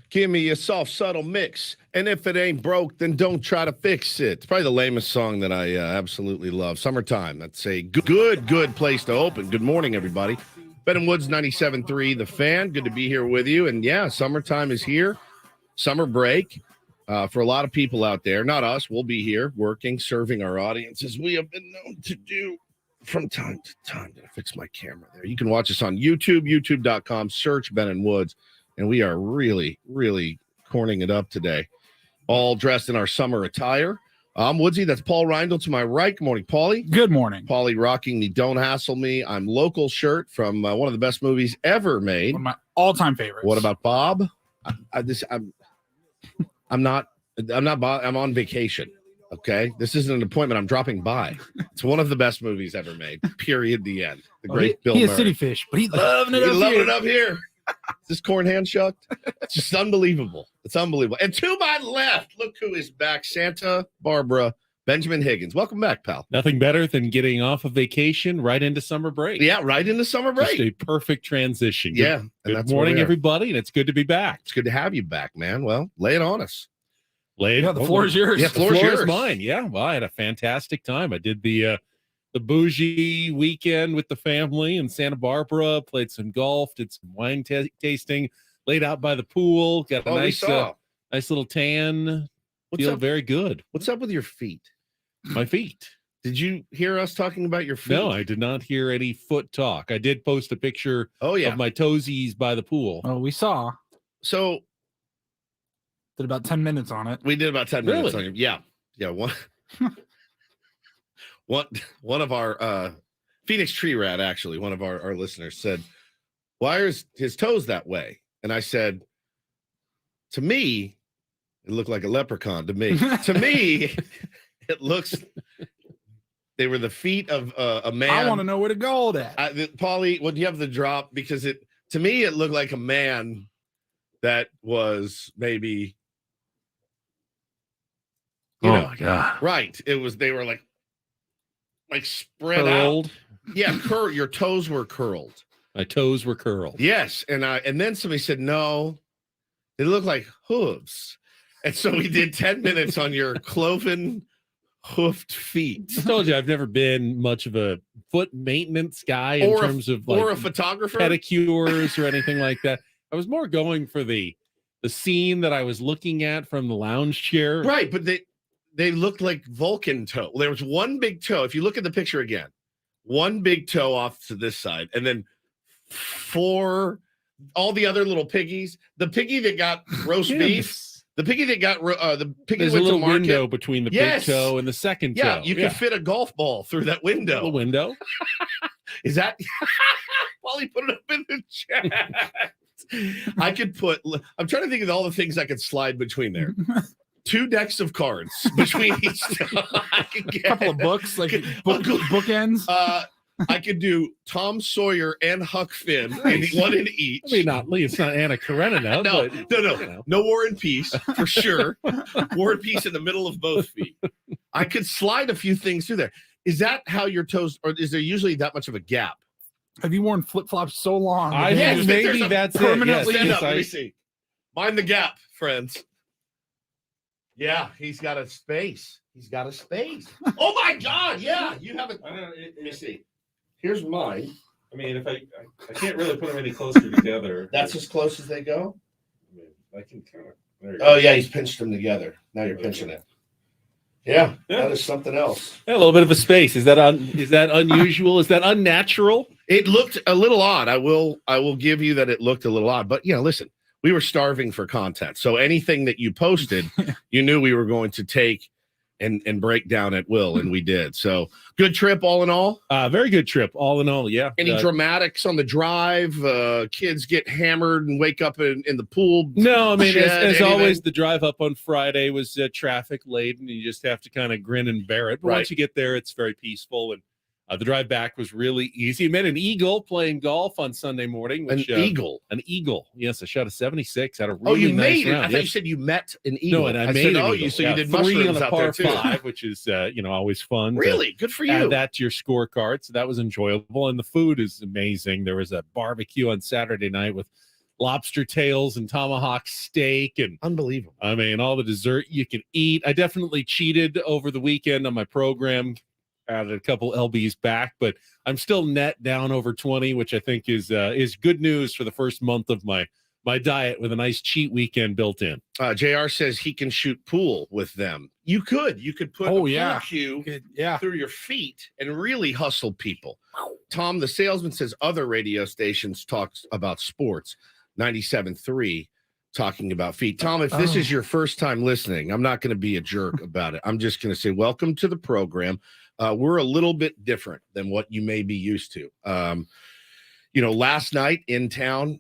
Give me a soft, subtle mix. And if it ain't broke, then don't try to fix it. It's probably the lamest song that I absolutely love. Summertime. That's a good place to open. Good morning, everybody. Ben and Woods 97.3, The Fan. Good to be here with you. And yeah, summertime is here. Summer break for a lot of people out there. Not us. We'll be here working, serving our audience as we have been known to do from time to time. Did I fix my camera there? You can watch us on YouTube, youtube.com. Search Ben and Woods. And we are really corning it up today. All dressed in our summer attire. I'm Woodsy. That's Paul Reindl to my right. Good morning, Paulie. Good morning. Paulie rocking the Don't Hassle Me, I'm Local shirt from one of the best movies ever made. One of my all-time favorites. What about Bob? I'm not Bob. I'm on vacation. Okay? This isn't an appointment. I'm dropping by. It's one of the best movies ever made. Period. The end. The great Bill Murray. He is city fish, but he's loving it up here. Is this corn hand shucked? It's just unbelievable. It's unbelievable. And to my left, look who is back. Santa Barbara, Benjamin Higgins. Welcome back, pal. Nothing better than getting off of vacation right into summer break. Yeah, right into summer break. Just a perfect transition. Yeah. Good morning, everybody, and it's good to be back. It's good to have you back, man. Well, lay it on us. The floor is yours. Yeah, The floor is mine. Yeah, well, I had a fantastic time. I did the bougie weekend with the family in Santa Barbara, played some golf, did some wine tasting, laid out by the pool, got a nice little tan. Feel very good. What's up with your feet? My feet. Did you hear us talking about your feet? No, I did not hear any foot talk. I did post a picture of my toesies by the pool. Oh, we saw. So did about 10 minutes on it. We did about 10 minutes on it. Yeah. One of our Phoenix Tree Rat, actually, one of our listeners said, why are his toes that way? And I said, to me, it looked like a leprechaun to me. To me, it looks, they were the feet of a man. I want to know where to go at. Paulie, do you have the drop? Because to me, it looked like a man that was maybe, my God. Right. They were like spread curled out. Yeah, your toes were curled. My toes were curled. Yes, and then somebody said no, they look like hooves, and so we did 10 minutes on your cloven hoofed feet. I told you I've never been much of a foot maintenance guy in terms of or a photographer, pedicures or anything like that. I was more going for the scene that I was looking at from the lounge chair. Right, but they looked like Vulcan toe. There was one big toe. If you look at the picture again, one big toe off to this side, and then all the other little piggies. The piggy that got roast beef. The piggy that got the piggy. There's went a little to market. Window between the big toe and the second toe. Yeah, you can fit a golf ball through that window. The window. Is that? Wally put it up in the chat. I could put. I'm trying to think of all the things I could slide between there. 2 decks of cards between each. I could get a couple of books, like bookends. I could do Tom Sawyer and Huck Finn, one in each. I mean, it's not Anna Karenina. No War and Peace for sure. War and Peace in the middle of both feet. I could slide a few things through there. Is that how your toes, or is there usually that much of a gap? Have you worn flip flops so long? Maybe that's permanently. Yes, let me see. Mind the gap, friends. Yeah, he's got a space. Oh my God! Yeah, you have it. Let me see. Here's mine. I mean, if I can't really put them any closer together. That's as close as they go. I mean, I can kind of. Oh yeah, he's pinched them together. Now you're pinching it. Yeah, that is something else. Yeah, a little bit of a space. Is that unusual? Is that unnatural? It looked a little odd. I will give you that it looked a little odd. But listen, we were starving for content, so anything that you posted, you knew we were going to take and break down at will, and we did. So good trip all in all. Very good trip all in all. Yeah. Any dramatics on the drive? Kids get hammered and wake up in the pool. No, I mean, as always, the drive up on Friday was traffic laden. You just have to kind of grin and bear it. But once you get there, it's very peaceful. And the drive back was really easy. I met an eagle playing golf on Sunday morning. An eagle? An eagle. Yes, I shot a 76. Had a really you nice made it. round. I thought you said you met an eagle. No, and I made said, it. So you did 3 on mushrooms a out par there too. 5, which is always fun. Really? Good for you. Add that to your scorecard. So that was enjoyable. And the food is amazing. There was a barbecue on Saturday night with lobster tails and tomahawk steak, and Unbelievable. I mean, all the dessert you can eat. I definitely cheated over the weekend on my program, added a couple LBs back, but I'm still net down over 20, which I think is good news for the first month of my diet with a nice cheat weekend built in. JR says he can shoot pool with them. You could put a pool cue through your feet and really hustle people. Tom, the salesman, says other radio stations talks about sports. 97.3 talking about feet. Tom, if this is your first time listening, I'm not going to be a jerk about it. I'm just going to say welcome to the program. We're a little bit different than what you may be used to. Last night in town,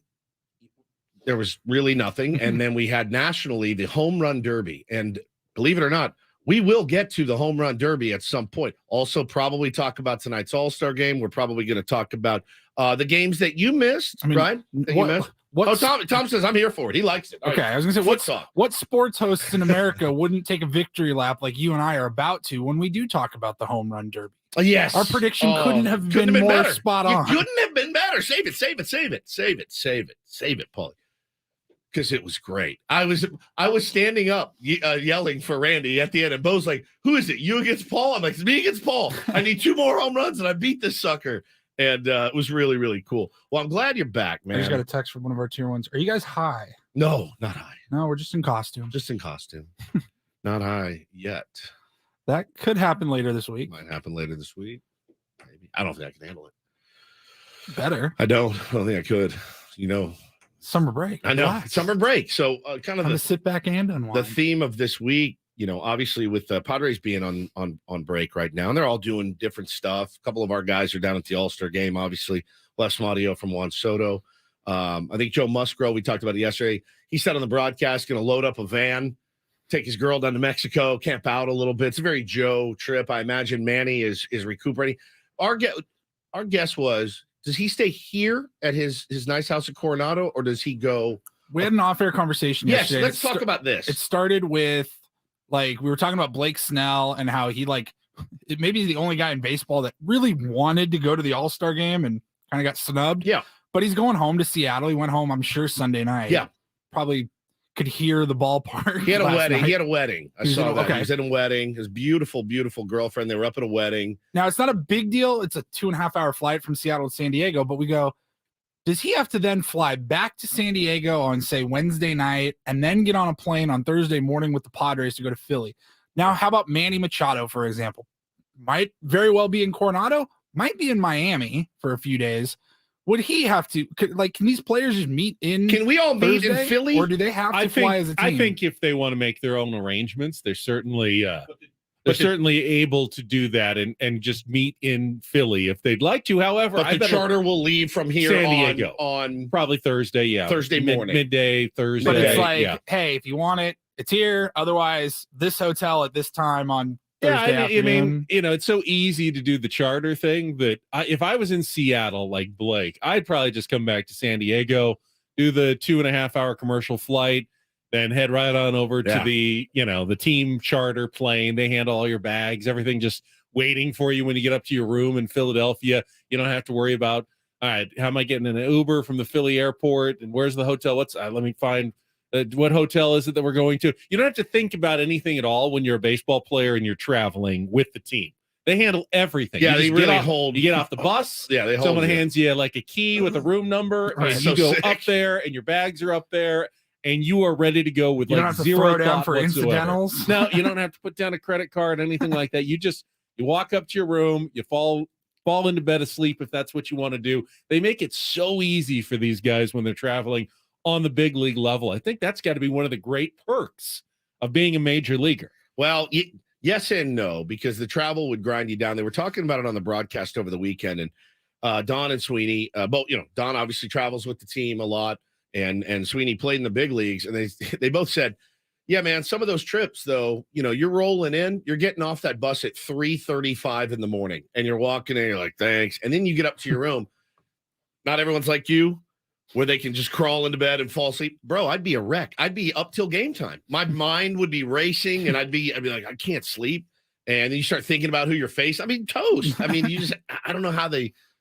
there was really nothing. And then we had nationally the home run derby. And believe it or not, we will get to the home run derby at some point. Also, probably talk about tonight's All-Star game. We're probably going to talk about the games that you missed, right? That you missed. Tom says I'm here for it. He likes it. Okay, I was going to say, what sports hosts in America wouldn't take a victory lap like you and I are about to when we do talk about the home run derby? Yes. Our prediction couldn't have been more better. spot on. You couldn't have been better. Save it, Paulie. Because it was great. I was standing up yelling for Randy at the end, and Bo's like, "Who is it? You against Paul?" I'm like, "It's me against Paul. I need 2 more home runs, and I beat this sucker." And it was really, really cool. Well, I'm glad you're back, man. I just got a text from one of our tier ones. Are you guys high? No, not high. No, we're just in costume. Not high yet. That could happen later this week. Might happen later this week. Maybe. I don't think I can handle it. Better. I don't think I could. Summer break. I know. Relax. Summer break. So kind of the sit back and unwind. The theme of this week, obviously with the Padres being on break right now, and they're all doing different stuff. A couple of our guys are down at the All-Star game, obviously. Left some audio from Juan Soto. I think Joe Musgrove, we talked about it yesterday. He said on the broadcast, going to load up a van, take his girl down to Mexico, camp out a little bit. It's a very Joe trip. I imagine Manny is recuperating. Our guess was, does he stay here at his nice house at Coronado, or does he go? We had an off-air conversation yesterday. Yes, let's talk about this. It started with, we were talking about Blake Snell and how he, maybe he's the only guy in baseball that really wanted to go to the All-Star game and kind of got snubbed. Yeah. But he's going home to Seattle. He went home, I'm sure, Sunday night. Yeah. Probably could hear the ballpark. He had a wedding. Night. He had a wedding. I saw that. Okay. He was at a wedding. His beautiful, beautiful girlfriend. They were up at a wedding. Now, it's not a big deal. It's a 2.5-hour flight from Seattle to San Diego. But we go, does he have to then fly back to San Diego on, say, Wednesday night and then get on a plane on Thursday morning with the Padres to go to Philly? Now, how about Manny Machado, for example? Might very well be in Coronado. Might be in Miami for a few days. Would he have to, can these players just meet in? Can we all meet Thursday, in Philly? or do they have to fly as a team? I think if they want to make their own arrangements, they're certainly certainly able to do that and just meet in Philly if they'd like to. However, but the charter will leave from here San Diego on probably Thursday. Yeah, Thursday morning, midday Thursday. But it's hey, if you want it, it's here. Otherwise, this hotel at this time on. Yeah, I mean, it's so easy to do the charter thing that if I was in Seattle like Blake, I'd probably just come back to San Diego, do the 2.5-hour commercial flight, then head right on over to the team charter plane. They handle all your bags, everything just waiting for you when you get up to your room in Philadelphia. You don't have to worry about, all right, how am I getting an Uber from the Philly airport? And where's the hotel? Let me find what hotel is it that we're going to? You don't have to think about anything at all when you're a baseball player and you're traveling with the team. They handle everything. Yeah, they really hold. You get off the bus. Yeah, they hold. Someone hands you a key with a room number, Right. and you go up there, and your bags are up there, and you are ready to go with you don't have to zero throw down thought for whatsoever. incidentals. No, you don't have to put down a credit card, anything like that. You walk up to your room, you fall into bed asleep if that's what you want to do. They make it so easy for these guys when they're traveling on the big league level. I think that's got to be one of the great perks of being a major leaguer. Well, yes and no, because the travel would grind you down. They were talking about it on the broadcast over the weekend, and Don and Sweeney, both, Don obviously travels with the team a lot, and Sweeney played in the big leagues, and they both said, yeah, man, some of those trips, though, you're rolling in, you're getting off that bus at 3:35 in the morning, and you're walking in, you're like, thanks. And then you get up to your room. Not everyone's like you, where they can just crawl into bed and fall asleep. Bro, I'd be a wreck. I'd be up till game time. My mind would be racing, and I'd be like, I can't sleep. And then you start thinking about who you're facing. I mean, toast. I mean, I don't know how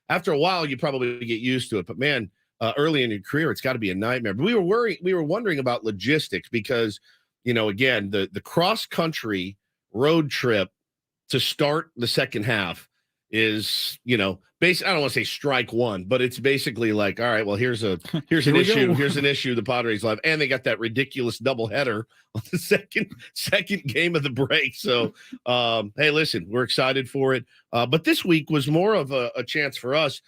after a while, you probably get used to it. But man, early in your career, it's got to be a nightmare. But we were wondering about logistics because, again, the cross country road trip to start the second half is, basically, I don't want to say strike one, but it's basically like, all right, well, here's an issue. Here's an issue the Padres will have. And they got that ridiculous doubleheader on the second game of the break. So, hey, listen, we're excited for it. But this week was more of a chance for us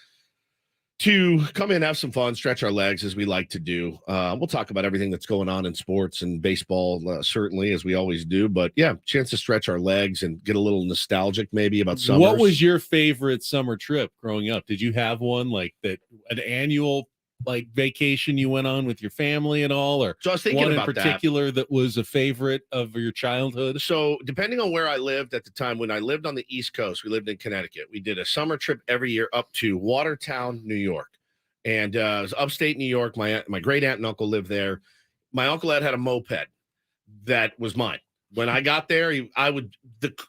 to come in, have some fun, stretch our legs as we like to do. We'll talk about everything that's going on in sports and baseball, certainly, as we always do. But, yeah, chance to stretch our legs and get a little nostalgic maybe about summer. What was your favorite summer trip growing up? Did you have one like that, an annual vacation you went on with your family and all, or so I was thinking one about in particular that was a favorite of your childhood? So depending on where I lived at the time, when I lived on the East Coast, we lived in Connecticut. We did a summer trip every year up to Watertown, New York. And it was upstate New York. My great aunt and uncle lived there. My uncle had a moped that was mine. When I got there,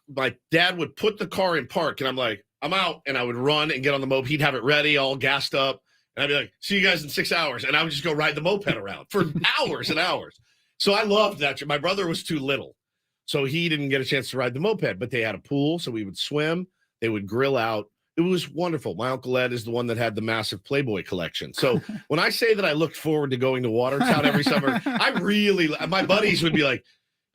my dad would put the car in park, and I'm like, I'm out. And I would run and get on the moped. He'd have it ready, all gassed up. And I'd be like, see you guys in 6 hours. And I would just go ride the moped around for hours and hours. So I loved that. My brother was too little, so he didn't get a chance to ride the moped. But they had a pool, so we would swim. They would grill out. It was wonderful. My Uncle Ed is the one that had the massive Playboy collection. So when I say that I looked forward to going to Watertown every summer, my buddies would be like,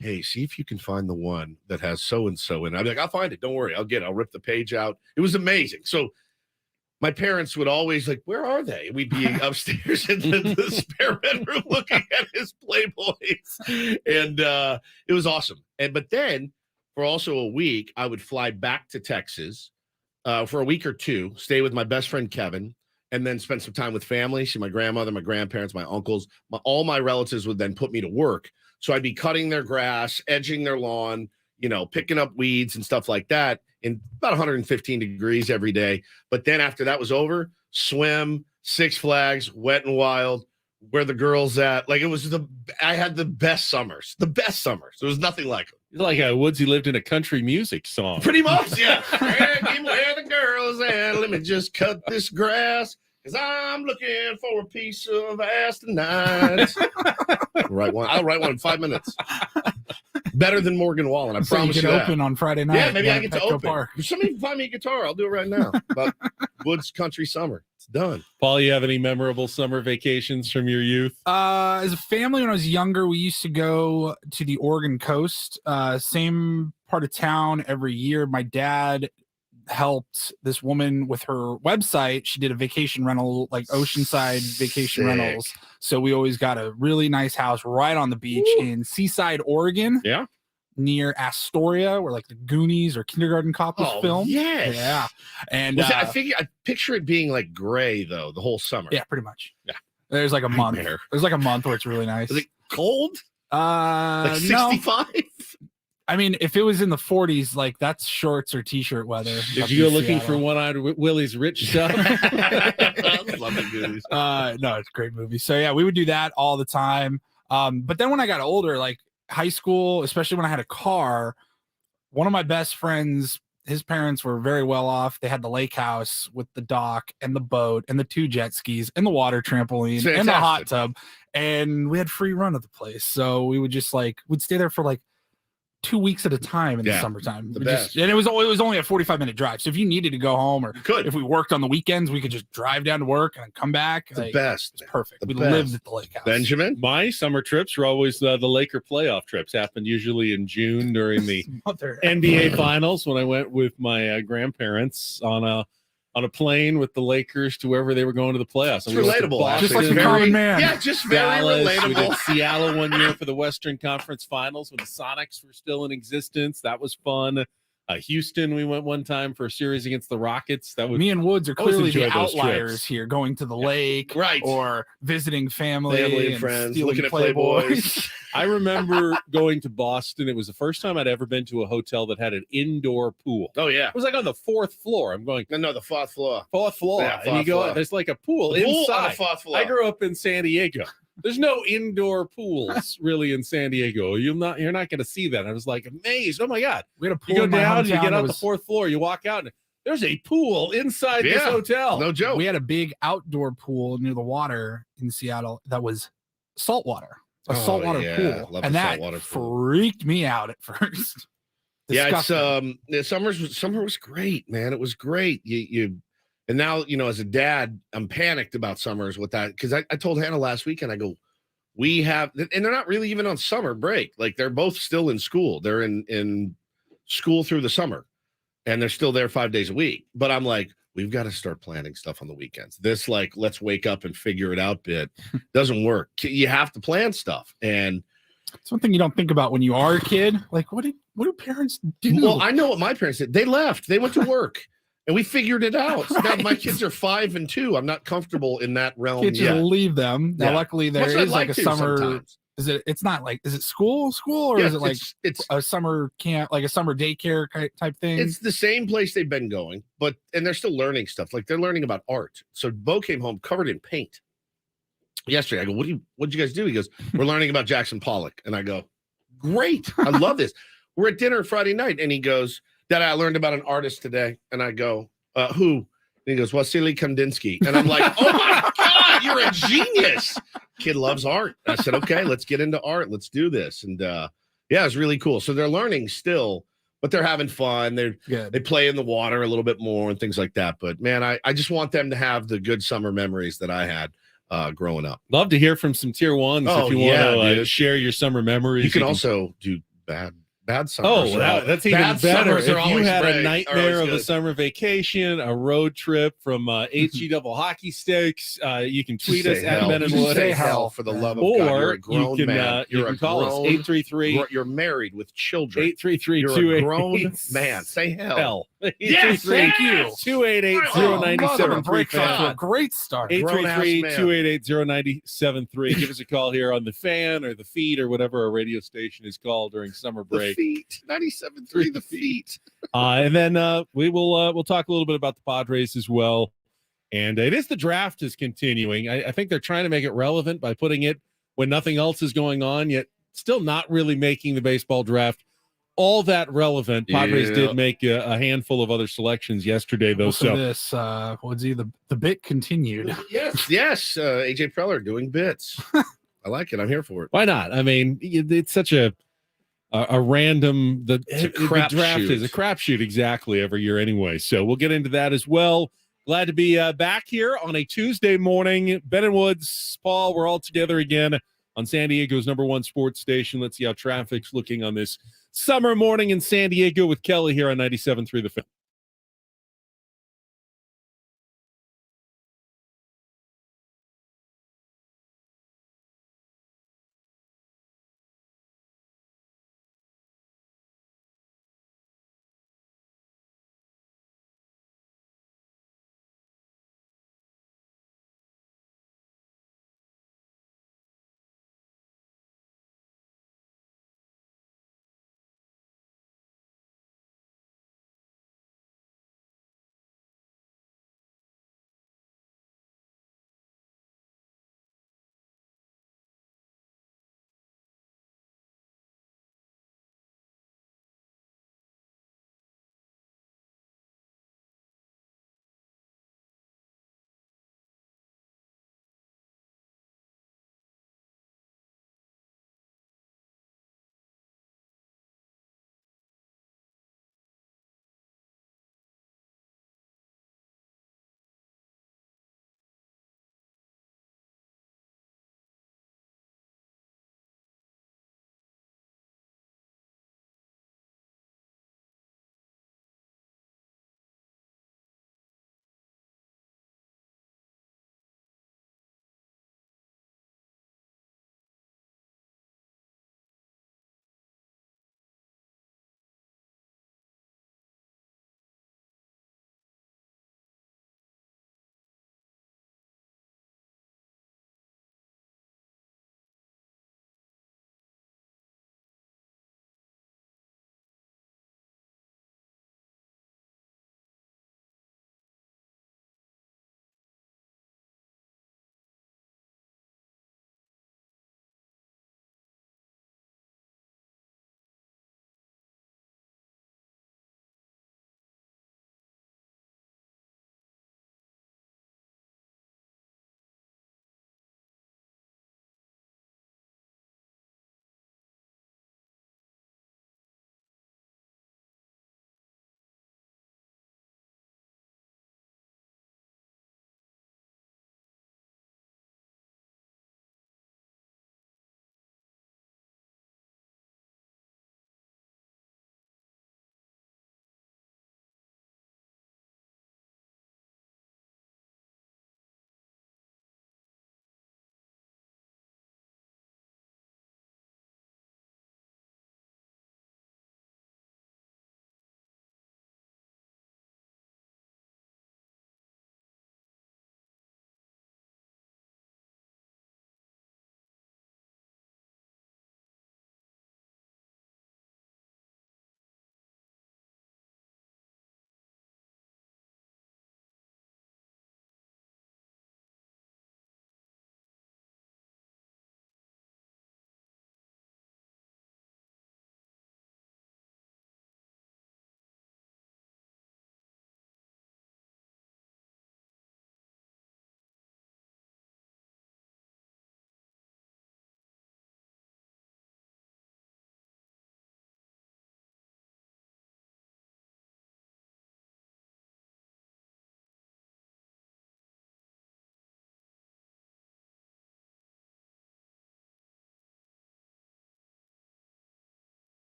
hey, see if you can find the one that has so-and-so in it. I'd be like, I'll find it. Don't worry. I'll rip the page out. It was amazing. So my parents would always like, where are they? We'd be upstairs in the spare bedroom looking at his Playboys. And it was awesome. But then for also a week, I would fly back to Texas for a week or two, stay with my best friend, Kevin, and then spend some time with family, see my grandmother, my grandparents, my uncles. All my relatives would then put me to work. So I'd be cutting their grass, edging their lawn, picking up weeds and stuff like that in about 115 degrees every day. But then after that was over, swim, Six Flags, Wet and Wild, where the girls at. Like I had the best summers. There was nothing like it. It's like Woodsy lived in a country music song. Pretty much, yeah. Where the girls at? Let me just cut this grass, because I'm looking for a piece of ass tonight. I'll write one in 5 minutes. Better than Morgan Wallen, I promise you that. Open on Friday night. Yeah, maybe I get to open. Park. If somebody can find me a guitar, I'll do it right now. But Woods Country Summer, it's done. Paul, you have any memorable summer vacations from your youth? As a family, when I was younger, we used to go to the Oregon coast, same part of town every year. My dad helped this woman with her website. She did a vacation rental, like Oceanside Vacation Rentals. So we always got a really nice house right on the beach in Seaside, Oregon. Yeah. Near Astoria, where like the Goonies or Kindergarten Cop was filmed. Yes. Yeah. And I picture it being like gray though, the whole summer. Yeah, pretty much. Yeah. There's like a month. There's like a month where it's really nice. Is it cold? Like 65? No. I mean, if it was in the 40s, like that's shorts or t-shirt weather. Did you go looking for One-Eyed Willie's rich stuff? Love the Goonies. No, it's a great movie. So yeah, we would do that all the time. But then when I got older, like high school, especially when I had a car, one of my best friends, his parents were very well off. They had the lake house with the dock and the boat and the 2 jet skis and the water trampoline and the hot tub. And we had free run of the place. So we would just we'd stay there for like 2 weeks at a time in the summertime. And it was only a 45-minute drive. So if you needed to go home, or if we worked on the weekends, we could just drive down to work and come back. The best. It's perfect. We lived at the lake house. Benjamin? My summer trips were always the Laker playoff trips. Happened usually in June during the NBA finals, when I went with my grandparents on a plane with the Lakers to wherever they were going to the playoffs. It's relatable. Just like a common man. Yeah, just very relatable. We did Seattle one year for the Western Conference Finals when the Sonics were still in existence. That was fun. Houston, we went one time for a series against the Rockets. That was me and Woods are clearly the outliers here, going to the lake, right, or visiting family and friends, looking at Playboys. I remember going to Boston. It was the first time I'd ever been to a hotel that had an indoor pool. Oh yeah, it was like on the 4th floor. I'm going, no, the 4th floor. 4th floor, yeah, and you go, there's like a pool inside. On the 4th floor. I grew up in San Diego. There's no indoor pools really in San Diego. You're not going to see that. I was like amazed. Oh my God. We had a pool. You go down, you get out the 4th floor, you walk out, and There's a pool inside this hotel. No joke. We had a big outdoor pool near the water in Seattle that was saltwater, saltwater pool. Love and the that saltwater pool. freaked me out at first. Disgusting. Yeah, it's summer was great, man. It was great. And now, as a dad, I'm panicked about summers with that, because I told Hannah last weekend, I go, we have, and they're not really even on summer break. Like, they're both still in school. They're in school through the summer, and they're still there 5 days a week. But I'm like, we've got to start planning stuff on the weekends. This, like, let's wake up and figure it out bit doesn't work. You have to plan stuff. And it's one thing you don't think about when you are a kid. Like, what do parents do? Well, I know what my parents did. They left. They went to work. And we figured it out. Right. Now, my kids are 5 and 2. I'm not comfortable in that realm Can't yet. just leave them. Now, luckily, there is like a summer. Sometimes. It's not like, is it school, or is it like it's a summer camp, like a summer daycare type thing? It's the same place they've been going, and they're still learning stuff. Like, they're learning about art. So Bo came home covered in paint yesterday. I go, what'd you guys do? He goes, we're learning about Jackson Pollock. And I go, great. I love this. We're at dinner Friday night, and he goes, Dad, I learned about an artist today. And I go, who? And he goes, Wasily Kandinsky. And I'm like, oh my God, you're a genius. Kid loves art. I said, okay, let's get into art. Let's do this. And it's really cool. So they're learning still, but they're having fun. They play in the water a little bit more and things like that. But man, I just want them to have the good summer memories that I had growing up. Love to hear from some tier ones. If you want to share your summer memories. You can also do bad summers. Oh, that's even better. If you had a nightmare of a good. Summer vacation, a road trip from HE double hockey sticks, you can tweet us at Ben and Wood. Say hell, for the love of God. You're a grown man. You can call us 833. You're married with children. 833. You're a grown man. Say hell. Yes, thank you. 288-0973. A great start. 833-288-0973. Give us a call here on the Fan or the Feed or whatever our radio station is called during summer break. The Feet. 97.3 The Feet. And then we'll talk a little bit about the Padres as well. And it is the draft is continuing. I think they're trying to make it relevant by putting it when nothing else is going on, yet still not really making the baseball draft all that relevant. Padres did make a handful of other selections yesterday, though. So this Woodsy, the bit continued. Yes. AJ Preller doing bits. I like it. I'm here for it. Why not? I mean, it's such a random. The draft is a crapshoot exactly every year anyway. So we'll get into that as well. Glad to be back here on a Tuesday morning. Ben and Woods, Paul, we're all together again on San Diego's #1 sports station. Let's see how traffic's looking on this summer morning in San Diego with Kelly here on 97.3 The Fan.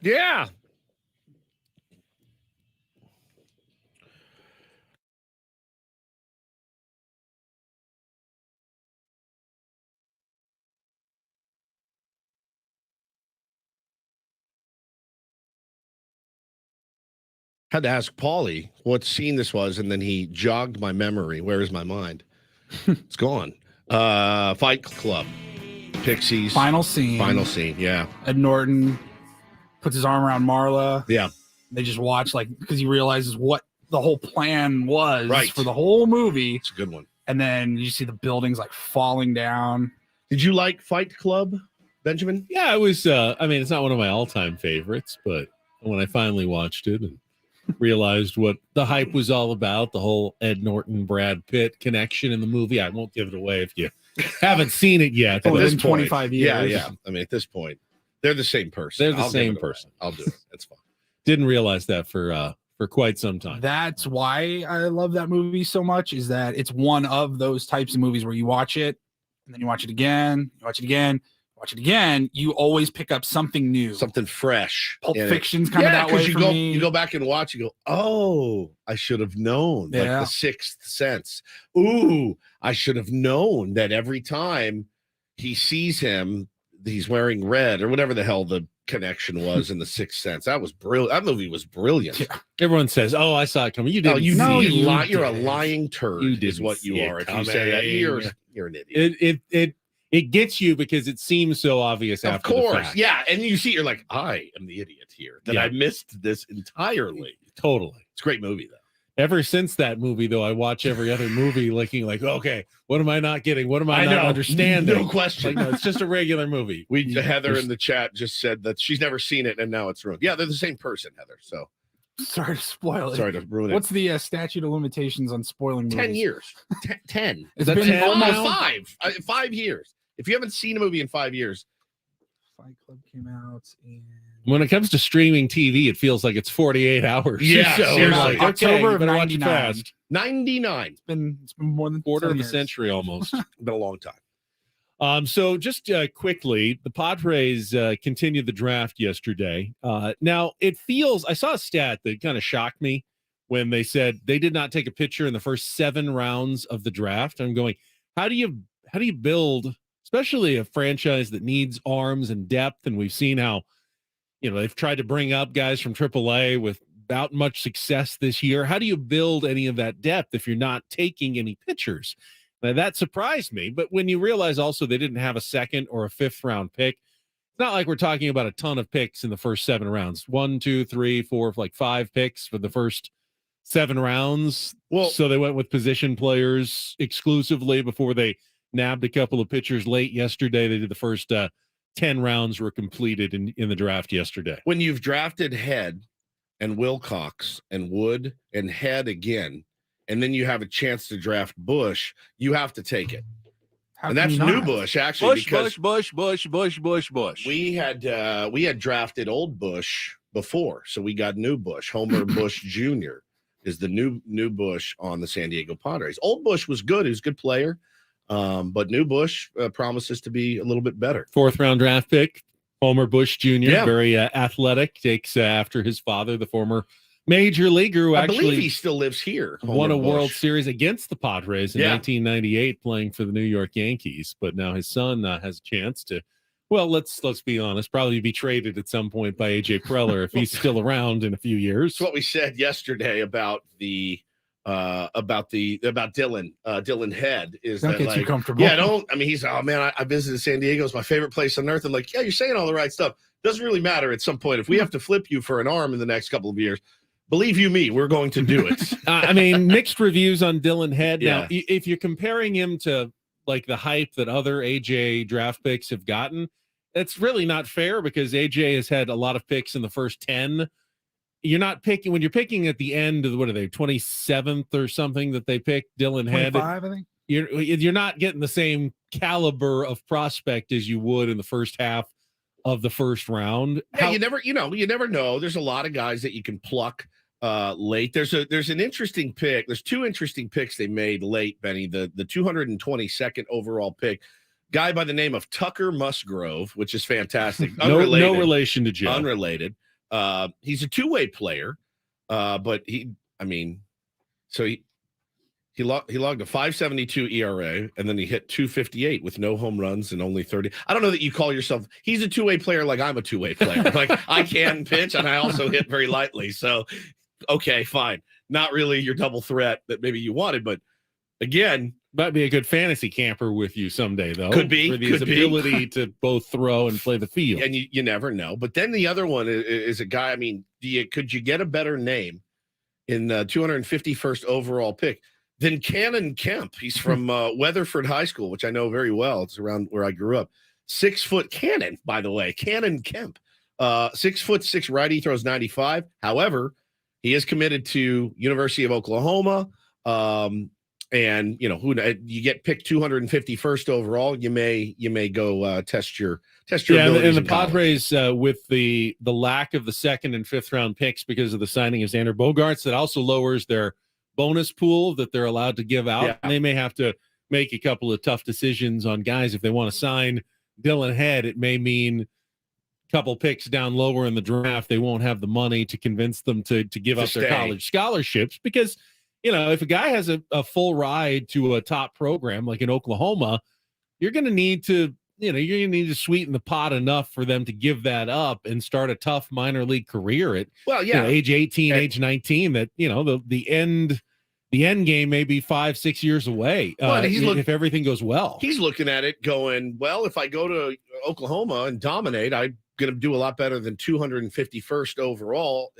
Yeah. Had to ask Paulie what scene this was, and then he jogged my memory. Where is my mind? It's gone. Fight Club. Pixies. Final scene. Final scene, yeah. Ed Norton puts his arm around Marla. Yeah. They just watch, like, because he realizes what the whole plan was Right. for the whole movie. It's a good one. And then you see the buildings like falling down. Did you like Fight Club, Benjamin? Yeah, it was. I mean, it's not one of my all-time favorites, but when I finally watched it and realized what the hype was all about, the whole Ed Norton, Brad Pitt connection in the movie, I won't give it away if you haven't seen it yet. Oh, But in 25 years. Yeah. I mean, at this point, they're the same person. They're the I'll give same it away. person. I'll do it. That's fine. didn't realize that for quite some time. That's why I love that movie so much, is that it's one of those types of movies where you watch it and then you watch it again, you watch it again, watch it again. You always pick up something new, Something fresh. Pulp in it. Fiction's kind of that way you for go, me. You go back and watch, you go, oh, I should have known. Like Yeah. the Sixth Sense. Ooh, I should have known that every time he sees him, he's wearing red or whatever the hell the connection was in the Sixth Sense. That was brilliant. That movie was brilliant. Yeah. Everyone says, "Oh, I saw it coming." You No, didn't. you, see it. you're a didn't. lying turd. You is didn't what you see it are. If you say that, coming. you're an idiot. It gets you because it seems so obvious. Of after the course, fact. yeah. And you see, you're like, I am the idiot here. That Yeah. I missed this entirely. Totally. It's a great movie, though. Ever since that movie, though, I watch every other movie looking like, okay, what am I not getting? What am I not understanding? No question. Like, no, it's just a regular movie. Heather in the chat just said that she's never seen it and now it's ruined. Yeah, they're the same person, Heather. So Sorry to spoil it. sorry to ruin it. What's the statute of limitations on spoiling movies? 10 years? 10. It's That's been almost almost 5 years. If you haven't seen a movie in 5 years, Fight Club came out in When it comes to streaming TV, it feels like it's 48 hours. Yeah, so seriously. like, okay, October you of better watch it 99. fast. 99. it's been more than Quarter 10 of a years. century almost. Been a long time. So just quickly, the Padres continued the draft yesterday. Now it feels, I saw a stat that kind of shocked me when they said they did not take a pitcher in the first 7 rounds of the draft. I'm going, how do you build, especially a franchise that needs arms and depth? And we've seen how, they've tried to bring up guys from AAA without much success this year. How do you build any of that depth if you're not taking any pitchers? Now, that surprised me, but when you realize also they didn't have a 2nd or a 5th round pick, it's not like we're talking about a ton of picks in the first 7 rounds. 1, 2, 3, 4, like 5 picks for the first 7 rounds. Well, So they went with position players exclusively before they nabbed a couple of pitchers late yesterday. They did the first 10 rounds were completed in the draft yesterday. when you've drafted Head and Wilcox and Wood and Head again, and then you have a chance to draft Bush, you have to take it. How And can that's you new not? Bush, actually, because Bush. we had drafted old Bush before, so we got new Bush. Homer Bush Jr. is the new Bush on the San Diego Padres. Old Bush was good; he was a good player, but new Bush promises to be a little bit better. 4th round draft pick, Homer Bush Jr., Yeah. very athletic, takes after his father, the former major leaguer who I believe actually he still lives here. won Homer a World Bush. Series against the Padres in Yeah. 1998, playing for the New York Yankees. But now his son has a chance to, well, let's be honest, probably be traded at some point by AJ Preller if he's still around in a few years. It's what we said yesterday about Dylan Head is Don't that get too like, comfortable. yeah, he's, oh man, I visited San Diego. It's my favorite place on earth. I'm like, yeah, you're saying all the right stuff. Doesn't really matter at some point. If we have to flip you for an arm in the next couple of years, believe you me, we're going to do it. I mean, mixed reviews on Dylan Head. Yeah. Now, if you're comparing him to like the hype that other AJ draft picks have gotten, it's really not fair because AJ has had a lot of picks in the first 10. You're not picking when you're picking at the end of what are they 27th or something that they picked Dylan Head. 25, I think. You're not getting the same caliber of prospect as you would in the first half of the first round. Yeah, you never know. There's a lot of guys that you can pluck late. There's an interesting pick. There's 2 interesting picks they made late, Benny. The 222nd overall pick, guy by the name of Tucker Musgrove, which is fantastic. no relation to Joe. Unrelated. He's a two-way player, but he logged a 5.72 ERA, and then he hit 2.58 with no home runs and only 30. I don't know that you call yourself. He's a two-way player like I'm a two-way player. Like I can pitch and I also hit very lightly. So, okay, fine. Not really your double threat that maybe you wanted, but again, might be a good fantasy camper with you someday, though. Could be. For his ability to both throw and play the field. And you never know. But then the other one is a guy. I mean, could you get a better name in 251st overall pick than Cannon Kemp? He's from Weatherford High School, which I know very well. It's around where I grew up. 6 foot cannon, by the way, Cannon Kemp. 6'6" righty, throws 95. However, he is committed to University of Oklahoma. And you get picked 251st overall, you may go test your abilities. And the Padres with the lack of the second and fifth round picks because of the signing of Xander Bogaerts, that also lowers their bonus pool that they're allowed to give out. Yeah. And they may have to make a couple of tough decisions on guys if they want to sign Dylan Head. It may mean a couple picks down lower in the draft. They won't have the money to convince them to give up their college scholarships because. If a guy has a full ride to a top program like in Oklahoma, you're going to need to, sweeten the pot enough for them to give that up and start a tough minor league career at age 18, age 19. That the end game may be 5-6 years away. If everything goes well, he's looking at it going, well, if I go to Oklahoma and dominate, I'm going to do a lot better than 251st overall.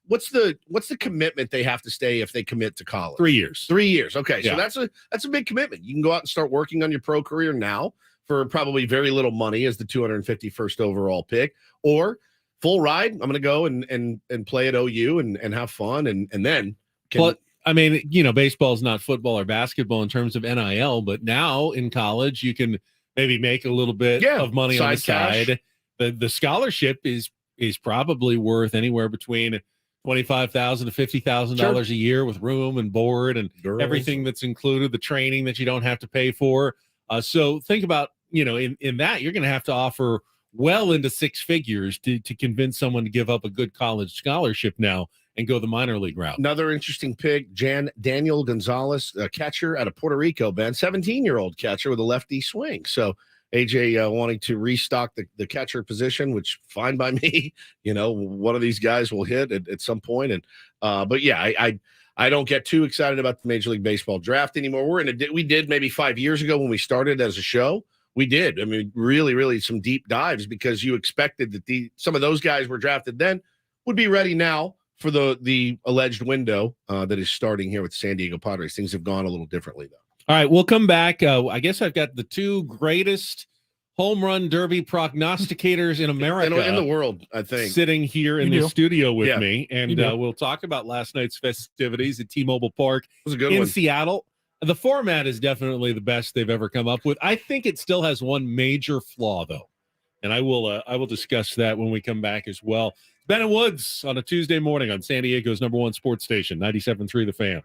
What's the commitment they have to stay if they commit to college? 3 years. 3 years. Okay. Yeah. So that's a big commitment. You can go out and start working on your pro career now for probably very little money as the 251st overall pick, or full ride. I'm going to go and play at OU and have fun. And then baseball is not football or basketball in terms of NIL, but now in college, you can maybe make a little bit of money on the side. The scholarship is probably worth anywhere between $25,000 to $50,000 a year with room and board and everything that's included, the training that you don't have to pay for. So think about, in that you're going to have to offer well into six figures to convince someone to give up a good college scholarship now and go the minor league route. Another interesting pick, Daniel Gonzalez, a catcher out of Puerto Rico, Ben, 17-year-old catcher with a lefty swing. So AJ wanting to restock the catcher position, which fine by me. One of these guys will hit at some point. And but yeah, I don't get too excited about the Major League Baseball draft anymore. We did maybe 5 years ago when we started as a show. We did. I mean, really, really some deep dives because you expected that some of those guys were drafted then would be ready now for the alleged window that is starting here with the San Diego Padres. Things have gone a little differently though. All right, we'll come back. I guess I've got the two greatest home run derby prognosticators in America. In the world, I think. Sitting here in the studio with me. And we'll talk about last night's festivities at T-Mobile Park in Seattle. The format is definitely the best they've ever come up with. I think it still has one major flaw, though. And I will discuss that when we come back as well. Ben and Woods on a Tuesday morning on San Diego's #1 sports station, 97.3 The Fan.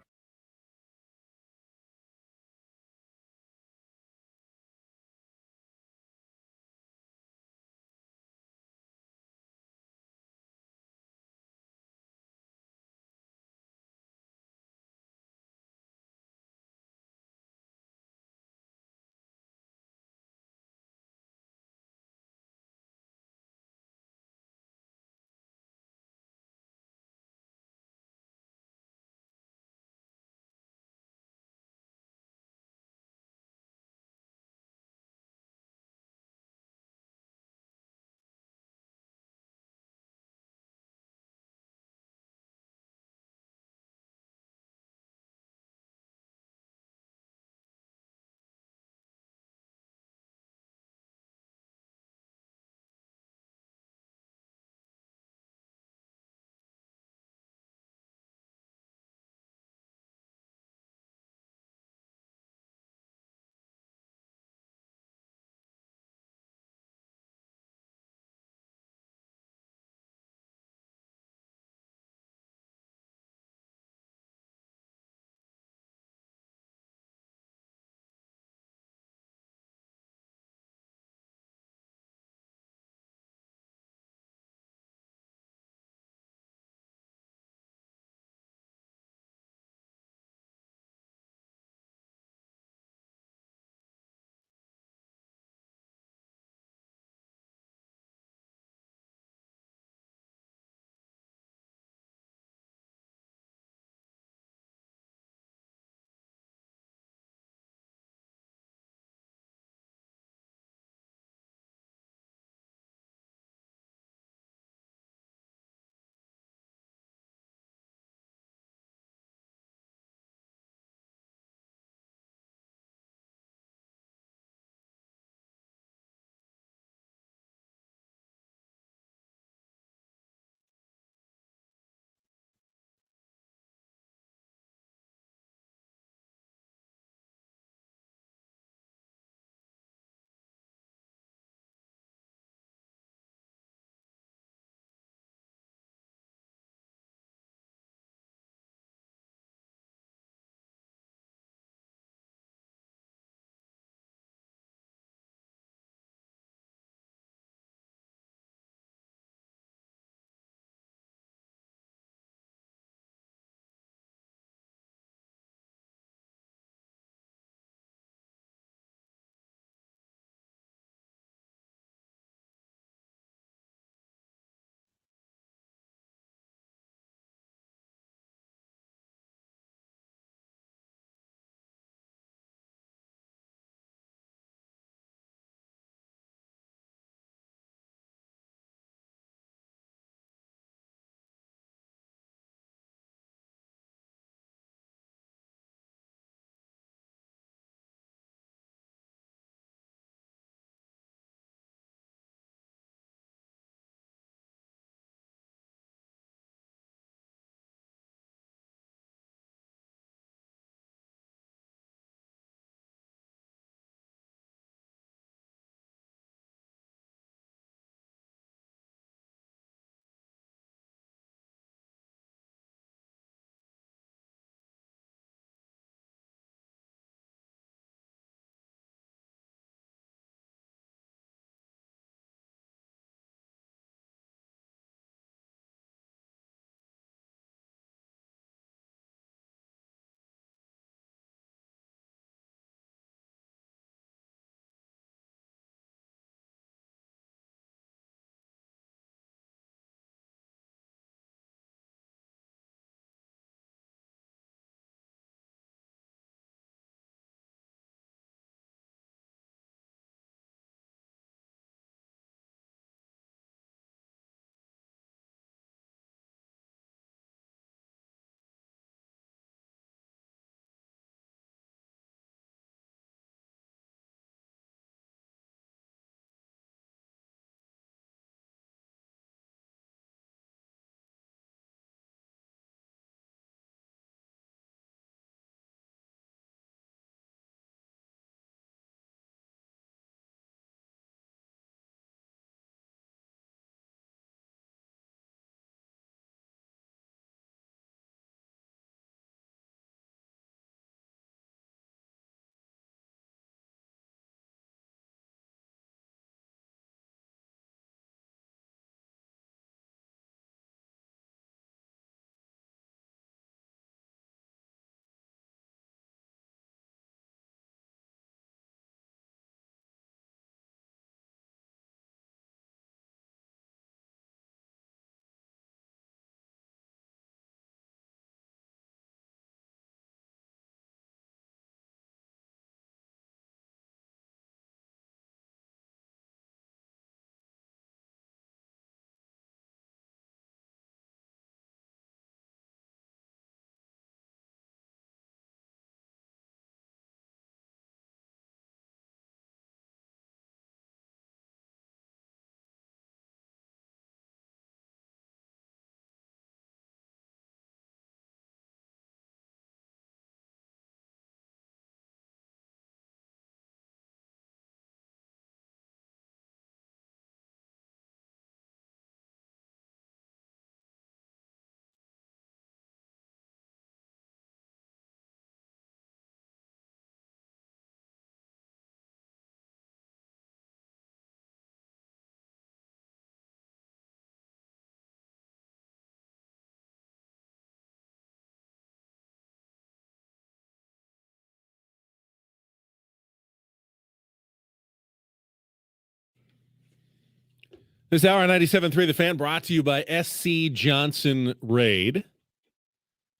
This hour on 97.3 The Fan brought to you by SC Johnson Raid.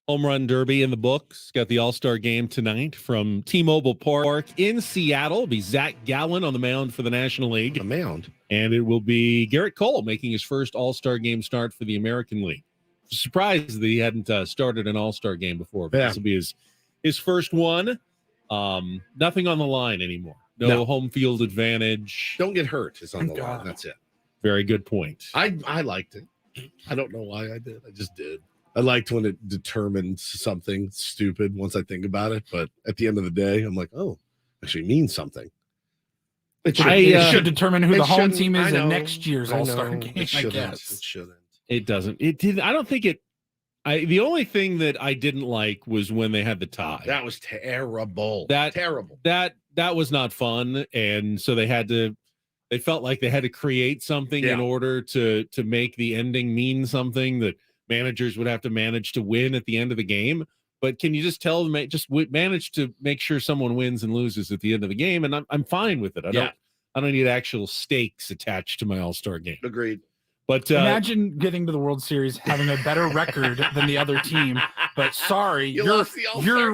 Home Run Derby in the books. Got the All-Star game tonight from T-Mobile Park in Seattle. It'll be Zach Gallen on the mound for the National League. The mound. And it will be Garrett Cole making his first All-Star game start for the American League. Surprised that he hadn't started an All-Star game before, but this will be his first one. Nothing on the line anymore. No home field advantage. Don't get hurt is on the line. That's it. Very good point. I liked it. I don't know why I did. I just did. I liked when it determines something stupid once I think about it. But at the end of the day, I'm like, oh, actually means something. It should determine who the home team is in next year's All-Star game, I guess. It shouldn't. It doesn't. It did. I don't think it. The only thing that I didn't like was when they had the tie. That was terrible. Terrible. That was not fun. And so they felt like they had to create something in order to make the ending mean something that managers would have to manage to win at the end of the game. But can you just tell them, just manage to make sure someone wins and loses at the end of the game? And I'm fine with it. I don't need actual stakes attached to my All-Star game. Agreed. But imagine getting to the World Series, having a better record than the other team. But sorry, your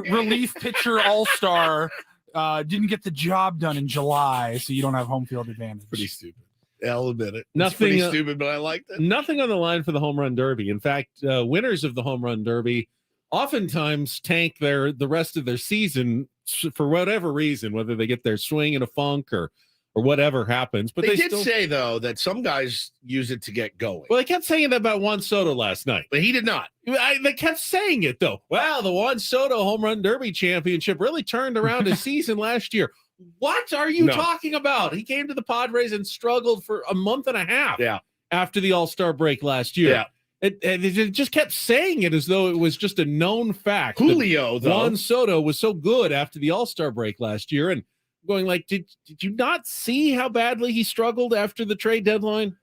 relief pitcher All-Star didn't get the job done in July, so you don't have home field advantage. Pretty stupid. I'll admit it. Nothing, it's pretty stupid, but I liked it. Nothing on the line for the Home Run Derby. In fact, winners of the Home Run Derby oftentimes tank the rest of their season for whatever reason, whether they get their swing in a funk or whatever happens. But they did say, though, that some guys use it to get going. Well, they kept saying that about Juan Soto last night. But he did not. They kept saying it, though. Wow, the Juan Soto Home Run Derby championship really turned around his season last year. What are you talking about? He came to the Padres and struggled for a month and a half after the All-Star break last year. Yeah. It just kept saying it as though it was just a known fact. Julio, though. Juan Soto was so good after the All-Star break last year, and going like, did you not see how badly he struggled after the trade deadline?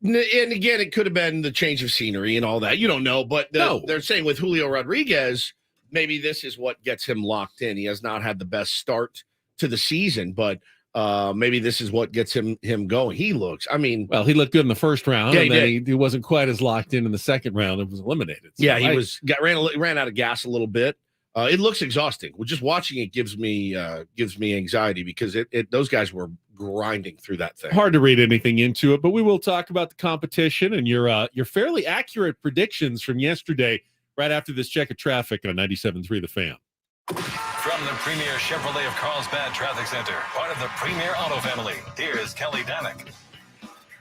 And again, it could have been the change of scenery and all that. You don't know, but they're saying with Julio Rodriguez, maybe this is what gets him locked in. He has not had the best start to the season, but maybe this is what gets him going. He looked good in the first round, and then he wasn't quite as locked in the second round. It was eliminated. So ran out of gas a little bit. It looks exhausting. Just watching it gives me anxiety because those guys were grinding through that thing. Hard to read anything into it, but we will talk about the competition and your fairly accurate predictions from yesterday right after this check of traffic on 97.3 The Fan. From the premier Chevrolet of Carlsbad Traffic Center, part of the Premier Auto family, here's Kelly Danick.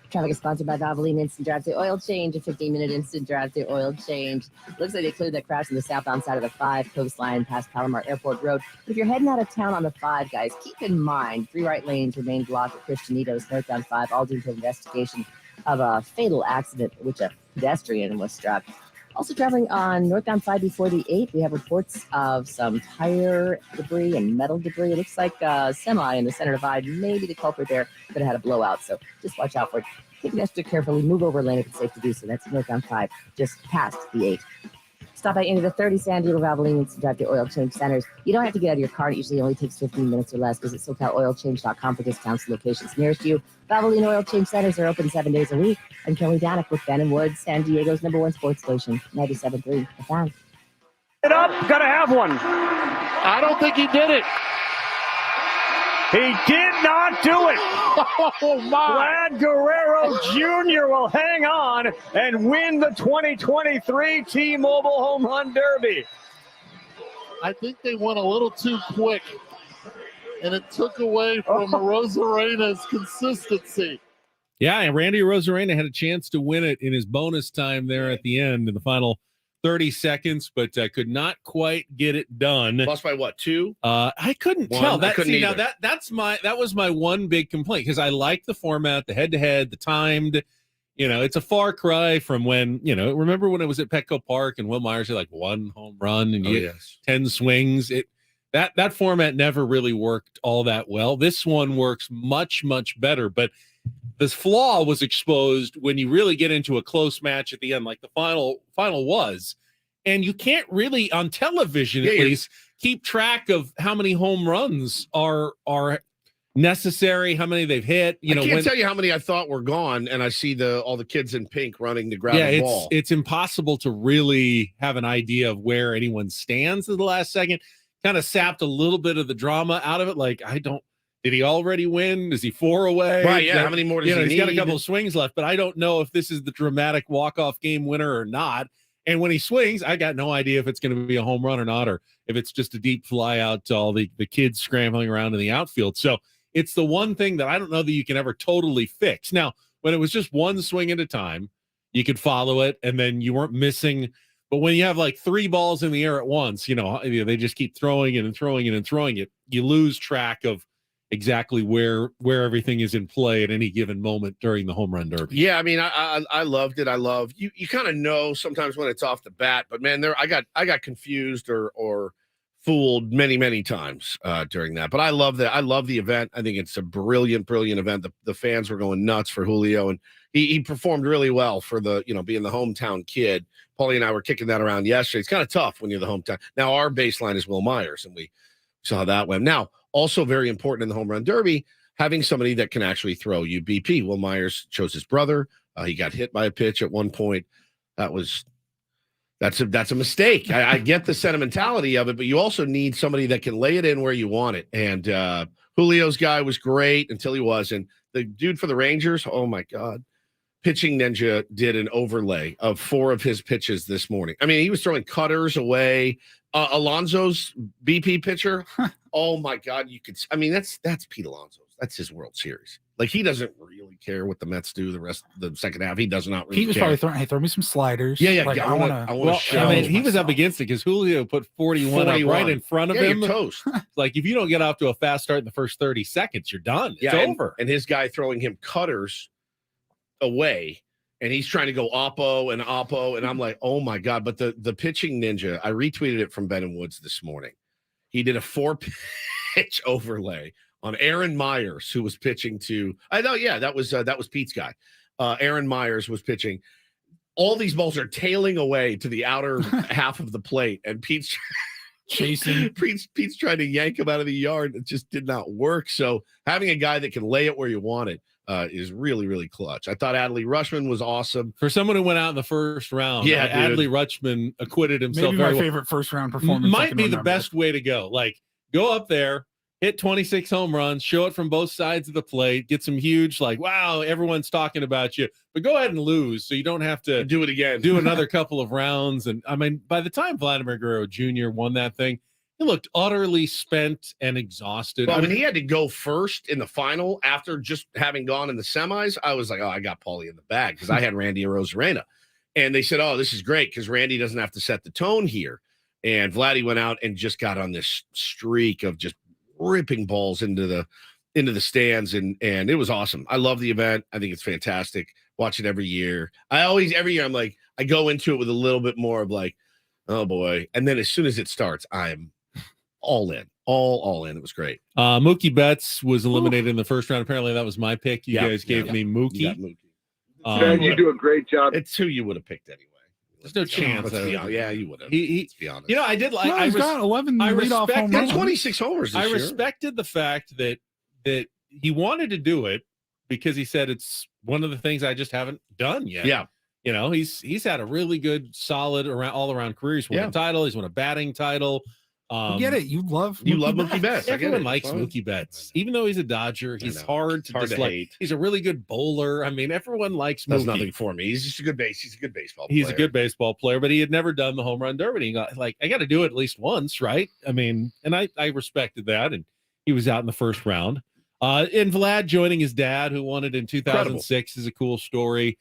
Traffic is sponsored by Valvoline Instant Drive-Thru Oil Change, a 15-minute instant drive-thru oil change. Looks like they cleared that crash on the southbound side of the 5 coastline past Palomar Airport Road. But if you're heading out of town on the 5, guys, keep in mind 3 right lanes remain blocked at Christianitos northbound 5, all due to investigation of a fatal accident in which a pedestrian was struck. Also traveling on northbound 5 before the 8, we have reports of some tire debris and metal debris. It looks like a semi in the center divide. Maybe the culprit there could have had a blowout, so just watch out for it. Take it extra carefully. Move over lane if it's safe to do so. That's northbound 5, just past the 8. Stop by any of the 30 San Diego Valvoline Instant Drive-Thru Oil Change centers. You don't have to get out of your car. It usually only takes 15 minutes or less. Visit SoCalOilChange.com for discounts and locations nearest you. Valvoline Oil Change centers are open 7 days a week. I'm Kelly Danick with Ben and Woods, San Diego's #1 sports station, 97.3 The Fan. It up, gotta have one. I don't think he did it. He did not do it. Oh, my. Vlad Guerrero Jr. will hang on and win the 2023 T-Mobile Home Run Derby. I think they went a little too quick, and it took away from Rosarena's consistency. Yeah, and Randy Rosarena had a chance to win it in his bonus time there at the end in the final 30 seconds, but could not quite get it done. Lost by what, 2? I couldn't tell. That was my one big complaint, because I like the format, the head-to-head, the timed. It's a far cry from when, remember when it was at Petco Park and Will Myers had like 1 home run and you get 10 swings. That format never really worked all that well. This one works much, much better, but this flaw was exposed when you really get into a close match at the end, like the final was. And you can't really, on television at least, keep track of how many home runs are necessary, how many they've hit. I can't tell you how many I thought were gone, and I see all the kids in pink running to grab the ball. It's impossible to really have an idea of where anyone stands at the last second. Kind of sapped a little bit of the drama out of it. Like, did he already win? Is he 4 away? Right, yeah. How many more does he need? He's got a couple of swings left, but I don't know if this is the dramatic walk-off game winner or not. And when he swings, I got no idea if it's going to be a home run or not, or if it's just a deep fly out to all the kids scrambling around in the outfield. So it's the one thing that I don't know that you can ever totally fix. Now, when it was just one swing at a time, you could follow it, and then you weren't missing. But when you have like 3 balls in the air at once, they just keep throwing it and throwing it and throwing it. You lose track of exactly where everything is in play at any given moment during the home run derby. Yeah, I mean, I loved it. I love you kind of know sometimes when it's off the bat, but man, I got confused or fooled many times during that. But I love that. I love the event. I think it's a brilliant event. The fans were going nuts for Julio, and he performed really well for being the hometown kid. Paulie and I were kicking that around yesterday. It's kind of tough when you're the hometown. Now our baseline is Will Myers, and we saw how that went. Now, also very important in the home run derby, having somebody that can actually throw you BP. Will Myers chose his brother. He got hit by a pitch at one point. That's a mistake. I get the sentimentality of it, but you also need somebody that can lay it in where you want it. And Julio's guy was great until he wasn't. The dude for the Rangers, oh my God. Pitching Ninja did an overlay of 4 of his pitches this morning. I mean, he was throwing cutters away. Alonso's BP pitcher, oh my God, that's Pete Alonso. That's his World Series. Like, he doesn't really care what the Mets do the rest of the second half. He does not really Pete was care. probably throwing, hey, throw me some sliders. Yeah. Like, I want to show. He was up against it because Julio put 41 up right in front of him. You're toast. Like, if you don't get off to a fast start in the first 30 seconds, you're done. It's over. And his guy throwing him cutters away, and he's trying to go oppo, and I'm like, oh my God. But the pitching ninja, I retweeted it from Ben and Woods this morning. He did a 4-pitch overlay on Aaron Myers, who was pitching to, I know, yeah, that was Pete's guy. Aaron Myers was pitching. All these balls are tailing away to the outer half of the plate, and Pete's chasing. Pete's trying to yank him out of the yard. It just did not work. So having a guy that can lay it where you want it is really clutch. I thought Adley Rutschman was awesome. For someone who went out in the first round, yeah, Adley Rutschman acquitted himself Maybe very my well. favorite first round performance. Might be the best way to go. Like, go up there, hit 26 home runs, show it from both sides of the plate, get some huge, like, wow, everyone's talking about you, but go ahead and lose so you don't have to do it again, do another couple of rounds. And I mean, by the time Vladimir Guerrero Jr. won that thing, he looked utterly spent and exhausted. Well, when he had to go first in the final after just having gone in the semis, I was like, oh, I got Paulie in the bag because I had Randy Arozarena. And they said, oh, this is great because Randy doesn't have to set the tone here. And Vladdy went out and just got on this streak of just ripping balls into the stands. And it was awesome. I love the event. I think it's fantastic. Watch it every year. Every year I'm like, I go into it with a little bit more of like, oh boy. And then as soon as it starts, I'm all in, all in. It was great. Mookie Betts was eliminated in the first round. Apparently that was my pick. You guys gave me Mookie. Ben, you do a great job. It's who you would have picked anyway. There's no chance. Yeah, you would have. Let's be honest. I did like. He's got 11 leadoff home runs. 26 homers this year. Respected the fact that he wanted to do it because he said it's one of the things I just haven't done yet. Yeah. He's had a really good, solid all around career. He's won a title. He's won a batting title. I get it. You love Mookie Betts. Everyone likes Mookie Betts, even though he's a Dodger. He's hard to dislike. He's a really good bowler. I mean, everyone likes Mookie. Does nothing for me. He's just a good He's a good baseball player. He's a good baseball player, but he had never done the home run derby. He got like, I got to do it at least once, right? I mean, and I respected that, and he was out in the first round. And Vlad joining his dad, who won it in 2006, is a cool story.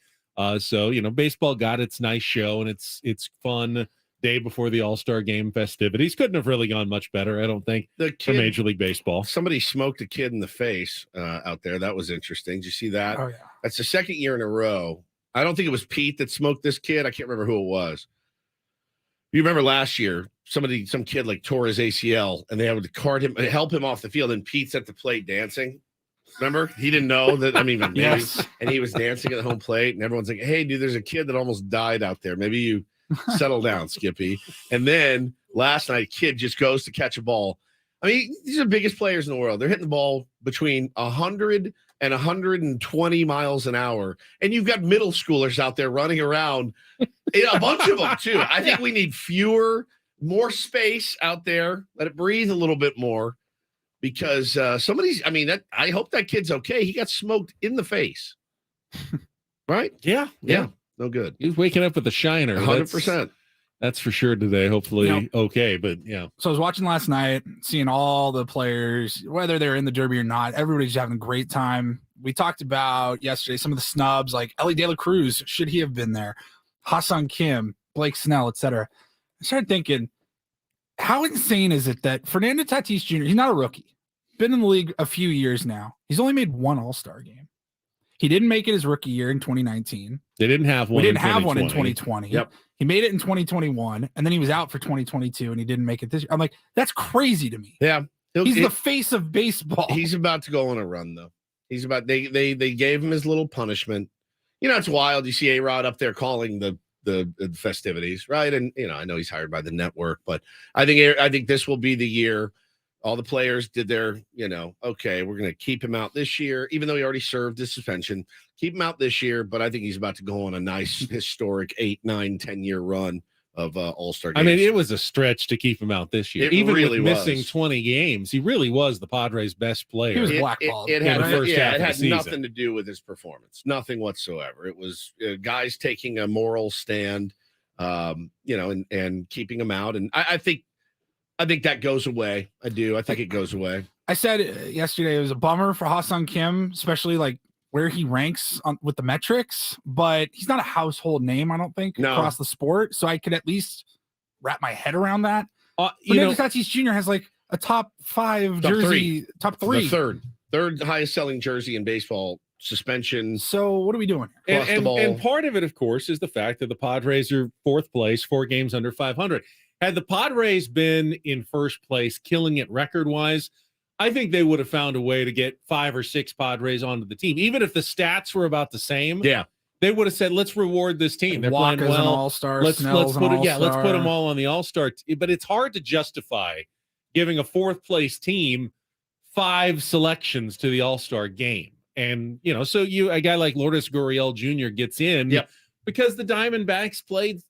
So baseball got its nice show, and it's fun. Day before the All-Star game festivities. Couldn't have really gone much better, I don't think, for Major League Baseball. Somebody smoked a kid in the face out there. That was interesting. Did you see that? Oh, yeah. That's the second year in a row. I don't think it was Pete that smoked this kid. I can't remember who it was. You remember last year, some kid like tore his ACL, and they had to help him off the field, and Pete's at the plate dancing. Remember? He didn't know that. I mean, maybe, Yes. And he was dancing at the home plate, and everyone's like, hey, dude, there's a kid that almost died out there. Maybe you settle down, Skippy. And then last night, a kid just goes to catch a ball. I mean, these are the biggest players in the world. They're hitting the ball between 100 and 120 miles an hour. And you've got middle schoolers out there running around, a bunch of them, too. I think we need more space out there. Let it breathe a little bit more because I hope that kid's okay. He got smoked in the face. Right? Yeah. No good. He was waking up with a shiner. 100%. That's for sure today. Hopefully, okay. But yeah. So I was watching last night, seeing all the players, whether they're in the Derby or not. Everybody's having a great time. We talked about yesterday some of the snubs, like Ellie De La Cruz. Should he have been there? Ha-Seong Kim, Blake Snell, etc. I started thinking, how insane is it that Fernando Tatis Jr., he's not a rookie, been in the league a few years now. He's only made one All-Star game. He didn't make it his rookie year in 2019. They didn't have one. We didn't have one in 2020. Yep. He made it in 2021, and then he was out for 2022, and he didn't make it this year. I'm like, that's crazy to me. Yeah. He's the face of baseball. He's about to go on a run, though. They gave him his little punishment. You know, it's wild. You see A-Rod up there calling the festivities, right? And, I know he's hired by the network, but I think this will be the year. All the players did their, okay, we're going to keep him out this year, even though he already served his suspension. Keep him out this year, but I think he's about to go on a nice historic 8, 9, 10-year run of All-Star games. I mean, it was a stretch to keep him out this year. Even really with missing 20 games, he really was the Padres' best player. He was blackballed. It had the season. Nothing to do with his performance. Nothing whatsoever. It was guys taking a moral stand, and keeping him out. And I think that goes away. I do. I think it goes away. I said yesterday it was a bummer for Ha-Seong Kim, especially like where he ranks with the metrics, but he's not a household name, I don't think, across the sport. So I could at least wrap my head around that. Fernando Tatis Jr. has like a top 5 jersey, top 3. The third highest selling jersey in baseball. Suspension. So what are we doing here? And part of it, of course, is the fact that the Padres are 4th place, 4 games under 500. Had the Padres been in first place, killing it record-wise, I think they would have found a way to get 5 or 6 Padres onto the team. Even if the stats were about the same, they would have said, let's reward this team. They're playing well. An all-star, let's put them all on the all-star. But it's hard to justify giving a 4th place team 5 selections to the all-star game. And, so a guy like Lourdes Gurriel Jr. gets in because the Diamondbacks played,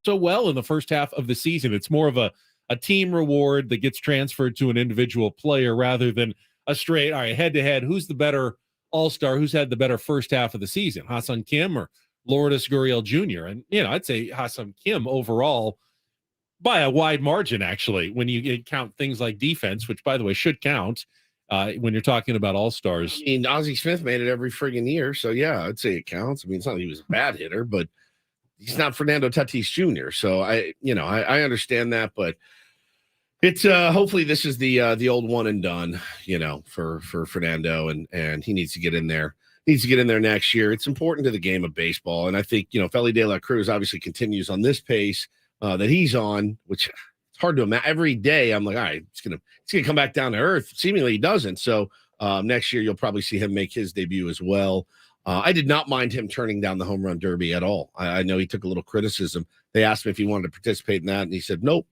so well in the first half of the season. It's more of a team reward that gets transferred to an individual player rather than a straight, all right, head-to-head, who's the better all-star, who's had the better first half of the season, Ha-Seong Kim or Lourdes Gurriel Jr.? And, I'd say Ha-Seong Kim overall by a wide margin, actually, when you count things like defense, which, by the way, should count when you're talking about all-stars. I mean, Ozzie Smith made it every friggin' year, so, I'd say it counts. I mean, it's not like he was a bad hitter, but he's not Fernando Tatis Jr., so I understand that, but it's hopefully this is the old one and done, for Fernando, and he needs to get in there. Next year. It's important to the game of baseball, and I think if Ellie De La Cruz obviously continues on this pace that he's on, which it's hard to imagine. Every day I'm like, all right, it's gonna come back down to earth. Seemingly he doesn't. So next year you'll probably see him make his debut as well. I did not mind him turning down the home run derby at all. I know he took a little criticism. They asked him if he wanted to participate in that, and he said, nope.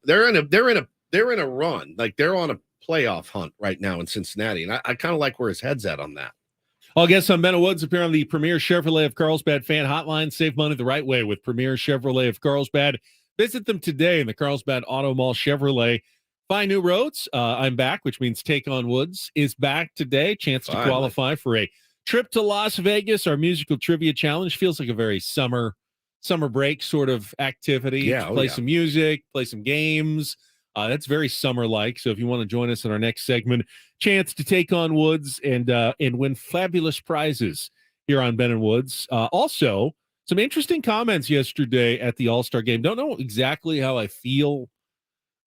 They're in a run. Like they're on a playoff hunt right now in Cincinnati. And I kind of like where his head's at on that. Well, guests on Ben Woods appear on the Premier Chevrolet of Carlsbad fan hotline. Save money the right way with Premier Chevrolet of Carlsbad. Visit them today in the Carlsbad Auto Mall Chevrolet. Find new roads. I'm back, which means Take on Woods is back today. Chance to qualify for a trip to Las Vegas. Our musical trivia challenge feels like a very summer break sort of activity. Play some music, play some games. That's very summer-like. So if you want to join us in our next segment, chance to take on Woods and win fabulous prizes here on Ben and Woods. Also, some interesting comments yesterday at the All-Star game. Don't know exactly how I feel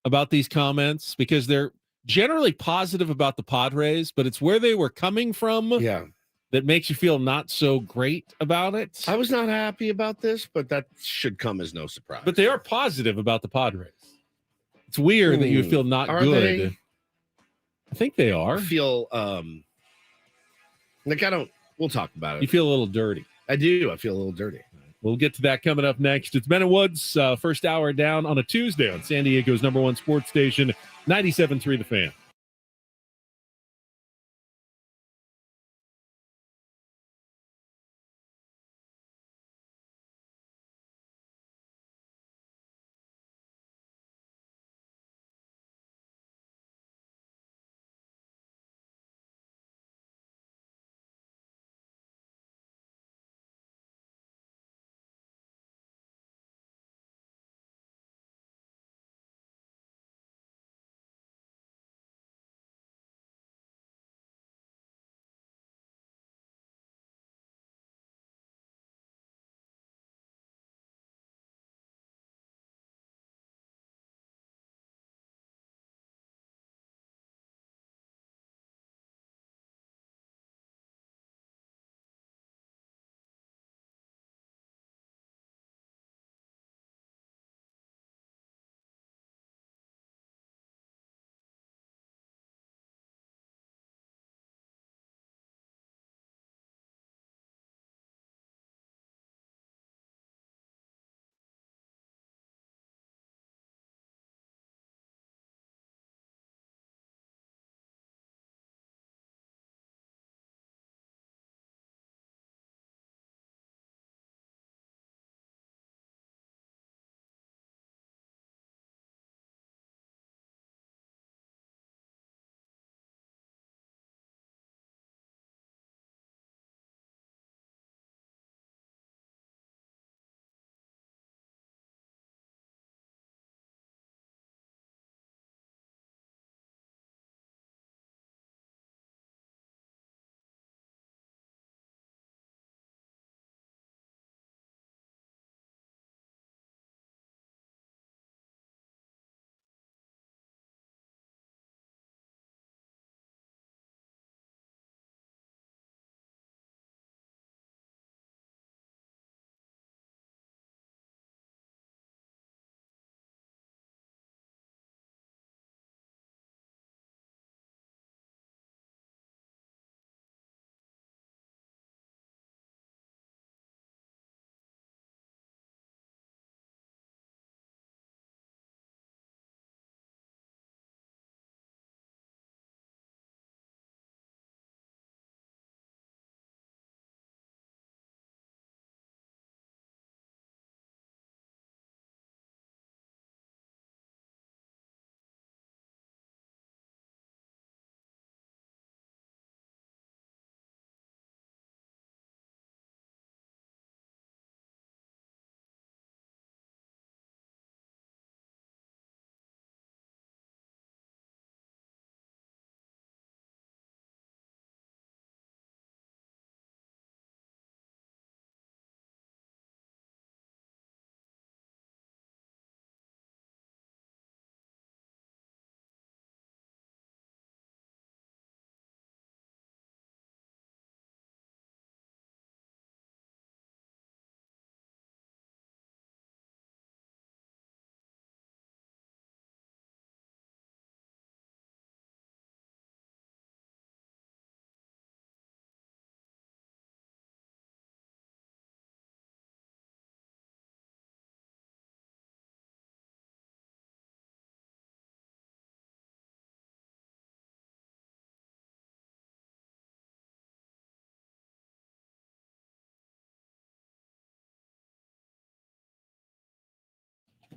about these comments because they're generally positive about the Padres, but it's where they were coming from. That makes you feel not so great about it. I was not happy about this, but that should come as no surprise. But they are positive about the Padres. It's weird that you feel not good. They? I think they are. I feel we'll talk about it. You feel a little dirty. I do. I feel a little dirty. we'll get to that coming up next. It's Ben and Woods, first hour down on a Tuesday on San Diego's #1 sports station, 97.3 The Fan.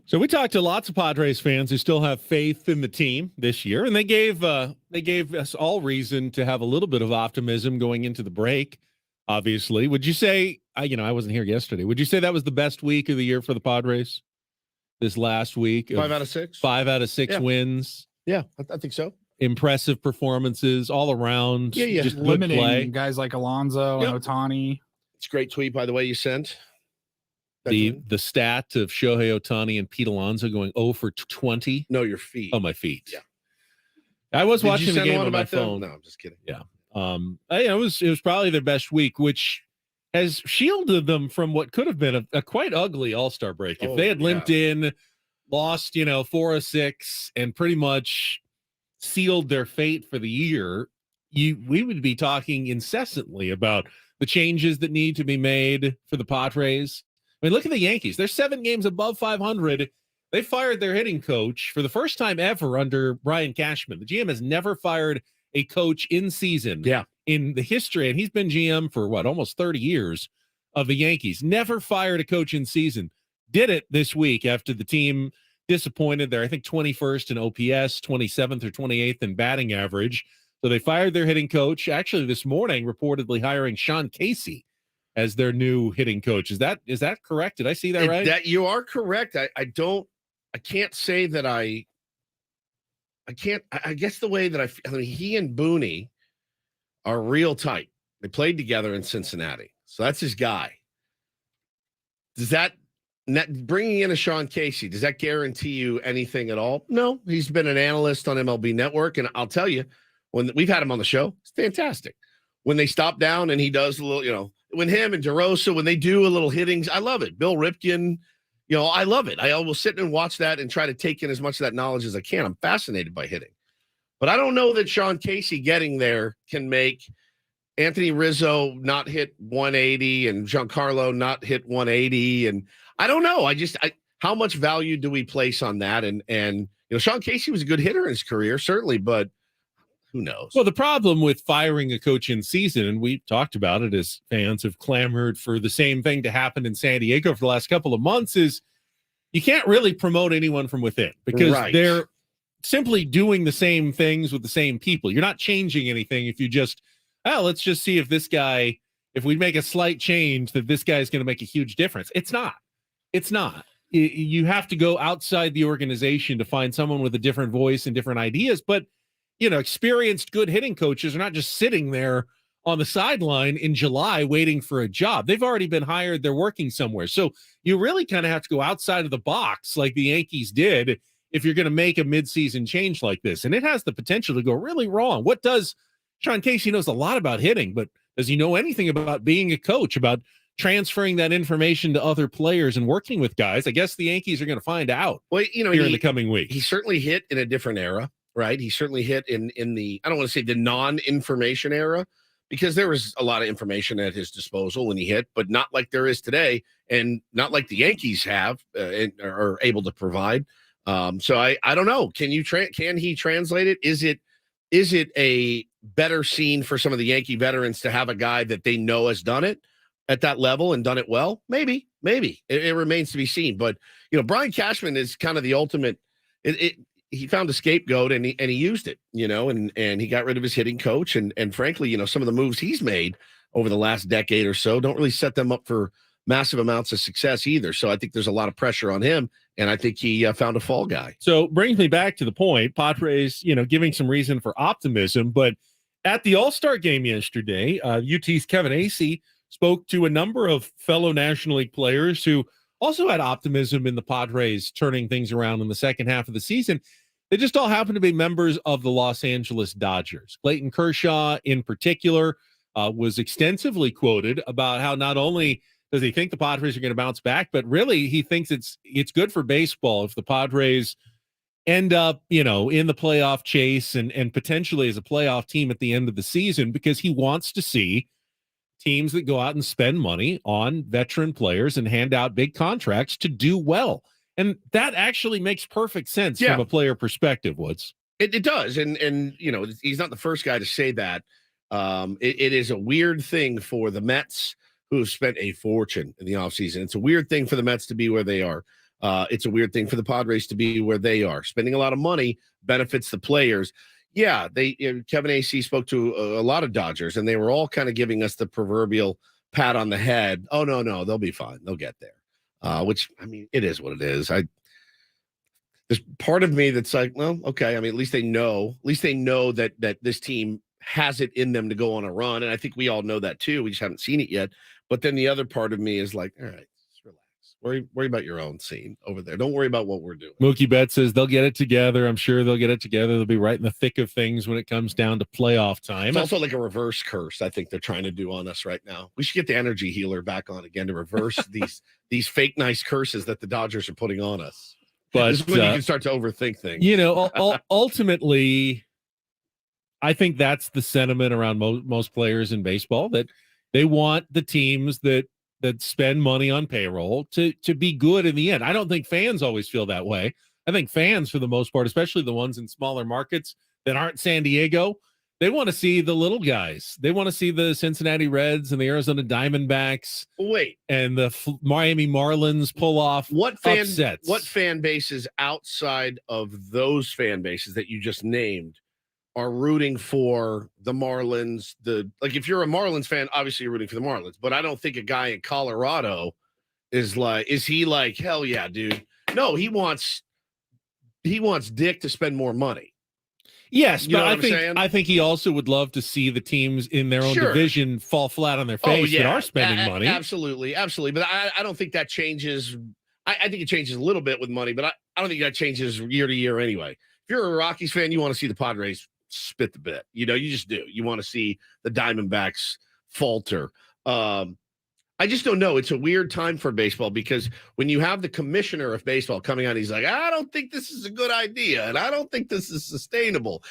So we talked to lots of Padres fans who still have faith in the team this year, and they gave us all reason to have a little bit of optimism going into the break. Obviously, would you say? I wasn't here yesterday. Would you say that was the best week of the year for the Padres? This last week, 5 out of 6. 5 out of 6 wins. Yeah, I think so. Impressive performances all around. Yeah. Just good Limiting play. guys like Alonso and Ohtani. It's a great tweet, by the way, you sent. The stat of Shohei Ohtani and Pete Alonso going 0 for 20. No, your feet. Oh, my feet. Yeah. I was Did watching you the send game one on my about them? phone. No, I'm just kidding. Yeah. It was probably their best week, which has shielded them from what could have been a quite ugly All-Star break. If they had limped in, lost, 4 of 6, and pretty much sealed their fate for the year, we would be talking incessantly about the changes that need to be made for the Padres. I mean, look at the Yankees. They're 7 games above 500. They fired their hitting coach for the first time ever under Brian Cashman. The GM has never fired a coach in season in the history, and he's been GM for almost 30 years of the Yankees. Never fired a coach in season. Did it this week after the team disappointed. They're, I think, 21st in OPS, 27th or 28th in batting average. So they fired their hitting coach. Actually, this morning, reportedly hiring Sean Casey as their new hitting coach. Is that correct? Did I see that right? That you are correct. I can't say that I guess the way that I mean, he and Booney are real tight. They played together in Cincinnati. So that's his guy. Does that bringing in a Sean Casey, does that guarantee you anything at all? No, he's been an analyst on MLB Network. And I'll tell you, when we've had him on the show, it's fantastic. When they stop down and he does a little, when him and DeRosa, when they do a little hittings, I love it. Bill Ripken, I love it. I will sit and watch that and try to take in as much of that knowledge as I can. I'm fascinated by hitting. But I don't know that Sean Casey getting there can make Anthony Rizzo not hit 180 and Giancarlo not hit 180. And I don't know. How much value do we place on that? And Sean Casey was a good hitter in his career, certainly, but who knows? Well, the problem with firing a coach in season, and we talked about it as fans have clamored for the same thing to happen in San Diego for the last couple of months, is you can't really promote anyone from within because they're simply doing the same things with the same people. You're not changing anything if you just, let's just see if this guy, if we make a slight change, that this guy is going to make a huge difference. It's not. You have to go outside the organization to find someone with a different voice and different ideas. But, experienced good hitting coaches are not just sitting there on the sideline in July waiting for a job. They've already been hired. They're working somewhere. So you really kind of have to go outside of the box like the Yankees did if you're going to make a midseason change like this. And it has the potential to go really wrong. What does Sean Casey knows a lot about hitting, but does he know anything about being a coach, about transferring that information to other players and working with guys? I guess the Yankees are going to find out here in the coming week. He certainly hit in a different era, right? He certainly hit in the, I don't want to say the non-information era, because there was a lot of information at his disposal when he hit, but not like there is today, and not like the Yankees have and are able to provide. So I don't know. Can he translate it? Is it a better scene for some of the Yankee veterans to have a guy that they know has done it at that level and done it well? Maybe. It remains to be seen. But Brian Cashman is kind of the ultimate. He found a scapegoat and he used it. And he got rid of his hitting coach. And frankly, some of the moves he's made over the last decade or so don't really set them up for massive amounts of success either. So I think there's a lot of pressure on him, and I think he found a fall guy. So brings me back to the point, Padres, giving some reason for optimism, but at the All-Star game yesterday, UT's Kevin Acee spoke to a number of fellow National League players who also had optimism in the Padres turning things around in the second half of the season. They just all happen to be members of the Los Angeles Dodgers. Clayton Kershaw, in particular, was extensively quoted about how not only does he think the Padres are going to bounce back, but really he thinks it's good for baseball if the Padres end up, in the playoff chase and potentially as a playoff team at the end of the season, because he wants to see teams that go out and spend money on veteran players and hand out big contracts to do well. And that actually makes perfect sense from a player perspective, Woods. It does. And he's not the first guy to say that. It is a weird thing for the Mets, who have spent a fortune in the offseason. It's a weird thing for the Mets to be where they are. It's a weird thing for the Padres to be where they are. Spending a lot of money benefits the players. Yeah, Kevin Acee spoke to a lot of Dodgers, and they were all kind of giving us the proverbial pat on the head. Oh, no, they'll be fine. They'll get there. Which, I mean, it is what it is. There's part of me that's like, well, okay. I mean, at least they know that this team has it in them to go on a run. And I think we all know that too. We just haven't seen it yet. But then the other part of me is like, all right, just relax. Worry about your own scene over there. Don't worry about what we're doing. Mookie Betts says they'll get it together. I'm sure they'll get it together. They'll be right in the thick of things when it comes down to playoff time. It's also like a reverse curse I think they're trying to do on us right now. We should get the energy healer back on again to reverse these fake nice curses that the Dodgers are putting on us. But this is when you can start to overthink things. Ultimately, I think that's the sentiment around most players in baseball, that they want the teams that that spend money on payroll to be good in the end. I don't think fans always feel that way. I think fans, for the most part, especially the ones in smaller markets that aren't San Diego, they want to see the little guys. They want to see the Cincinnati Reds and the Arizona Diamondbacks. Wait, and the Miami Marlins pull off upsets. What fan bases outside of those fan bases that you just named are rooting for the Marlins? If you're a Marlins fan, obviously you're rooting for the Marlins. But I don't think a guy in Colorado is he like, hell yeah, dude? No, he wants Dick to spend more money. Yes, You but know what I think he also would love to see the teams in their own division fall flat on their face that are spending money. Absolutely. But I don't think that changes. I think it changes a little bit with money, but I don't think that changes year to year anyway. If you're a Rockies fan, you want to see the Padres spit the bit. You just do. You want to see the Diamondbacks falter. I just don't know. It's a weird time for baseball because when you have the commissioner of baseball coming on, he's like, I don't think this is a good idea, and I don't think this is sustainable.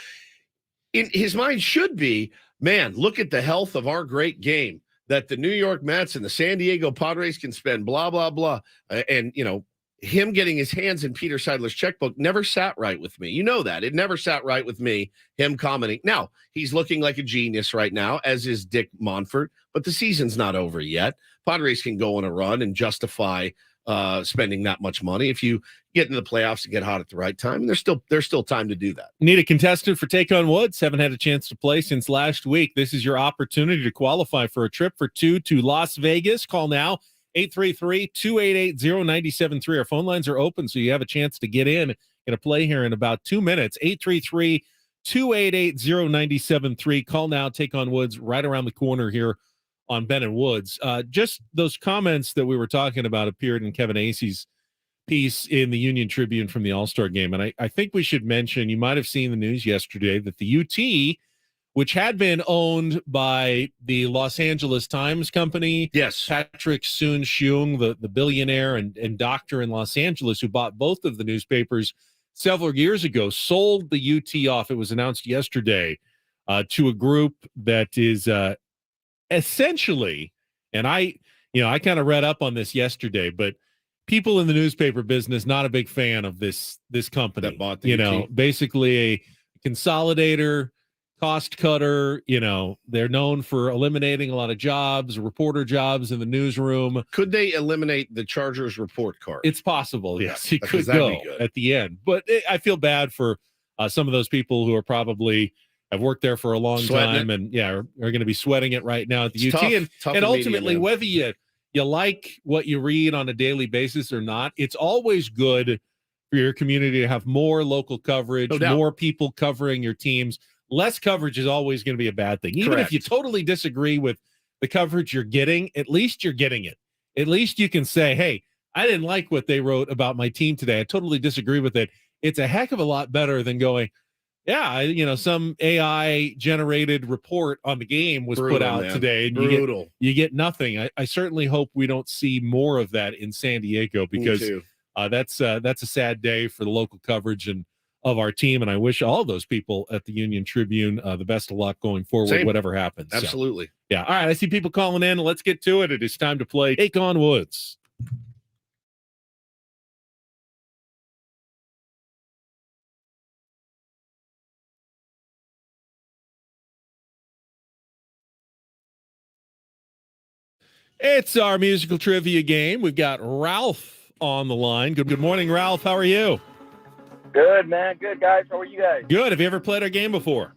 In his mind should be, man, look at the health of our great game that the New York Mets and the San Diego Padres can spend, blah, blah, blah. And, him getting his hands in Peter Seidler's checkbook never sat right with me. You know that. It never sat right with me, him commenting. Now, he's looking like a genius right now, as is Dick Monfort, but the season's not over yet. Padres can go on a run and justify spending that much money if you get into the playoffs and get hot at the right time. And there's still time to do that. Need a contestant for Take on Woods? Haven't had a chance to play since last week. This is your opportunity to qualify for a trip for two to Las Vegas. Call now. 833-288-0973. Our phone lines are open, so you have a chance to get in. Going to play here in about 2 minutes. 833-288-0973. Call now. Take on Woods right around the corner here on Ben and Woods. Just those comments that we were talking about appeared in Kevin Acey's piece in the Union Tribune from the All-Star game. And I think we should mention, you might have seen the news yesterday, that the UT, which had been owned by the Los Angeles Times Company. Yes. Patrick Soon-Shiung, the billionaire and doctor in Los Angeles who bought both of the newspapers several years ago, sold the UT off. It was announced yesterday to a group that is essentially, and I kind of read up on this yesterday, but people in the newspaper business, not a big fan of this company. That bought the UT. Basically a consolidator, cost cutter. They're known for eliminating a lot of jobs, reporter jobs in the newsroom. Could they eliminate the Chargers report card? It's possible. Yes, it could go at the end. But I feel bad for some of those people who are probably have worked there for a long time and are going to be sweating it right now at the UT. And ultimately, whether you like what you read on a daily basis or not, it's always good for your community to have more local coverage, more people covering your teams. Less coverage is always going to be a bad thing. Even if you totally disagree with the coverage you're getting, at least you're getting it. At least you can say, hey, I didn't like what they wrote about my team today. I totally disagree with it. It's a heck of a lot better than going, some AI generated report on the game was put out today. And you get nothing. I certainly hope we don't see more of that in San Diego because that's a sad day for the local coverage and of our team. And I wish all those people at the Union Tribune the best of luck going forward, whatever happens. Absolutely. So, yeah. All right. I see people calling in. Let's get to it. It is time to play Take on Woods. It's our musical trivia game. We've got Ralph on the line. Good morning, Ralph. How are you? Good, man. Good, guys. How are you guys? Good. Have you ever played our game before?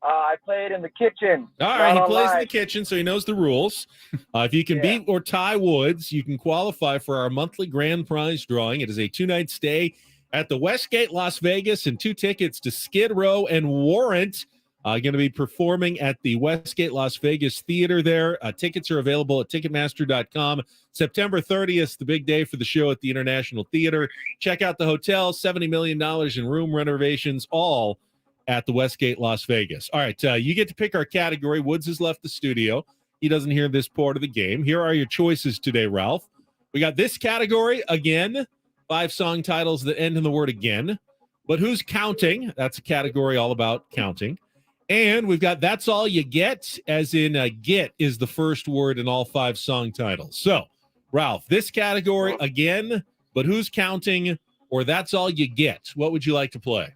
I played in the kitchen. All right. He plays in the kitchen, so he knows the rules. If you can beat or tie Woods, you can qualify for our monthly grand prize drawing. It is a 2-night stay at the Westgate, Las Vegas, and 2 tickets to Skid Row and Warrant. Going to be performing at the Westgate Las Vegas Theater there. Tickets are available at Ticketmaster.com. September 30th, the big day for the show at the International Theater. Check out the hotel, $70 million in room renovations, all at the Westgate Las Vegas. All right, you get to pick our category. Woods has left the studio. He doesn't hear this part of the game. Here are your choices today, Ralph. We got this category, again, 5 song titles that end in the word again. But who's counting? That's a category all about counting. And we've got That's All You Get, as in get is the first word in all 5 song titles. So, Ralph, this category again, but who's counting, or That's All You Get? What would you like to play?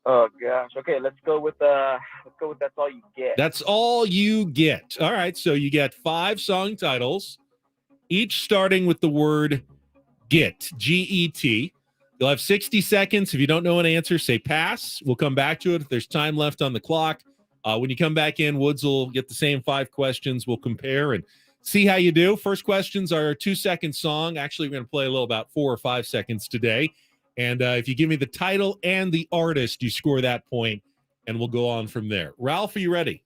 Oh gosh. Okay, let's go with That's All You Get. That's All You Get. All right, so you get 5 song titles, each starting with the word get, G-E-T. You'll have 60 seconds. If you don't know an answer, say pass. We'll come back to it if there's time left on the clock. When you come back in, Woods will get the same 5 questions. We'll compare and see how you do. First questions are a 2-second song. Actually, we're going to play a little about 4 or 5 seconds today. And if you give me the title and the artist, you score that point, and we'll go on from there. Ralph, are you ready?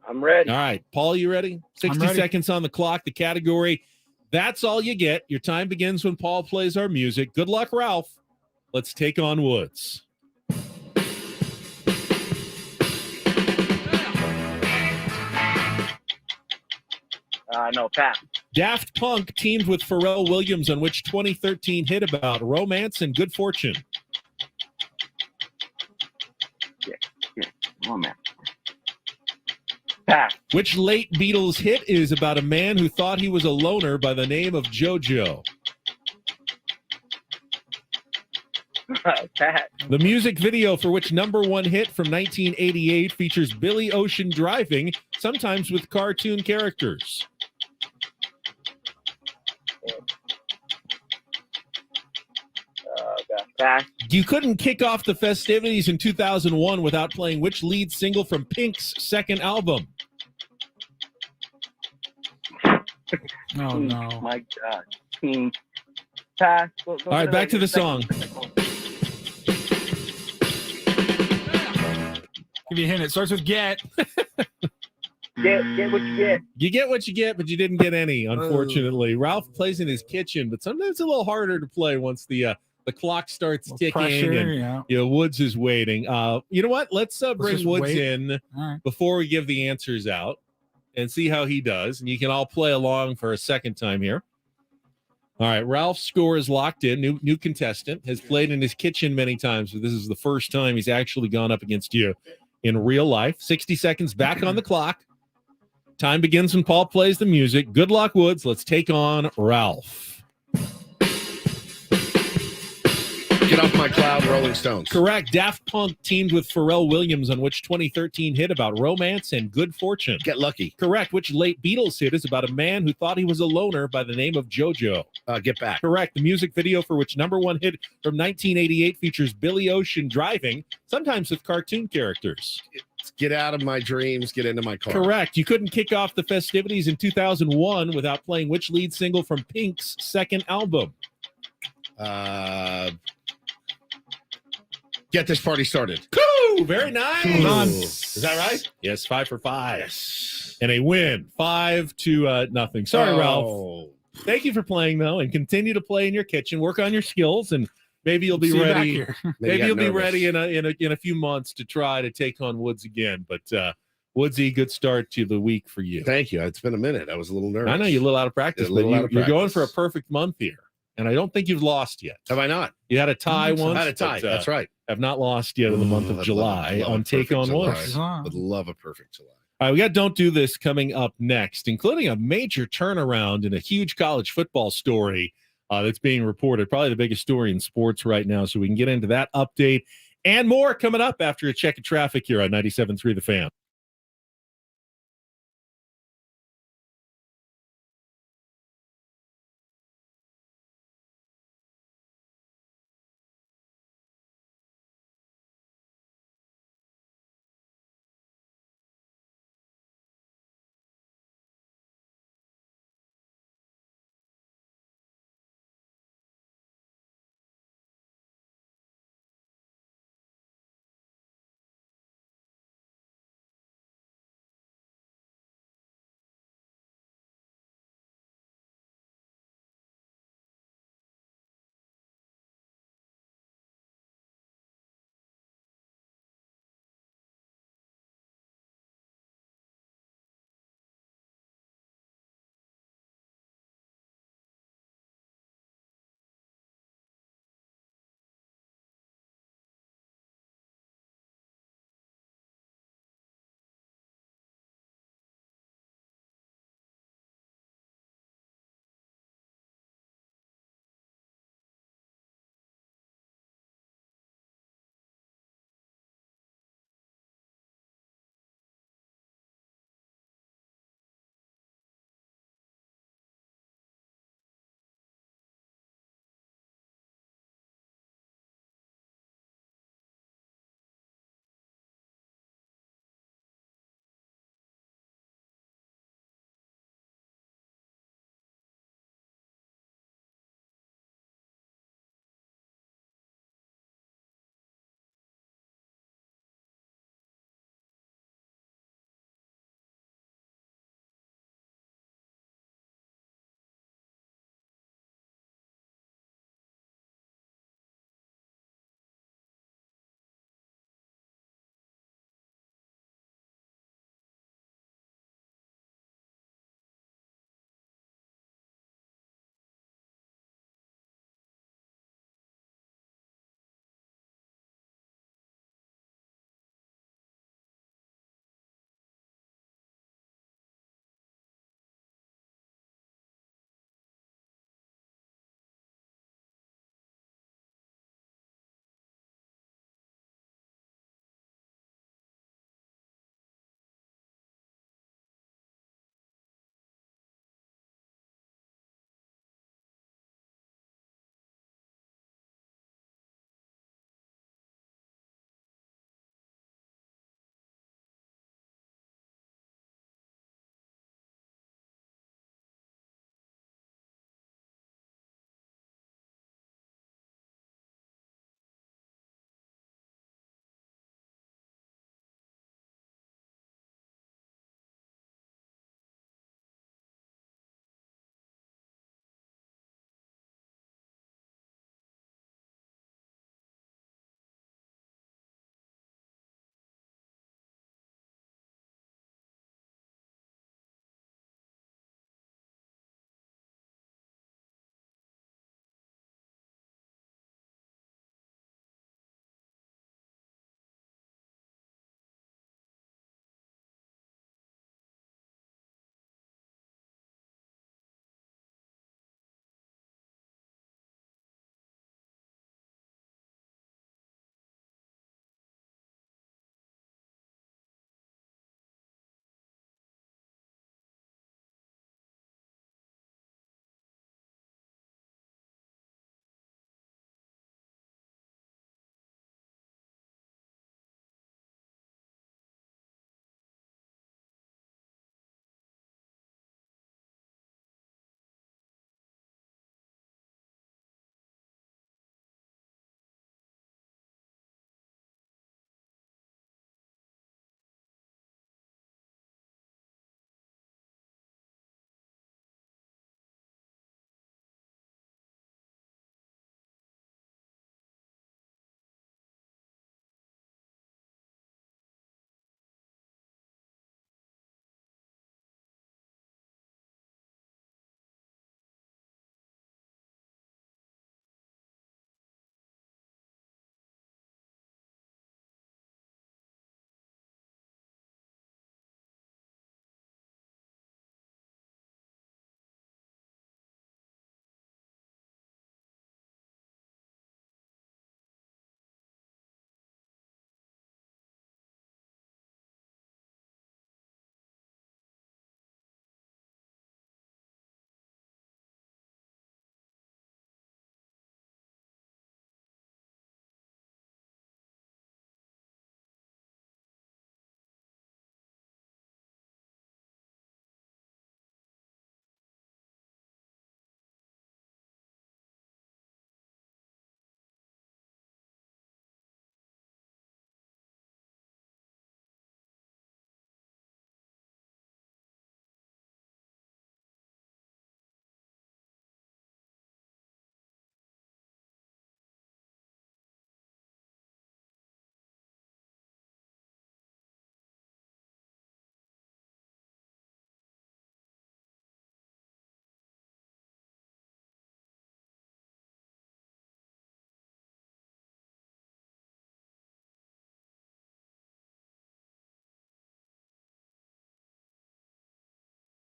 I'm ready. All right. Paul, you ready? 60 seconds on the clock. The category, That's All You Get. Your time begins when Paul plays our music. Good luck, Ralph. Let's take on Woods. No, pass. Daft Punk teamed with Pharrell Williams on which 2013 hit about romance and good fortune? Oh, man. Pass. Which late Beatles hit is about a man who thought he was a loner by the name of JoJo? Pass. The music video for which #1 hit from 1988 features Billy Ocean driving, sometimes with cartoon characters. Pass. You couldn't kick off the festivities in 2001 without playing which lead single from Pink's second album? Oh, no. My God. Pass. All right, back to the song. Give you a hint. It starts with get. Get what you get. You get what you get, but you didn't get any, unfortunately. Ralph plays in his kitchen, but sometimes it's a little harder to play once the clock starts ticking pressure, and Woods is waiting. You know what? Let's bring Woods in before we give the answers out and see how he does. And you can all play along for a second time here. All right, Ralph's score is locked in. New contestant, has played in his kitchen many times, but this is the first time he's actually gone up against you in real life. 60 seconds back on the clock. Time begins when Paul plays the music. Good luck, Woods. Let's take on Ralph. Get Off My Cloud, Rolling Stones. Correct. Daft Punk teamed with Pharrell Williams on which 2013 hit about romance and good fortune? Get Lucky. Correct. Which late Beatles hit is about a man who thought he was a loner by the name of JoJo? Get Back. Correct. The music video for which #1 hit from 1988 features Billy Ocean driving, sometimes with cartoon characters. Get Out of My Dreams, Get Into My Car. Correct. You couldn't kick off the festivities in 2001 without playing which lead single from Pink's second album? Get This Party Started. Cool. Very nice. Is that right? Yes, 5 for 5. Yes. And a win, 5-0. Sorry, Ralph. Thank you for playing, though, and continue to play in your kitchen. Work on your skills, and maybe you'll be ready. Maybe you'll be ready in a few months to try to take on Woods again. But Woodsy, good start to the week for you. Thank you. It's been a minute. I was a little nervous. I know you're a little out of practice, but you're going for a perfect month here. And I don't think you've lost yet. Have I not? You had a tie once. I had a tie. That's right. Have not lost yet in the month of July on Take On Woods. Would love a perfect July. All right, we got Don't Do This coming up next, including a major turnaround in a huge college football story that's being reported. Probably the biggest story in sports right now. So we can get into that update and more coming up after a check of traffic here on 97.3 The Fan.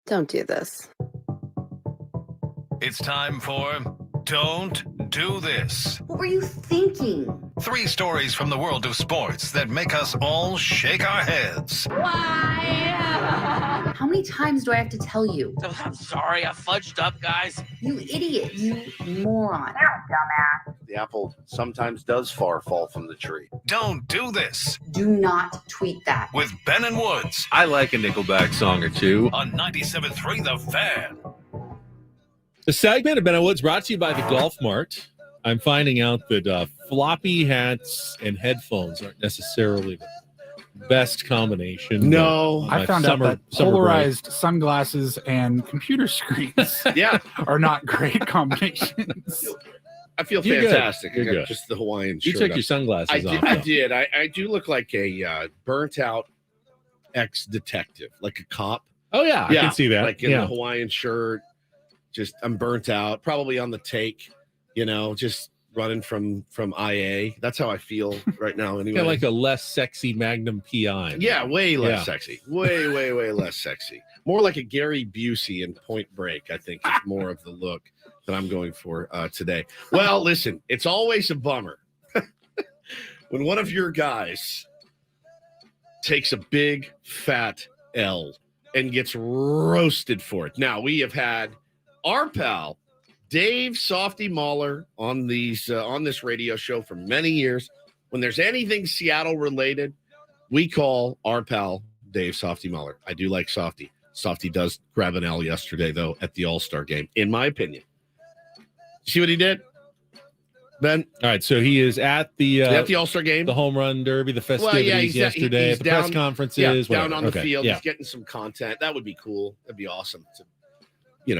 Don't do this. It's time for Don't Do This. What were you thinking? 3 stories from the world of sports that make us all shake our heads. Why? How many times do I have to tell you? I'm sorry, I fudged up, guys. You idiot. You moron. The apple sometimes does fall from the tree. Don't Do This Do not tweet that. with Ben and Woods I like a Nickelback song or two. on 97.3 The Fan. The segment of Ben and Woods brought to you by the Golf Mart. I'm finding out that floppy hats and headphones aren't necessarily the best combination. No, I found out that polarized sunglasses and computer screens yeah, are not great combinations. I feel You're good. fantastic. You're I got good. just the Hawaiian You shirt. took on. your sunglasses I off. did. I though. did. I do look like a burnt out ex-detective, like a cop. Oh yeah, I can see that. Like in yeah. the Hawaiian shirt. Just I'm burnt out, probably on the take, just running from IA. That's how I feel right now. Anyway, Kind of like a less sexy Magnum PI. yeah, way less Yeah. sexy, way less sexy. More like a Gary Busey in Point Break. I think is more of the look that I'm going for today. Well, listen, it's always a bummer when one of your guys takes a big fat L and gets roasted for it. Now we have had our pal Dave Softy Mahler on this radio show for many years. When there's anything Seattle related, we call our pal Dave Softy Mahler. I do like Softy. Softy does grab an L yesterday, though, at the All-Star game, in my opinion. See what he did, Ben? All right, so he is at the All-Star game, the home run derby, the festivities yesterday, he's the down, press conferences, down whatever. on the Okay, field. Yeah. He's getting some content. That would be cool. That'd be awesome to,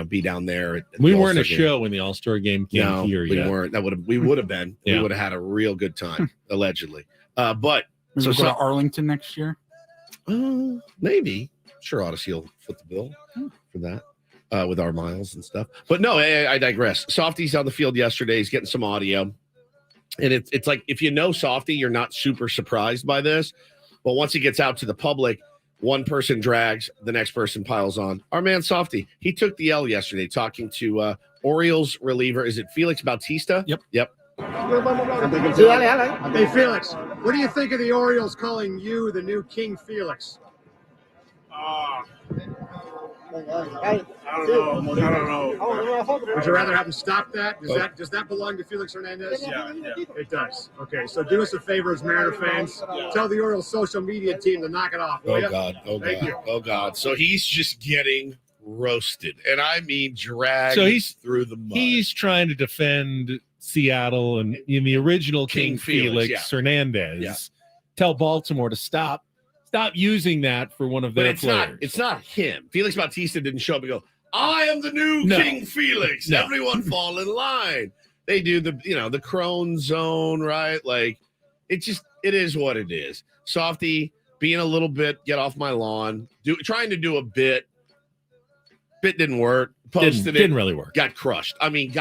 be down there. At We the weren't a All-Star game. show when the All-Star game came No, here we yet. weren't. We would have been. Yeah. We would have had a real good time, allegedly. But Maybe so we'll go to Arlington next year. maybe. Sure, Odyssey will foot the bill for that with our miles and stuff. But no, I digress. Softy's on the field yesterday. He's getting some audio. And it's like, if you know Softy, you're not super surprised by this. But once he gets out to the public, one person drags, the next person piles on. Our man Softy, he took the L yesterday talking to Orioles reliever. Is it Felix Bautista? Yep. Hey, Felix, what do you think of the Orioles calling you the new King Felix? I don't know. Would you rather have him stop that? Does that belong to Felix Hernandez? Yeah. It does. Okay, so do us a favor as Mariner fans. Tell the Orioles social media team to knock it off. will ya? God. Thank you. Oh, God. So he's just getting roasted. And I mean dragged So he's through the mud. He's trying to defend Seattle and in the original King Felix yeah. Hernandez. Yeah. Tell Baltimore to stop using that for one of their players. It's not him. Felix Bautista didn't show up and go, I am the new No. King Felix. No. Everyone fall in line. They do the crone zone, right? Like it is what it is. Softy being a little bit, get off my lawn, trying to do a bit. Bit didn't work. Posted didn't really work. Got crushed. I mean,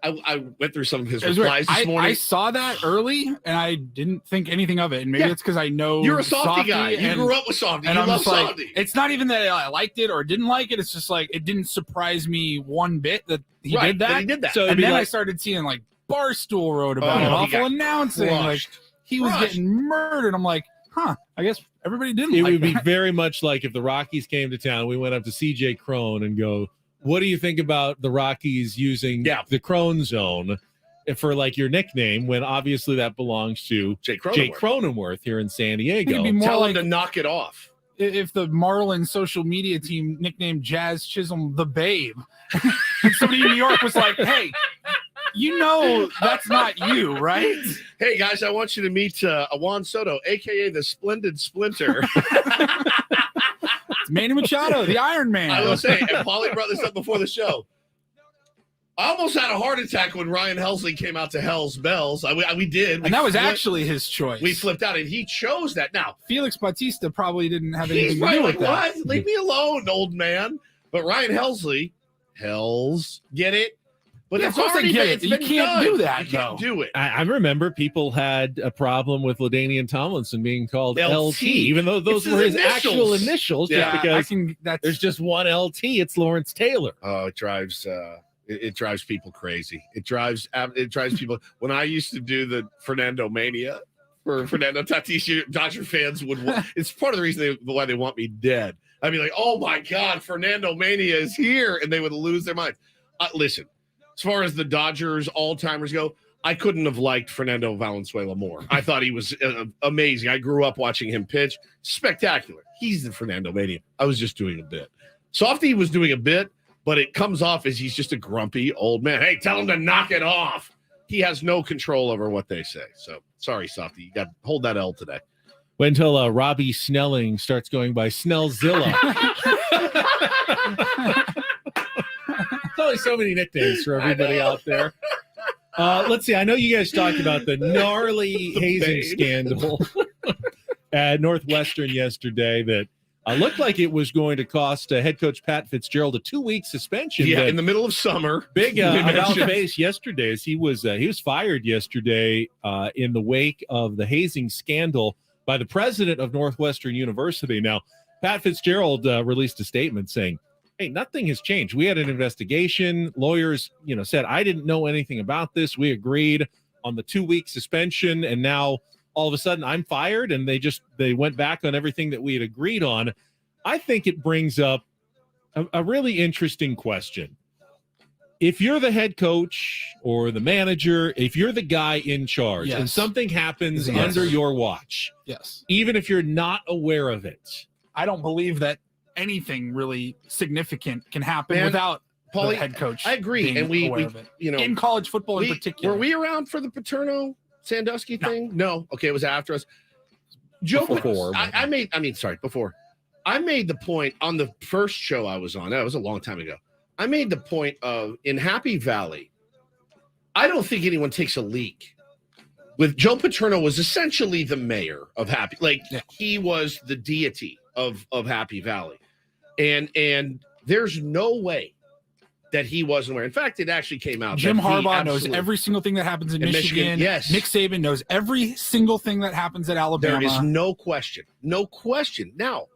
I went through some of his It was weird. replies this morning. I saw that early and I didn't think anything of it. And maybe it's because I know You're a Softy guy. You and- grew up with Softy. And You I'm love just like, Softy. it's not even that I liked it or didn't like it. It's just like it didn't surprise me one bit that he Right, did that. that he did that. So it'd And be then I like- started seeing like Barstool wrote about Oh, it, he awful got announcing. Like crushed. he was Crushed. getting murdered. I'm like, I guess everybody didn't It like would be that. very much like if the Rockies came to town, we went up to CJ Crone and go, what do you think about the Rockies using the Crone zone for like your nickname when obviously that belongs to Jake Cronenworth here in San Diego? It'd be more Tell like him to knock it off. if the Marlins social media team nicknamed Jazz Chisholm the Babe. And somebody in New York was like, hey, that's not you, right? Hey, guys, I want you to meet Juan Soto, a.k.a. the Splendid Splinter. It's Manny Machado, the Iron Man. I will say, and Paulie brought this up before the show. I almost had a heart attack when Ryan Helsley came out to Hell's Bells. We did. And that was actually his choice. We flipped out, and he chose that. Now, Felix Bautista probably didn't have he's anything to probably do like, with that. what? Leave me alone, old man. But Ryan Helsley, get it? But Yeah, it's of course I already get been, it. it's You been can't done. do that, You can't though. do it. I remember people had a problem with LaDainian Tomlinson being called LT, even though those It's were his his actual initials. Yeah, Just because there's just one LT. It's Lawrence Taylor. Oh, it drives it drives people crazy. It drives people. When I used to do the Fernando Mania for Fernando Tatis, Dodger fans would. It's part of the reason why they want me dead. I'd be like, oh my God, Fernando Mania is here, and they would lose their minds. Listen, as far as the Dodgers all-timers go, I couldn't have liked Fernando Valenzuela more. I thought he was amazing. I grew up watching him pitch. Spectacular. He's the Fernando Mania. I was just doing a bit. Softy was doing a bit, but it comes off as he's just a grumpy old man. Hey, tell him to knock it off. He has no control over what they say. So, sorry, Softy. You got to hold that L today. Wait until Robbie Snelling starts going by Snellzilla. There's only so many nicknames for everybody out there. Let's see. I know you guys talked about the gnarly hazing scandal at Northwestern yesterday that looked like it was going to cost head coach Pat Fitzgerald a 2-week suspension. Yeah, in the middle of summer. Big about face yesterday as he was fired yesterday in the wake of the hazing scandal by the president of Northwestern University. Now, Pat Fitzgerald released a statement saying, hey, nothing has changed. We had an investigation. Lawyers, said, I didn't know anything about this. We agreed on the 2-week suspension. And now all of a sudden I'm fired. And they went back on everything that we had agreed on. I think it brings up a really interesting question. If you're the head coach or the manager, if you're the guy in charge and something happens under your watch, even if you're not aware of it, I don't believe that anything really significant can happen without the head coach. I agree, and we aware of it. You know, in college football in particular. Were we around for the Paterno Sandusky thing? No. Okay, it was after us. Joe, before. I made the point on the first show I was on. That was a long time ago. I made the point of in Happy Valley, I don't think anyone takes a leak. With Joe Paterno was essentially the mayor of Happy, he was the deity of Happy Valley. And there's no way that he wasn't aware. In fact, it actually came out. Jim Harbaugh knows every single thing that happens in Michigan. Yes. Nick Saban knows every single thing that happens at Alabama. There is no question. No question. Now,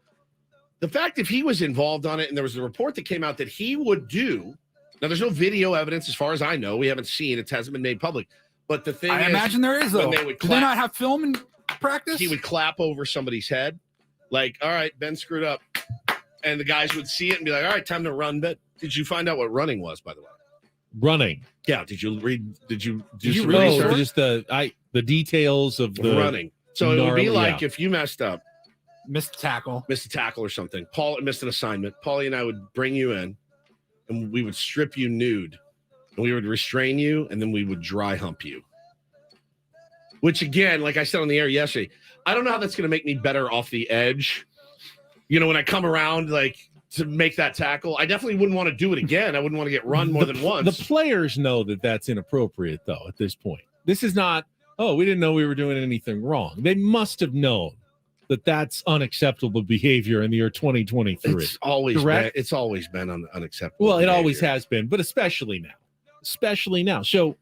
the fact if he was involved on it and there was a report that came out that he would do, now there's no video evidence as far as I know. We haven't seen it. It hasn't been made public. But the thing I is, imagine there is, though. Do they not have film in practice? He would clap over somebody's head. Like, all right, Ben screwed up. And the guys would see it and be like, all right, time to run. But did you find out what running was, by the way? Running. Yeah. Did you read? Did you really just the details of the running? So it would be like if you messed up, missed a tackle or something. Paul missed an assignment. Paulie and I would bring you in, and we would strip you nude, and we would restrain you, and then we would dry hump you. Which again, like I said on the air yesterday, I don't know how that's going to make me better off the edge. You know, when I come around, to make that tackle, I definitely wouldn't want to do it again. I wouldn't want to get run more than once. The players know that that's inappropriate, though, at this point. This is not, we didn't know we were doing anything wrong. They must have known that that's unacceptable behavior in the year 2023. It's always been unacceptable. Well, behavior. It always has been, but especially now. So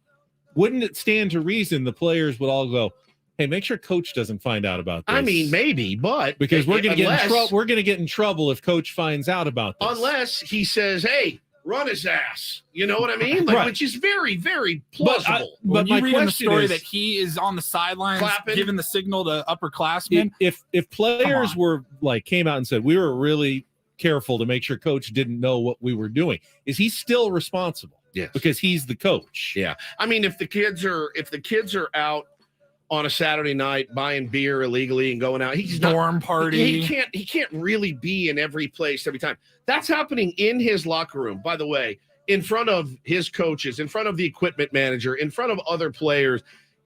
wouldn't it stand to reason the players would all go, hey, make sure coach doesn't find out about this. I mean, maybe, but because we're going to get in trouble if coach finds out about this. Unless he says, hey, run his ass. You know what I mean? Right. Which is very, very plausible. But you read in the story that he is on the sidelines clapping, giving the signal to upperclassmen. If players were came out and said, we were really careful to make sure coach didn't know what we were doing, is he still responsible? Yes. Because he's the coach. Yeah. I mean, if the kids are out on a Saturday night buying beer illegally and going out, he's dorm party. He can't really be in every place every time. That's happening in his locker room, by the way, in front of his coaches, in front of the equipment manager, in front of other players.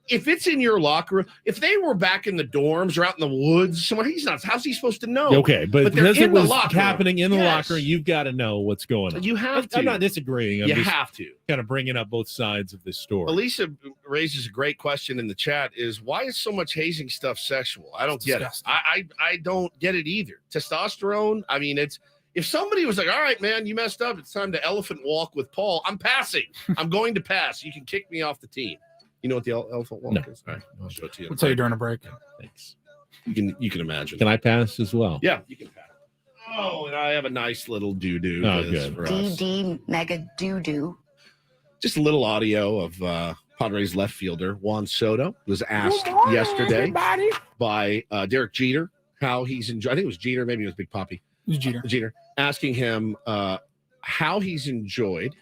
If it's in your locker room, if they were back in the dorms or out in the woods somewhere, how's he supposed to know? Okay, but because it was happening in the locker room, you've got to know what's going on. You have to. I'm not disagreeing. You have to. Kind of bringing up both sides of this story. Elisa raises a great question in the chat: is why is so much hazing stuff sexual? I don't get it. I don't get it either. Testosterone. I mean, If somebody was like, all right, man, you messed up. It's time to elephant walk with Paul. I'm passing. I'm going to pass. You can kick me off the team. You know what the elephant walk is? All right, I'll show it to you. We'll tell you during a break. Thanks. You can imagine. Can I pass as well? Yeah, you can pass. Oh, and I have a nice little doo-doo. Good. For us. DD mega doo-doo. Just a little audio of Padres left fielder Juan Soto was asked yesterday by Derek Jeter how he's enjoyed. I think it was Jeter, maybe it was Big Papi. It was Jeter asking him how he's enjoyed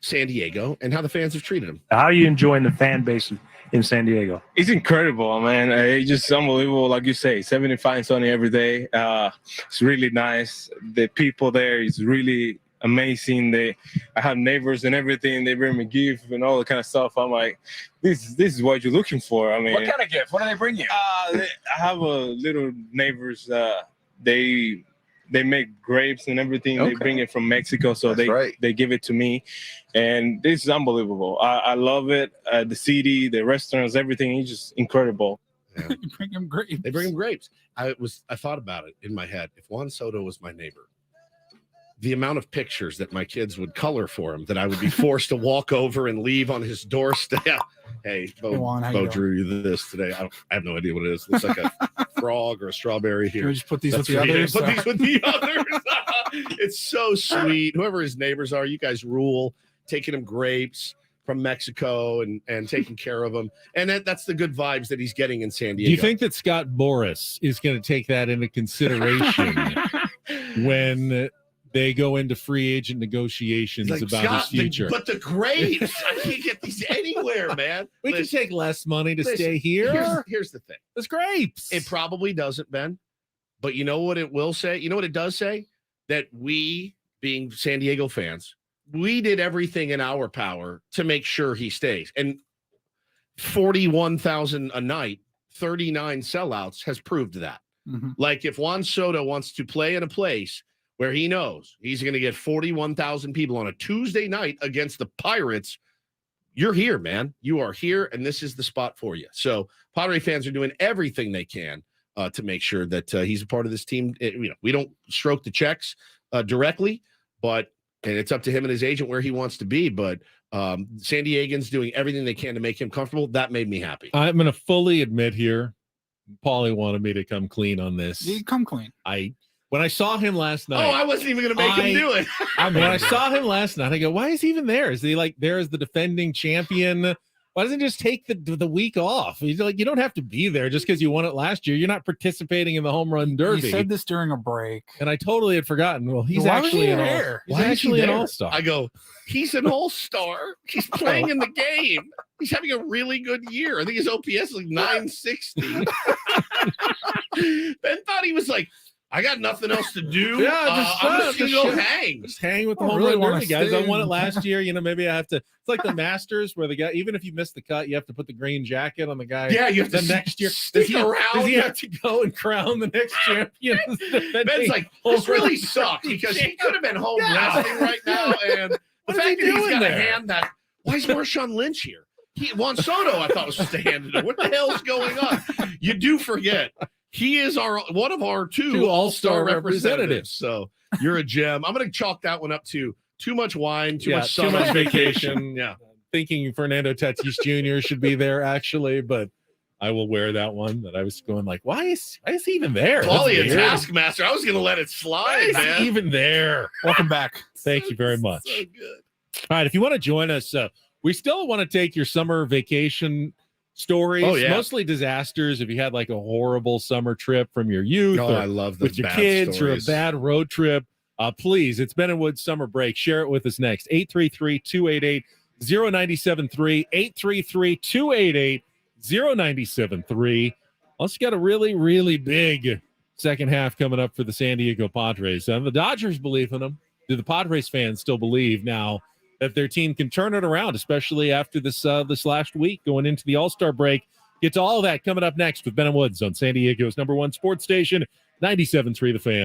San Diego and how the fans have treated him. How are you enjoying the fan base in San Diego? It's incredible, man. It's just unbelievable. Like you say, 75 and sunny every day. It's really nice. The people there is really amazing. I have neighbors and everything. They bring me gifts and all the kind of stuff. I'm like, this is what you're looking for. I mean, What kind of gift? What do they bring you? I have a little neighbors. They make grapes and everything. Okay. They bring it from Mexico, so they give it to me, and this is unbelievable. I love it. The city, the restaurants, everything is just incredible. Yeah. They bring him grapes. They bring him grapes. I thought about it in my head. If Juan Soto was my neighbor, the amount of pictures that my kids would color for him that I would be forced to walk over and leave on his doorstep. Hey, Bo drew you this today. I have no idea what it is. It looks like a frog or a strawberry here. Can we just put these That's with the right. others? Put these with the others. It's so sweet. Whoever his neighbors are, you guys rule. Taking him grapes from Mexico and taking care of him. And that's the good vibes that he's getting in San Diego. Do you think that Scott Boras is going to take that into consideration when they go into free agent negotiations Like, about Scott, his future? but the grapes, I can't get these anywhere, man. We can take less money to stay here. Here's the thing. It's grapes. It probably doesn't, Ben. But you know what it will say? You know what it does say? That we, being San Diego fans, we did everything in our power to make sure he stays. And 41,000 a night, 39 sellouts has proved that. Mm-hmm. Like if Juan Soto wants to play in a place where he knows he's going to get 41,000 people on a Tuesday night against the Pirates, you're here, man. You are here, and this is the spot for you. So Padre fans are doing everything they can to make sure that he's a part of this team. We don't stroke the checks directly, and it's up to him and his agent where he wants to be. But San Diegans doing everything they can to make him comfortable. That made me happy. I'm going to fully admit here, Paulie wanted me to come clean on this. You come clean. When I saw him last night. Oh, I wasn't even going to make him do it. When I saw him last night, I go, why is he even there? Is he like there as the defending champion? Why doesn't he just take the week off? He's like, you don't have to be there just because you won it last year. You're not participating in the home run derby. You said this during a break. And I totally had forgotten. Well, he's Why actually was he there? He's actually an all-star. I go, he's an all-star. He's playing in the game. He's having a really good year. I think his OPS is like 960. Ben thought he was like, I got nothing else to do. Yeah, I'm just gonna go hang. Just hang with the home really run wanna derby guys. I stay won it in- last year. Maybe I have to. It's like the Masters where the guy, even if you miss the cut, you have to put the green jacket on the guy. Yeah, you have to next year. stick around. Does he have to go and crown the next champion? Ben's like, this really sucks because he could have been home resting right now. And the What is fact he that he's doing got to there? hand that. Why is Marshawn Lynch here? Juan Soto, I thought was supposed to hand it. What the hell's going on? You do forget. He is one of our two all-star representatives. So you're a gem. I'm going to chalk that one up to too much wine, too much summer vacation. Yeah. Thinking Fernando Tatis Jr. should be there actually, but I will wear that one. That I was going like, why is he even there? Paulie, a taskmaster. I was going to let it slide, Why is he even there? Welcome back. Thank you very much. So good. All right, if you want to join us, we still want to take your summer vacation stories, mostly disasters. If you had like a horrible summer trip from your youth, or I love with your kids, or a bad road trip, please. It's Ben and Wood's summer break. Share it with us next. 833-288-0973. 833-288-0973. Also got a really, really big second half coming up for the San Diego Padres. The Dodgers believe in them. Do the Padres fans still believe now that their team can turn it around, especially after this last week going into the All-Star break? Get to all of that coming up next with Ben and Woods on San Diego's #1 sports station, 97.3 The Fan.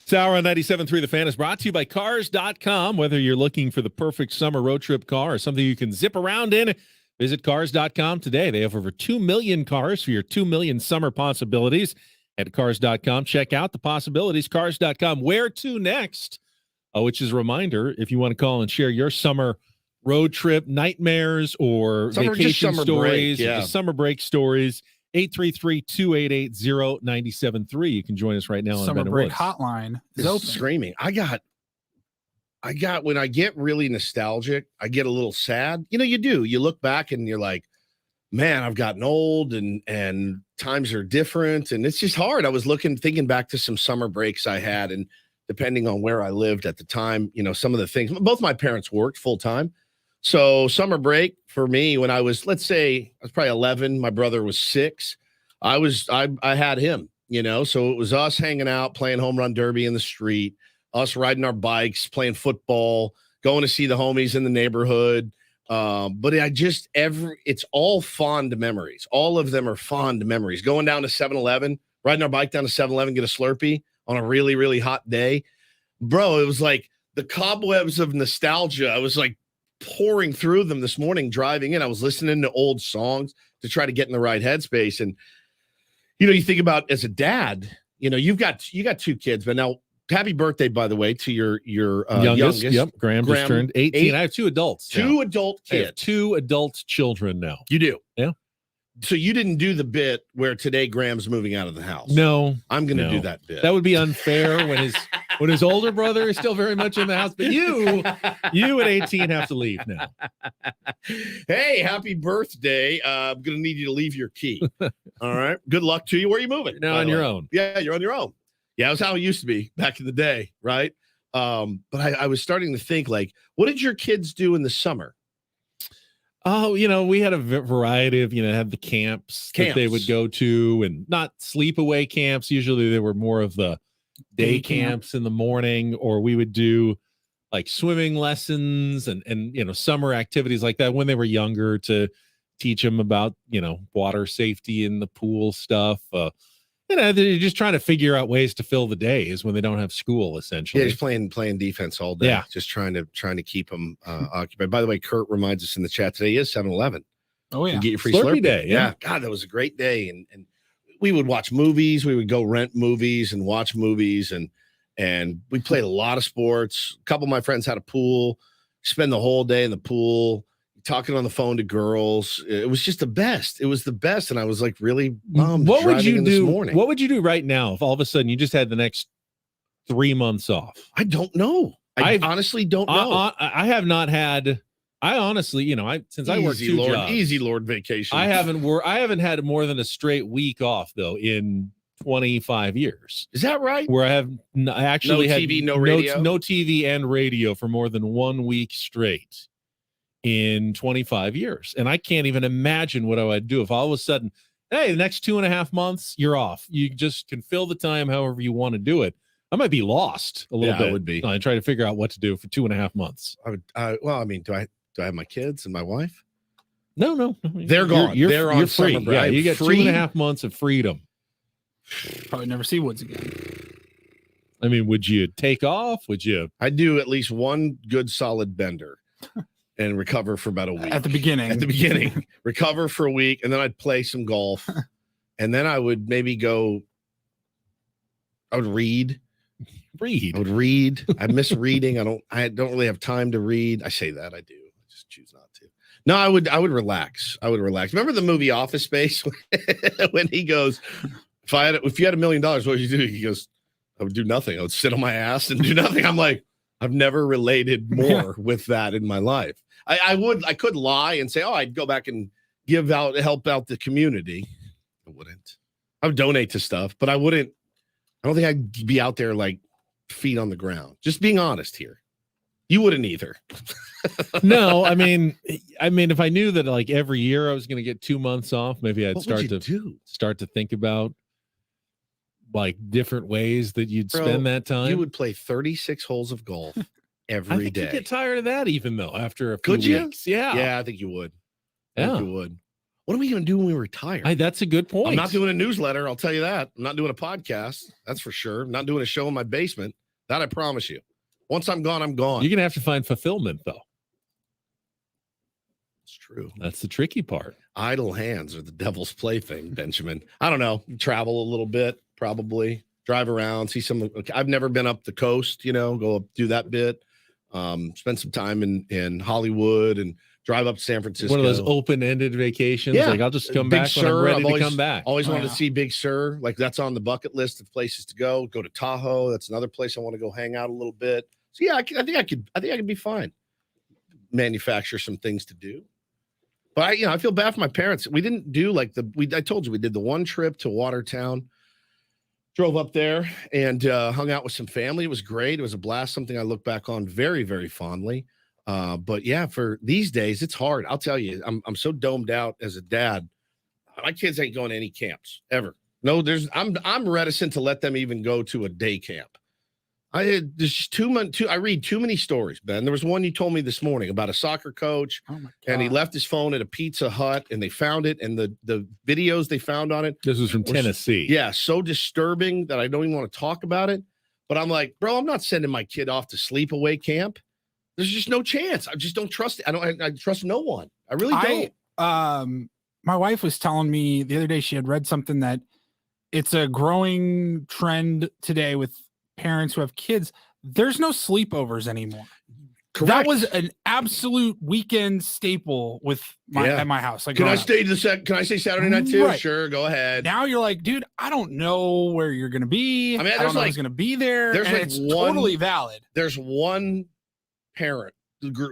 Sour on 97.3 The Fan is brought to you by Cars.com. Whether you're looking for the perfect summer road trip car or something you can zip around in, visit Cars.com today. They have over 2 million cars for your 2 million summer possibilities. At Cars.com, check out the possibilities. Cars.com. Where to next? Which is a reminder, if you want to call and share your summer road trip nightmares or vacation stories, just summer break stories, 833-288-0973. You can join us right now on Summer Ben break Woods. hotline is open. Screaming. I got when I get really nostalgic, I get a little sad. You know, you do. You look back and you're like, man, I've gotten old and times are different. And it's just hard. I was thinking back to some summer breaks I had, and depending on where I lived at the time, you know, some of the things, both my parents worked full time. So summer break for me, when I was, let's say I was probably 11, my brother was 6. I had him, you know, so it was us hanging out, playing home run derby in the street, us riding our bikes, playing football, going to see the homies in the neighborhood. But it's all fond memories. All of them are fond memories. Going down to 7-Eleven, riding our bike down to 7-Eleven, get a Slurpee on a really, really hot day. Bro, it was like the cobwebs of nostalgia. I was like pouring through them this morning driving in. I was listening to old songs to try to get in the right headspace. And, you know, you think about as a dad, you know, you got 2 kids, but now happy birthday, by the way, to your youngest. Yep. Graham just turned 18. I have 2 adults. 2 adult kids. I have 2 adult children now. You do? Yeah. So you didn't do the bit where today Graham's moving out of the house. No. I'm going to do that bit. That would be unfair when his older brother is still very much in the house. But you at 18 have to leave now. Hey, happy birthday. I'm going to need you to leave your key. All right. Good luck to you. Where are you moving? You're now on your own. Yeah, you're on your own. Yeah, that was how it used to be back in the day, right? But I was starting to think, like, what did your kids do in the summer? Oh, you know, we had a variety of, had the camps that they would go to, and not sleepaway camps. Usually they were more of the day camps in the morning, or we would do like swimming lessons and summer activities like that when they were younger, to teach them about, water safety in the pool stuff. They're just trying to figure out ways to fill the days when they don't have school, essentially. Yeah, just playing defense all day. Yeah. Just trying to keep them occupied. By the way, Kurt reminds us in the chat today is 7-Eleven. Oh, yeah. You get your free Slurpee Slurpee day. Yeah. God, that was a great day. And we would watch movies. We would go rent movies and watch movies. And we played a lot of sports. A couple of my friends had a pool. Spend the whole day in the pool, talking on the phone to girls. It was just the best. It was the best. And I was like really bummed. What would you do? This morning. What would you do right now if all of a sudden you just had the next 3 months off? I don't know. I honestly don't know. I have not had. I honestly, since I work 2 jobs, easy Lord vacation. I haven't had more than a straight week off though in 25 years. Is that right? Where I have actually no had TV, no radio, no TV and radio for more than 1 week straight in 25 years. And I can't even imagine what I would do if all of a sudden, hey, the next 2.5 months, you're off. You just can fill the time however you want to do it. I might be lost a little bit. I would be. I try to figure out what to do for 2.5 months. Well, I mean, do I have my kids and my wife? No. They're gone. They're on free. Summer break. Yeah, you get 2.5 months of freedom. Probably never see Woods again. I mean, would you take off? Would you? I'd do at least one good solid bender. And recover for about a week. At the beginning. Recover for a week, and then I'd play some golf. And then I would maybe I would read. I would read. I miss reading. I don't really have time to read. I say that. I do. I just choose not to. No, I would relax. Remember the movie Office Space when he goes, if you had $1 million, what would you do? He goes, I would do nothing. I would sit on my ass and do nothing. I'm like, I've never related more with that in my life. I could lie and say, I'd go back and help out the community. I wouldn't. I would donate to stuff, but I wouldn't. I don't think I'd be out there like feet on the ground. Just being honest here. You wouldn't either. No, I mean, if I knew that like every year I was going to get 2 months off, maybe I'd start to think about like different ways that you'd spend that time. You would play 36 holes of golf every day. You'd get tired of that even though after a few weeks. Yeah. Yeah, I think you would. Yeah. You would. What are we going to do when we retire? That's a good point. I'm not doing a newsletter. I'll tell you that. I'm not doing a podcast. That's for sure. I'm not doing a show in my basement. That I promise you. Once I'm gone, I'm gone. You're going to have to find fulfillment, though. It's true. That's the tricky part. Idle hands are the devil's plaything, Benjamin. I don't know. Travel a little bit, probably. Drive around, see some. I've never been up the coast, go up, do that bit. Spend some time in Hollywood and drive up to San Francisco. One of those open-ended vacations. Yeah. Like, I'll just come Big back Sur, when I'm ready I've to come back. Always wanted to see Big Sur. Like, that's on the bucket list of places to go. Go to Tahoe. That's another place I want to go hang out a little bit. So yeah, I think I could be fine. Manufacture some things to do. But I feel bad for my parents. We didn't do I told you we did the one trip to Watertown. Drove up there and hung out with some family. It was great. It was a blast, something I look back on very, very fondly. But yeah, for these days, it's hard. I'll tell you, I'm so domed out as a dad. My kids ain't going to any camps ever. No, I'm reticent to let them even go to a day camp. There's just I read too many stories, Ben. There was one you told me this morning about a soccer coach, and he left his phone at a Pizza Hut, and they found it, and the videos they found on it. This was from Tennessee. Yeah, so disturbing that I don't even want to talk about it. But I'm like, bro, I'm not sending my kid off to sleepaway camp. There's just no chance. I just don't trust it. I trust no one. I really don't. My wife was telling me the other day she had read something that it's a growing trend today with parents who have kids. There's no sleepovers anymore. Correct. That was an absolute weekend staple at my house. Like, can I stay Can I say Saturday night too? Right. Sure, go ahead. Now you're like, dude, I don't know where you're gonna be. I don't know who's gonna be there. There's it's totally valid. There's one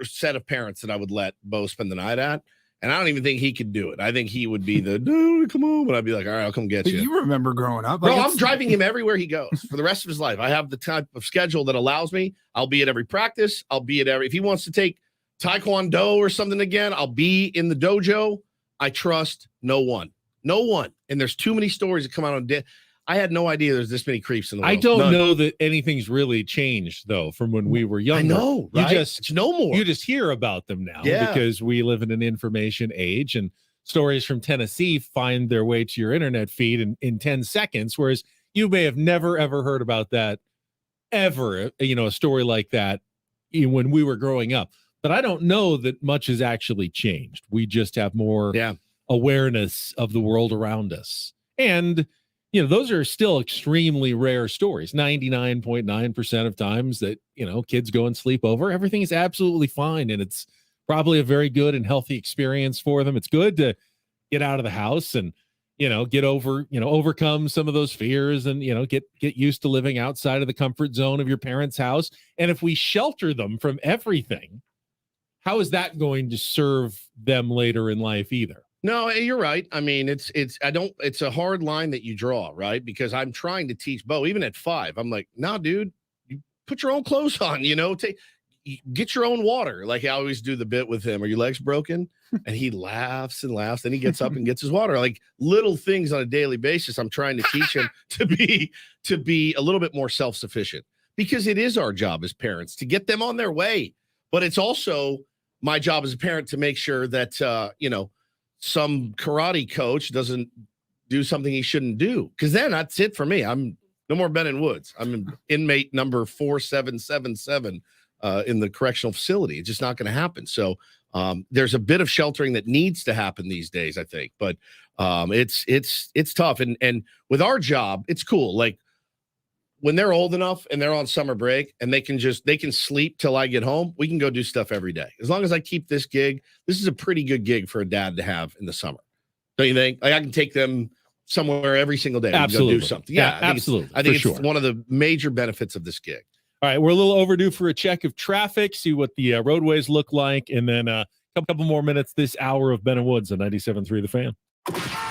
set of parents that I would let Bo spend the night at. And I don't even think he could do it. I think he would be no, come on. But I'd be like, all right, I'll come get you. You remember growing up. Bro, I'm driving him everywhere he goes for the rest of his life. I have the type of schedule that allows me. I'll be at every practice. I'll be at if he wants to take Taekwondo or something again, I'll be in the dojo. I trust no one. No one. And there's too many stories that come out on I had no idea there's this many creeps in the world. I don't know that anything's really changed, though, from when we were younger. I know, right? It's no more. You just hear about them now because we live in an information age, and stories from Tennessee find their way to your internet feed in 10 seconds, whereas you may have never, ever heard about that ever, a story like that when we were growing up. But I don't know that much has actually changed. We just have more awareness of the world around us. And those are still extremely rare stories. 99.9% of times that, kids go and sleep over, everything is absolutely fine. And it's probably a very good and healthy experience for them. It's good to get out of the house and, get over, overcome some of those fears and, get used to living outside of the comfort zone of your parents' house. And if we shelter them from everything, how is that going to serve them later in life either? No, you're right. I mean, it's a hard line that you draw, right? Because I'm trying to teach Bo, even at 5, I'm like, nah, dude, you put your own clothes on, get your own water. Like I always do the bit with him. Are your legs broken? And he laughs and laughs. Then he gets up and gets his water. Like little things on a daily basis. I'm trying to teach him to be a little bit more self-sufficient, because it is our job as parents to get them on their way. But it's also my job as a parent to make sure that, some karate coach doesn't do something he shouldn't do, because then that's it for me. I'm no more Ben and Woods. I'm inmate number 4777 in the correctional facility. It's just not going to happen. So there's a bit of sheltering that needs to happen these days, I think. But it's tough. And with our job, it's cool. Like when they're old enough and they're on summer break and they can sleep till I get home, we can go do stuff every day. As long as I keep this gig, this is a pretty good gig for a dad to have in the summer. Don't you think? Like I can take them somewhere every single day. Absolutely. Go do something. Yeah, absolutely. I think it's one of the major benefits of this gig. All right. We're a little overdue for a check of traffic, see what the roadways look like. And then a couple more minutes this hour of Ben and Woods on 97.3 The Fan.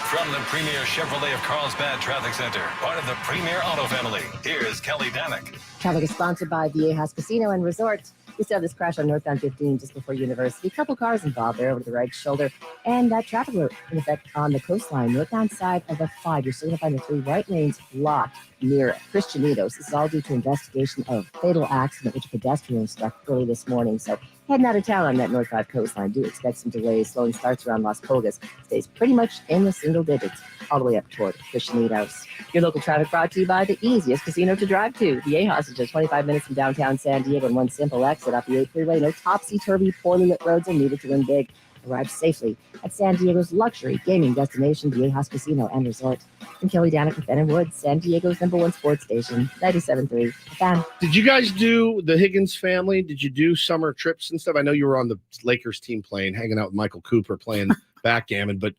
From the Premier Chevrolet of Carlsbad Traffic Center, part of the Premier Auto family, here's Kelly Danick. Traffic is sponsored by Viejas Casino and Resort. We saw this crash on northbound 15 just before University. Couple cars involved there over the right shoulder. And that traffic alert in effect on the coastline, northbound side of the 5. You're still going to find the 3 right lanes blocked. near Christianitos. This is all due to investigation of a fatal accident which a pedestrian struck early this morning. So heading out of town on that North 5 coastline, do expect some delays. Slowing starts around Las Pogas, stays pretty much in the single digits all the way up toward Christianitos. Your local traffic brought to you by the easiest casino to drive to. The Ajas is just 25 minutes from downtown San Diego and one simple exit off the 8 freeway. No topsy-turvy, poorly lit roads are needed to win big. Arrive safely at San Diego's luxury gaming destination, the Ajas Casino and Resort. I'm Kelly Danek with Ben and Woods, San Diego's #1 sports station, 97.3 The Fan. Did you guys do the Higgins family? Did you do summer trips and stuff? I know you were on the Lakers team playing, hanging out with Michael Cooper playing backgammon, but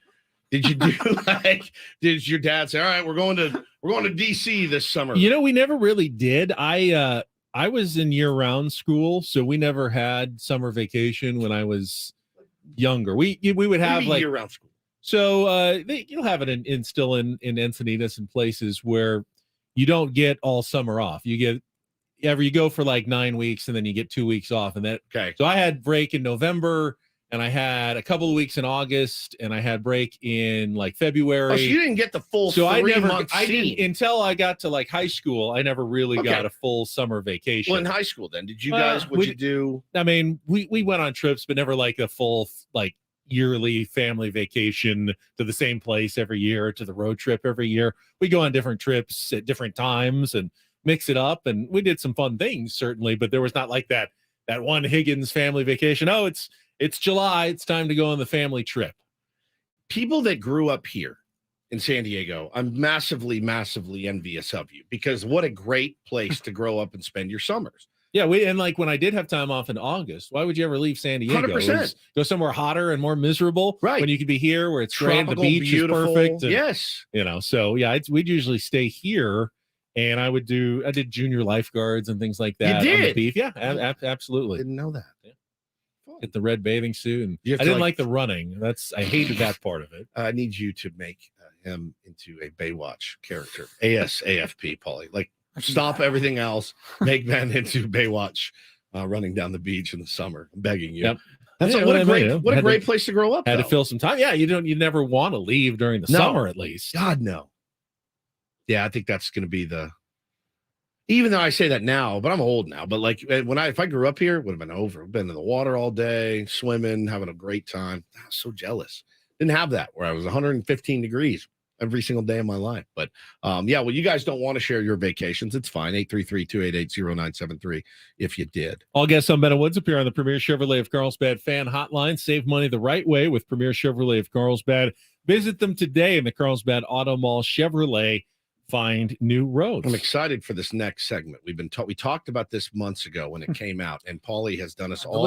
did you do did your dad say, all right, we're going to DC this summer? You know, we never really did. I was in year-round school, so we never had summer vacation when I was younger. We would have like year-round school. So you'll have it in still in Encinitas and places where you don't get all summer off. You go for like 9 weeks and then you get 2 weeks off. And that okay. So I had break in November and I had a couple of weeks in August and I had break in like February. Oh, so you didn't get the full 3 months. I didn't until I got to like high school. I never really got a full summer vacation. Well, in high school then, did you guys, what'd you do? I mean, we went on trips, but never like a full like yearly family vacation to the same place every year, to the road trip every year. We go on different trips at different times and mix it up. And we did some fun things, certainly, but there was not like that one Higgins family vacation. Oh, it's July. It's time to go on the family trip. People that grew up here in San Diego, I'm massively, massively envious of you because what a great place to grow up and spend your summers. Yeah, and like when I did have time off in August, why would you ever leave San Diego? 100%. Go somewhere hotter and more miserable, right? When you could be here where it's tropical, great, the beach beautiful. Is perfect. And, yes, so yeah, we'd usually stay here, and I did junior lifeguards and things like that. You did? On the beach. Yeah, absolutely. Didn't know that. Yeah. Get the red bathing suit, and I to didn't like the running. I hated that part of it. I need you to make him into a Baywatch character, ASAFP, Paulie. Like stop everything else, make Ben into Baywatch. Running down the beach in the summer. I'm begging you. Yep. What a great place to grow up. Had to fill some time. Yeah, you never want to leave during the summer at least. God, no. Yeah, I think that's going to be even though I say that now, but I'm old now. But like if I grew up here, it would have been over. I've been in the water all day, swimming, having a great time. I was so jealous. Didn't have that where I was 115 degrees every single day of my life. But you guys don't want to share your vacations. It's fine. 833-288-0973 if you did. All guests on Ben and Woods appear on the Premier Chevrolet of Carlsbad fan hotline. Save money the right way with Premier Chevrolet of Carlsbad. Visit them today in the Carlsbad Auto Mall. Chevrolet, find new roads. I'm excited for this next segment. We talked about this months ago when it came out, and Paulie has done us all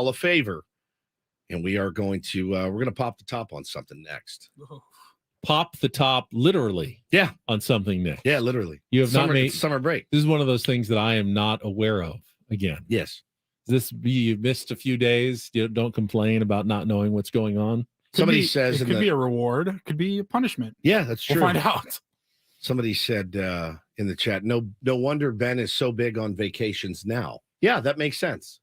a favor. And we are going to we're going to pop the top on something next. Pop the top, literally. Yeah, on something next. Yeah, literally. You have not made summer break. This is one of those things that I am not aware of. Again, yes. You missed a few days. You don't complain about not knowing what's going on. Somebody says it could be a reward. It could be a punishment. Yeah, that's true. We'll find out. Somebody said in the chat, no wonder Ben is so big on vacations now. Yeah, that makes sense.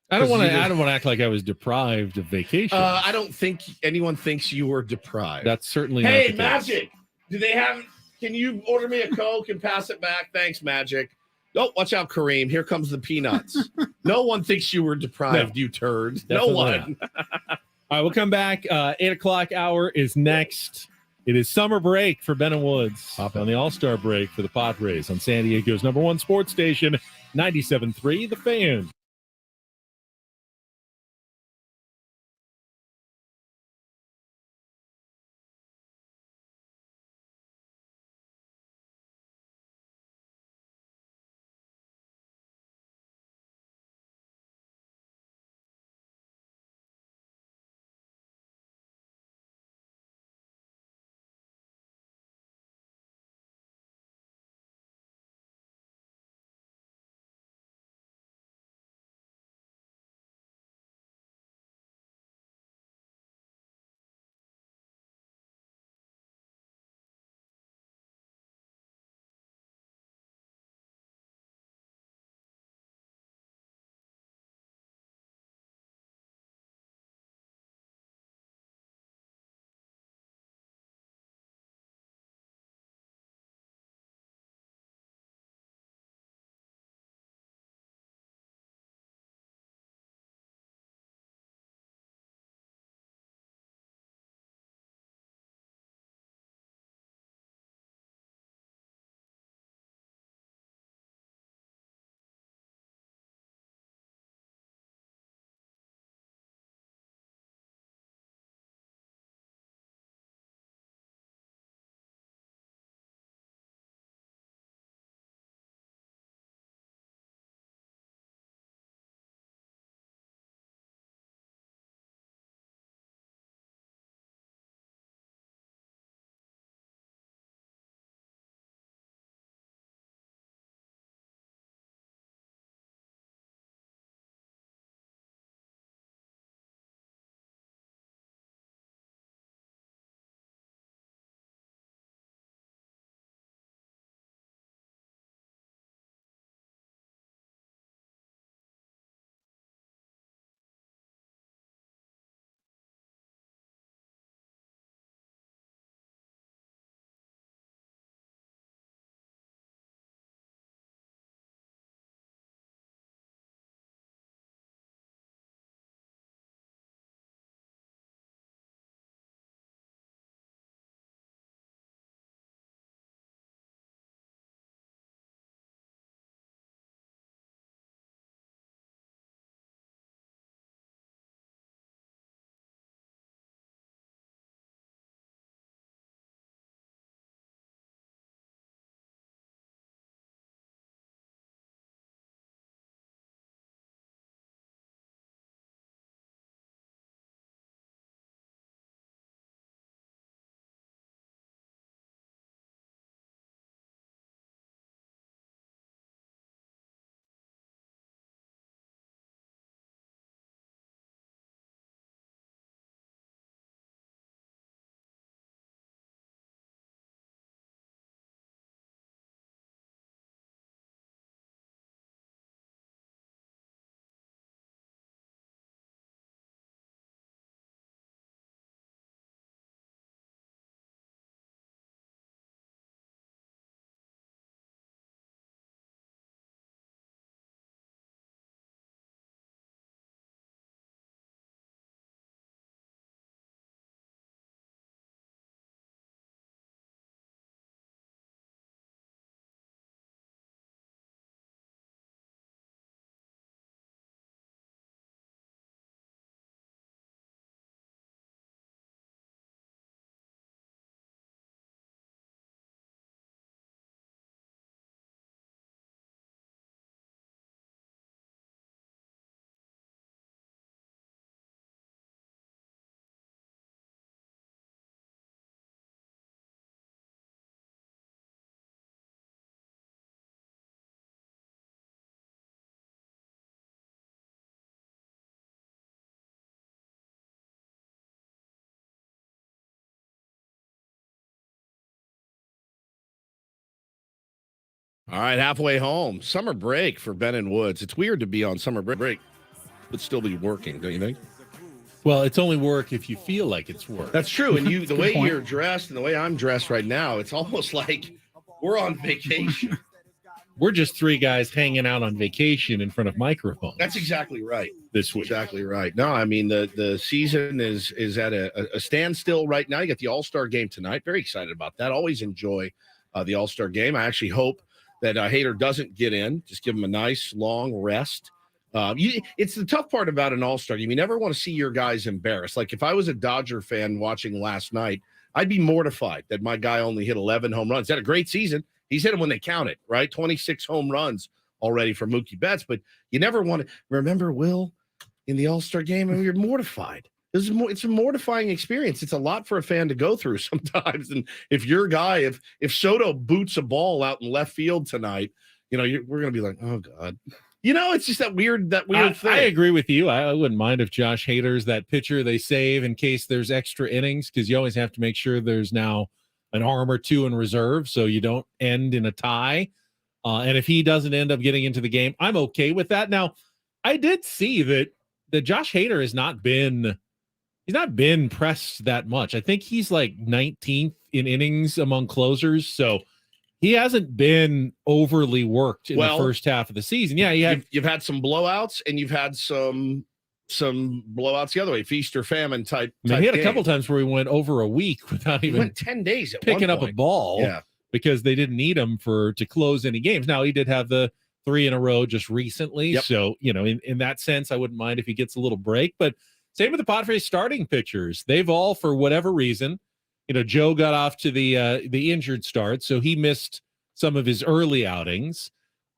I don't want to act like I was deprived of vacation. I don't think anyone thinks you were deprived. That's certainly not the the case. Magic, do they have? Can you order me a Coke and pass it back? Thanks, Magic. Oh, watch out, Kareem. Here comes the peanuts. No one thinks you were deprived, you turd. No one. All right, we'll come back. 8 o'clock hour is next. It is summer break for Ben and Woods on the All-Star break for the Padres on San Diego's #1 sports station, 97.3 The Fan. All right, halfway home. Summer break for Ben and Woods. It's weird to be on summer break, but still be working, don't you think? Well, it's only work if you feel like it's work. That's true. And the way you're dressed and the way I'm dressed right now, it's almost like we're on vacation. We're just three guys hanging out on vacation in front of microphones. That's exactly right. This week. Exactly right. No, I mean, the season is at a standstill right now. You got the All-Star game tonight. Very excited about that. Always enjoy the All-Star game. I actually hope that Hader doesn't get in. Just give him a nice long rest. It's the tough part about an All-Star game. You never want to see your guys embarrassed. Like if I was a Dodger fan watching last night, I'd be mortified that my guy only hit 11 home runs. He had a great season. He's hit them when they count it, right? 26 home runs already for Mookie Betts. But you never want to remember Will in the All-Star game, and you're mortified. It's a mortifying experience. It's a lot for a fan to go through sometimes. And if your guy, if Soto boots a ball out in left field tonight, we're going to be like, oh God. It's just that weird thing. I agree with you. I wouldn't mind if Josh Hader's that pitcher they save in case there's extra innings, because you always have to make sure there's now an arm or two in reserve so you don't end in a tie. And if he doesn't end up getting into the game, I'm okay with that. Now, I did see that Josh Hader has not been pressed that much. I think he's like 19th in innings among closers, so he hasn't been overly worked in the first half of the season. Yeah, you've had some blowouts, and you've had some blowouts the other way, feast or famine type. He had a couple times where he went over a week without even went 10 days at picking up a ball, because they didn't need him to close any games. Now he did have the 3 in a row just recently, so in that sense, I wouldn't mind if he gets a little break. But same with the Padres starting pitchers; they've all, for whatever reason. Joe got off to the injured start, so he missed some of his early outings.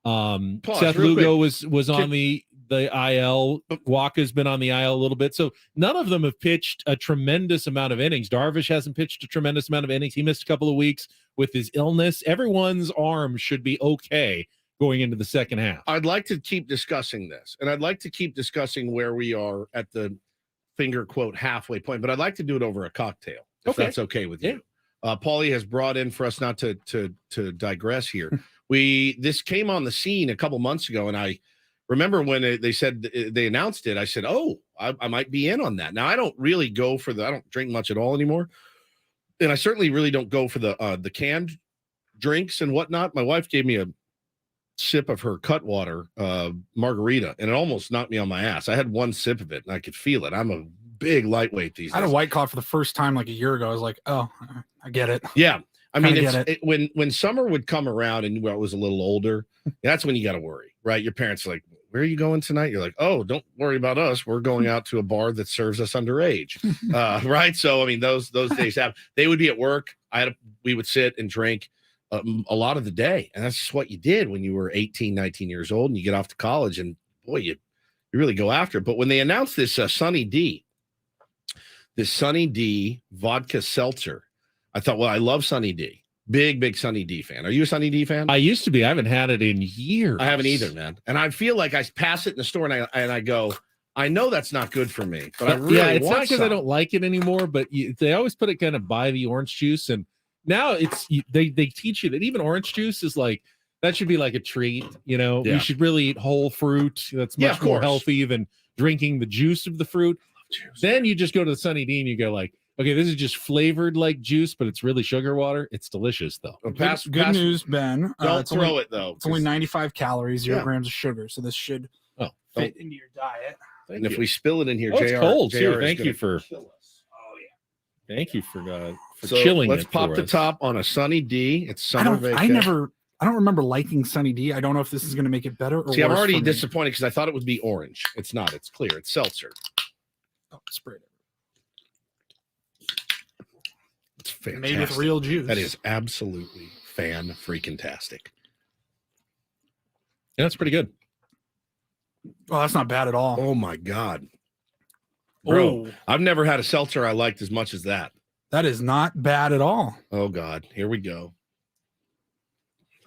Seth Lugo was on the IL. Walker's been on the IL a little bit. So none of them have pitched a tremendous amount of innings. Darvish hasn't pitched a tremendous amount of innings. He missed a couple of weeks with his illness. Everyone's arm should be okay going into the second half. I'd like to keep discussing this, and I'd like to keep discussing where we are at the finger quote halfway point, but I'd like to do it over a cocktail. If that's okay with you. Paulie has brought in for us, not to digress here. This came on the scene a couple months ago, and I remember when they said they announced it, I said, oh, I might be in on that. Now, I don't really go for I don't drink much at all anymore. And I certainly really don't go for the canned drinks and whatnot. My wife gave me a sip of her Cutwater margarita, and it almost knocked me on my ass. I had one sip of it, and I could feel it. I'm a big lightweight these days. I had a White Claw for the first time like a year ago. I was like, oh, I get it. Yeah. I mean, when summer would come around and I was a little older, that's when you got to worry, right? Your parents are like, where are you going tonight? You're like, oh, don't worry about us. We're going out to a bar that serves us underage. Right. So, I mean, those days they would be at work. We would sit and drink a lot of the day. And that's just what you did when you were 18, 19 years old and you get off to college, and boy, you really go after it. But when they announced this Sunny D vodka seltzer, I thought, well, I love Sunny D. Big Sunny D fan. Are you a Sunny D fan? I used to be. I haven't had it in years. I haven't either, man. And I feel like I pass it in the store and I go, I know that's not good for me, but I really it's want not because I don't like it anymore, but they always put it kind of by the orange juice. And now they teach you that even orange juice is like, that should be like a treat. You should really eat whole fruit. That's much more healthy than drinking the juice of the fruit. Then you just go to the Sunny D and you go like, okay, this is just flavored like juice, but it's really sugar water. It's delicious, though. Good news, Ben. Don't throw it, though. It's only 95 calories, 0 grams of sugar, so this should fit into your diet. If we spill it in here, it's cold, too. Thank you for chilling it. Let's pop the top on a Sunny D. It's summer vacation. I don't remember liking Sunny D. I don't know if this is going to make it better or worse. I'm already disappointed because I thought it would be orange. It's not. It's clear. It's seltzer. Oh, spray it. It's fantastic. Made with real juice. That is absolutely fan-freaking-tastic. Yeah, that's pretty good. Well, that's not bad at all. Oh, my God. Bro, I've never had a seltzer I liked as much as that. That is not bad at all. Oh, God. Here we go.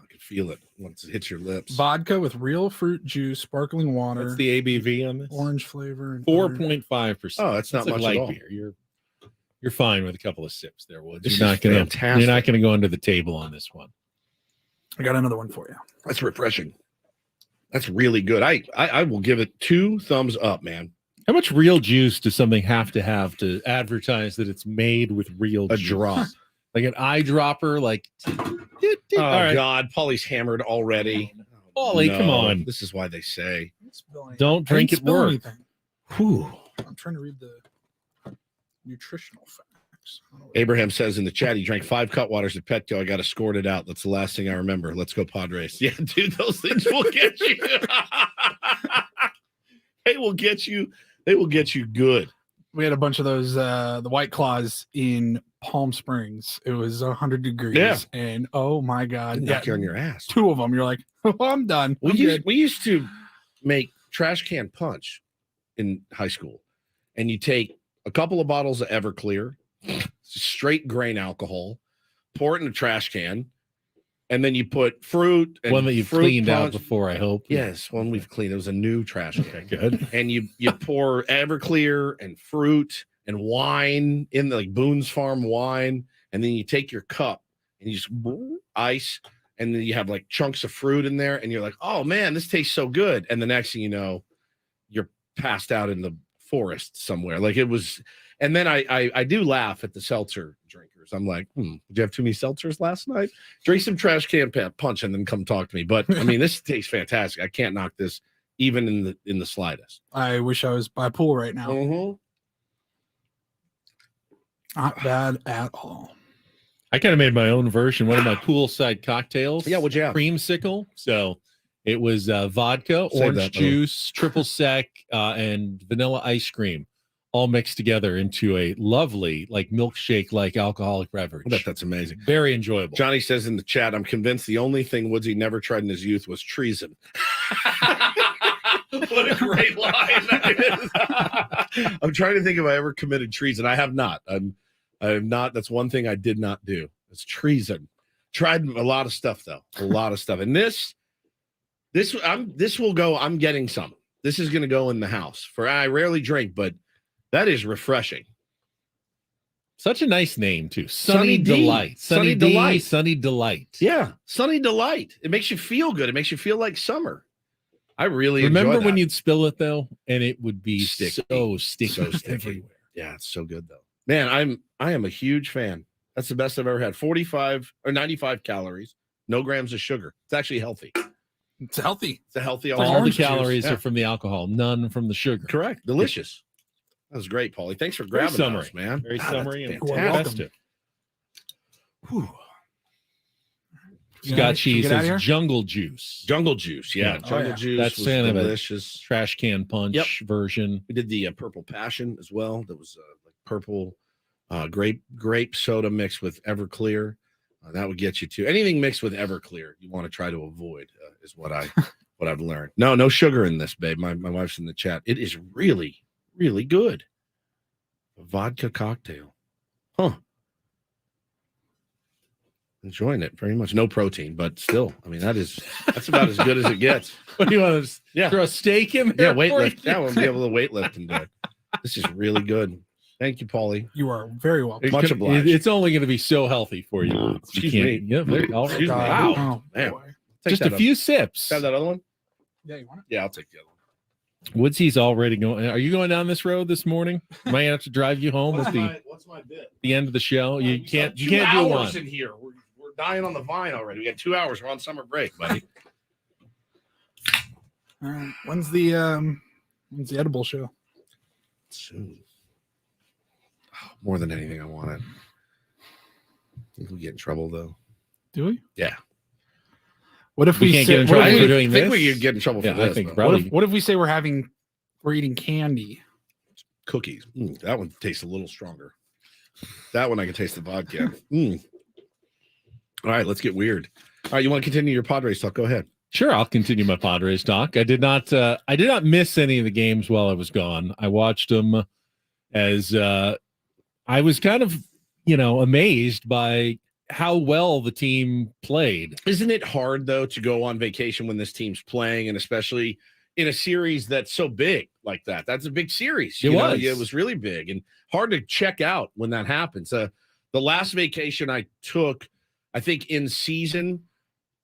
I can feel it once it hits your lips. Vodka with real fruit juice, sparkling water. What's the ABV on this? Orange flavor. 4.5%. Oh, that's not much light at all. Beer. You're fine with a couple of sips there, Woods. You're not gonna go under the table on this one. I got another one for you. That's refreshing. That's really good. I will give it 2 thumbs up, man. How much real juice does something have to advertise that it's made with real A juice? drop. Like an eyedropper, like Oh, right. God. Paulie's hammered already. Paulie, come on. This is why they say. Don't drink at work. Whew. I'm trying to read the nutritional facts. Abraham says in the chat he drank 5 Cutwaters at Petco. I got to scored it out. That's the last thing I remember. Let's go Padres. Yeah, dude, those things will get you. They will get you. They will get you good. We had a bunch of those, the White Claws in Palm Springs. It was 100 degrees. Yeah. And oh my God. Knock you on your ass. 2 of them. You're like, oh, I'm done. We I'm used to make trash can punch in high school. And you take a couple of bottles of Everclear, straight grain alcohol, pour it in a trash can, and then you put fruit and One that you've fruit cleaned out punch. before, I hope. Yes, one we've cleaned. It was a new trash can. Okay, good. And you pour Everclear and fruit and wine in the, like Boone's Farm wine, and then you take your cup and you just ice, and then you have like chunks of fruit in there, and you're like, oh man, this tastes so good. And the next thing you know, you're passed out in the forest somewhere. Like it was. And then I do laugh at the seltzer drinkers. I'm like, did you have too many seltzers last night? Drink some trash can punch and then come talk to me. But I mean, this tastes fantastic. I can't knock this even in the slightest. I wish I was by a pool right now. Mm-hmm. Not bad at all. I kind of made my own version. One of my poolside cocktails. Yeah, what'd you have? Creamsicle. So it was vodka, Save orange that, juice, triple sec, and vanilla ice cream, all mixed together into a lovely, like milkshake-like alcoholic beverage. I bet that's amazing. Very enjoyable. Johnny says in the chat, I'm convinced the only thing Woodsy never tried in his youth was treason. What a great line that is. I'm trying to think if I ever committed treason. I have not. I have not. That's one thing I did not do. It's treason. Tried a lot of stuff though. A lot of stuff. And this will go. I'm getting some. This is going to go in the house. I rarely drink, but that is refreshing. Such a nice name too. Sunny D. Delight. Sunny Delight. Sunny Delight. Yeah, Sunny Delight. It makes you feel good. It makes you feel like summer. I really remember enjoy when that. you'd spill it though, and it would be Sticky. so sticky, So sticky. everywhere. Yeah, it's so good though. Man, I am a huge fan. That's the best I've ever had. 45 or 95 calories, no grams of sugar. It's actually healthy. It's healthy. It's a healthy. All the orange juice. calories Yeah. are from the alcohol, none from the sugar. Correct. Delicious. That was great, Paulie. Thanks for Very grabbing summery, those, man. Very God, summery that's and fantastic. festive. Whew. Scott Cheese get out of here? says jungle juice. Jungle juice. Yeah, Yeah. jungle yeah. juice. That's was kind of a delicious. trash can punch version. We did the purple passion as well. That was like purple grape soda mixed with Everclear. That would get you to anything mixed with Everclear. You want to try to avoid is what I've learned. No sugar in this, babe. My wife's in the chat. It is really, really good. A vodka cocktail, huh? Enjoying it very much. No protein, but still, I mean that's about as good as it gets. What do you want to Yeah. throw a steak in there? Yeah, weight for lift. you? Yeah, we'll be able to weight lift and do it. This is really good. Thank you, Paulie. You are very welcome. It Much can- obliged. It's only going to be so healthy for you. You Excuse can't- me. Yeah, there, all right. Excuse me. Wow. Oh, Man. boy. Take Just that a few sips. Have that other one? Yeah, you want it? Yeah, I'll take the other one. Woodsy's already going. Are you going down this road this morning? Am I going to have to drive you home at What's my bit? the end of the show? You can't do hours one. in here. We're dying on the vine already. We got 2 hours. We're on summer break, buddy. All right. When's the edible show? Soon. More than anything I wanted. I think we get in trouble though. Do we? Yeah. What if We we can't say, get in what trouble if for we- doing I think this. we could get in trouble for Yeah, this. I think though. probably. what if we say we're eating candy? Cookies. That one tastes a little stronger. That one I can taste the vodka. All right, let's get weird. All right, you want to continue your Padres talk? Go ahead. Sure, I'll continue my Padres talk. I did not miss any of the games while I was gone. I watched them as I was kind of, amazed by how well the team played. Isn't it hard though to go on vacation when this team's playing, and especially in a series that's so big like that? That's a big series. It was. It was really big and hard to check out when that happens. The last vacation I took, I think in season,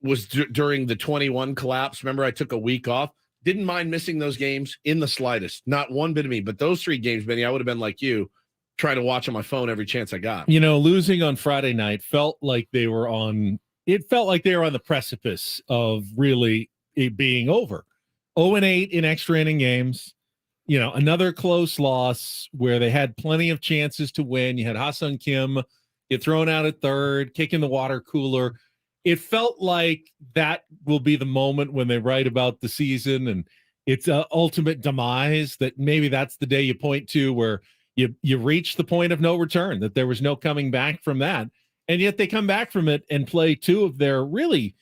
was during the 21 collapse. Remember, I took a week off. Didn't mind missing those games in the slightest. Not one bit of me. But those 3 games, Benny, I would have been like you, trying to watch on my phone every chance I got. You know, losing on Friday night felt like they were on the precipice of really it being over. 0-8 in extra inning games. You know, another close loss where they had plenty of chances to win. You had Ha-Sung Kim get thrown out at third, kicking the water cooler. It felt like that will be the moment when they write about the season and its ultimate demise, that maybe that's the day you point to where you reach the point of no return, that there was no coming back from that. And yet they come back from it and play 2 of their really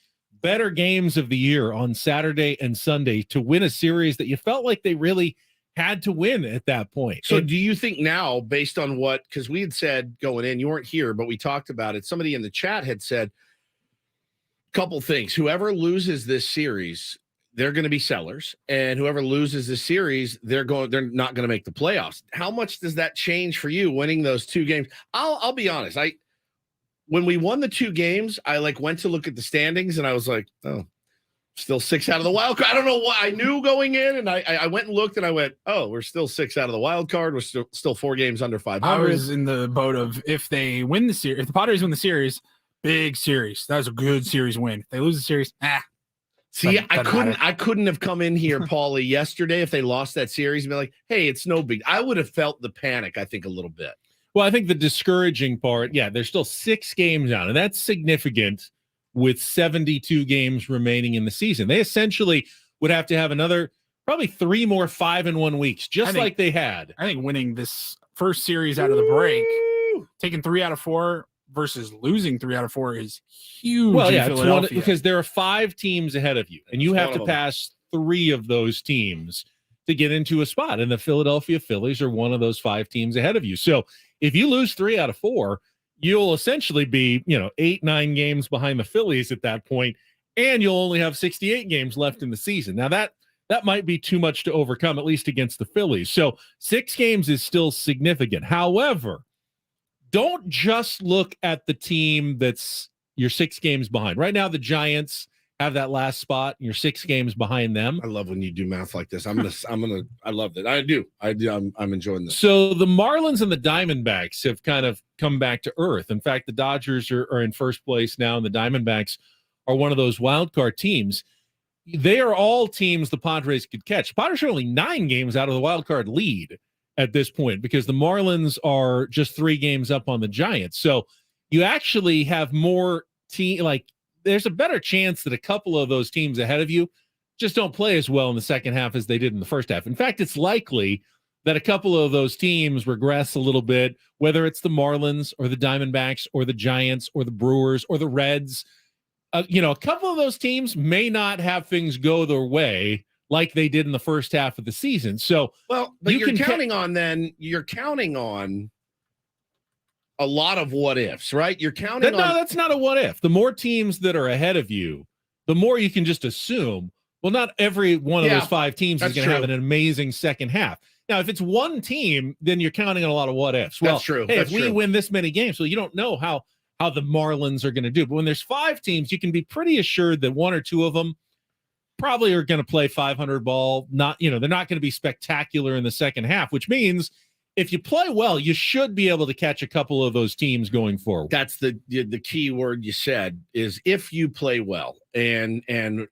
better games of the year on Saturday and Sunday to win a series that you felt like they really had to win at that point. So do you think now, based on what, because we had said going in, you weren't here, but we talked about it. Somebody in the chat had said a couple things. Whoever loses this series, they're going to be sellers, and whoever loses this series, they're not going to make the playoffs. How much does that change for you winning those 2 games? I'll be honest. When we won the 2 games, I went to look at the standings and I was like, oh, still 6 out of the wild card. I don't know what I knew going in, and I went and looked and I went, oh, we're still 6 out of the wild card. We're still 4 games under 500. I was in the boat of, if they win the series, if the Padres win the series, big series. That was a good series win. If they lose the series, See, I couldn't have come in here, Paulie, yesterday if they lost that series and be like, hey, it's no big. I would have felt the panic, I think, a little bit. Well, I think the discouraging part, there's still 6 games out, and that's significant with 72 games remaining in the season. They essentially would have to have another probably 3 more 5-1 weeks, like they had. I think winning this first series out of the break, taking 3 out of 4 versus losing 3 out of 4 is huge. Well, yeah, it's because there are 5 teams ahead of you, and you have to pass 3 of those teams to get into a spot. And the Philadelphia Phillies are one of those 5 teams ahead of you. So if you lose 3 out of 4, you'll essentially be, 8-9 games behind the Phillies at that point, and you'll only have 68 games left in the season. Now that might be too much to overcome, at least against the Phillies. So 6 games is still significant. However, don't just look at the team that's you're 6 games behind. Right now, the Giants have that last spot, and you're 6 games behind them. I love when you do math like this. I love it. I do. I'm enjoying this. So the Marlins and the Diamondbacks have kind of come back to earth. In fact, the Dodgers are in first place now, and the Diamondbacks are one of those wild card teams. They are all teams the Padres could catch. The Padres are only 9 games out of the wild card lead at this point because the Marlins are just 3 games up on the Giants. So you actually have more there's a better chance that a couple of those teams ahead of you just don't play as well in the second half as they did in the first half. In fact, it's likely that a couple of those teams regress a little bit, whether it's the Marlins or the Diamondbacks or the Giants or the Brewers or the Reds. A couple of those teams may not have things go their way like they did in the first half of the season. So, but you're counting on a lot of what ifs, right? You're counting on. No, that's not a what if. The more teams that are ahead of you, the more you can just assume, well, not every one of those 5 teams is going to have an amazing second half. Now, if it's one team, then you're counting on a lot of what ifs. Well, that's true. Hey, if we win this many games, well, you don't know how the Marlins are going to do. But when there's 5 teams, you can be pretty assured that 1 or 2 of them probably are going to play 500 ball. They're not going to be spectacular in the second half, which means if you play well, you should be able to catch a couple of those teams going forward. That's the key word you said is if you play well. And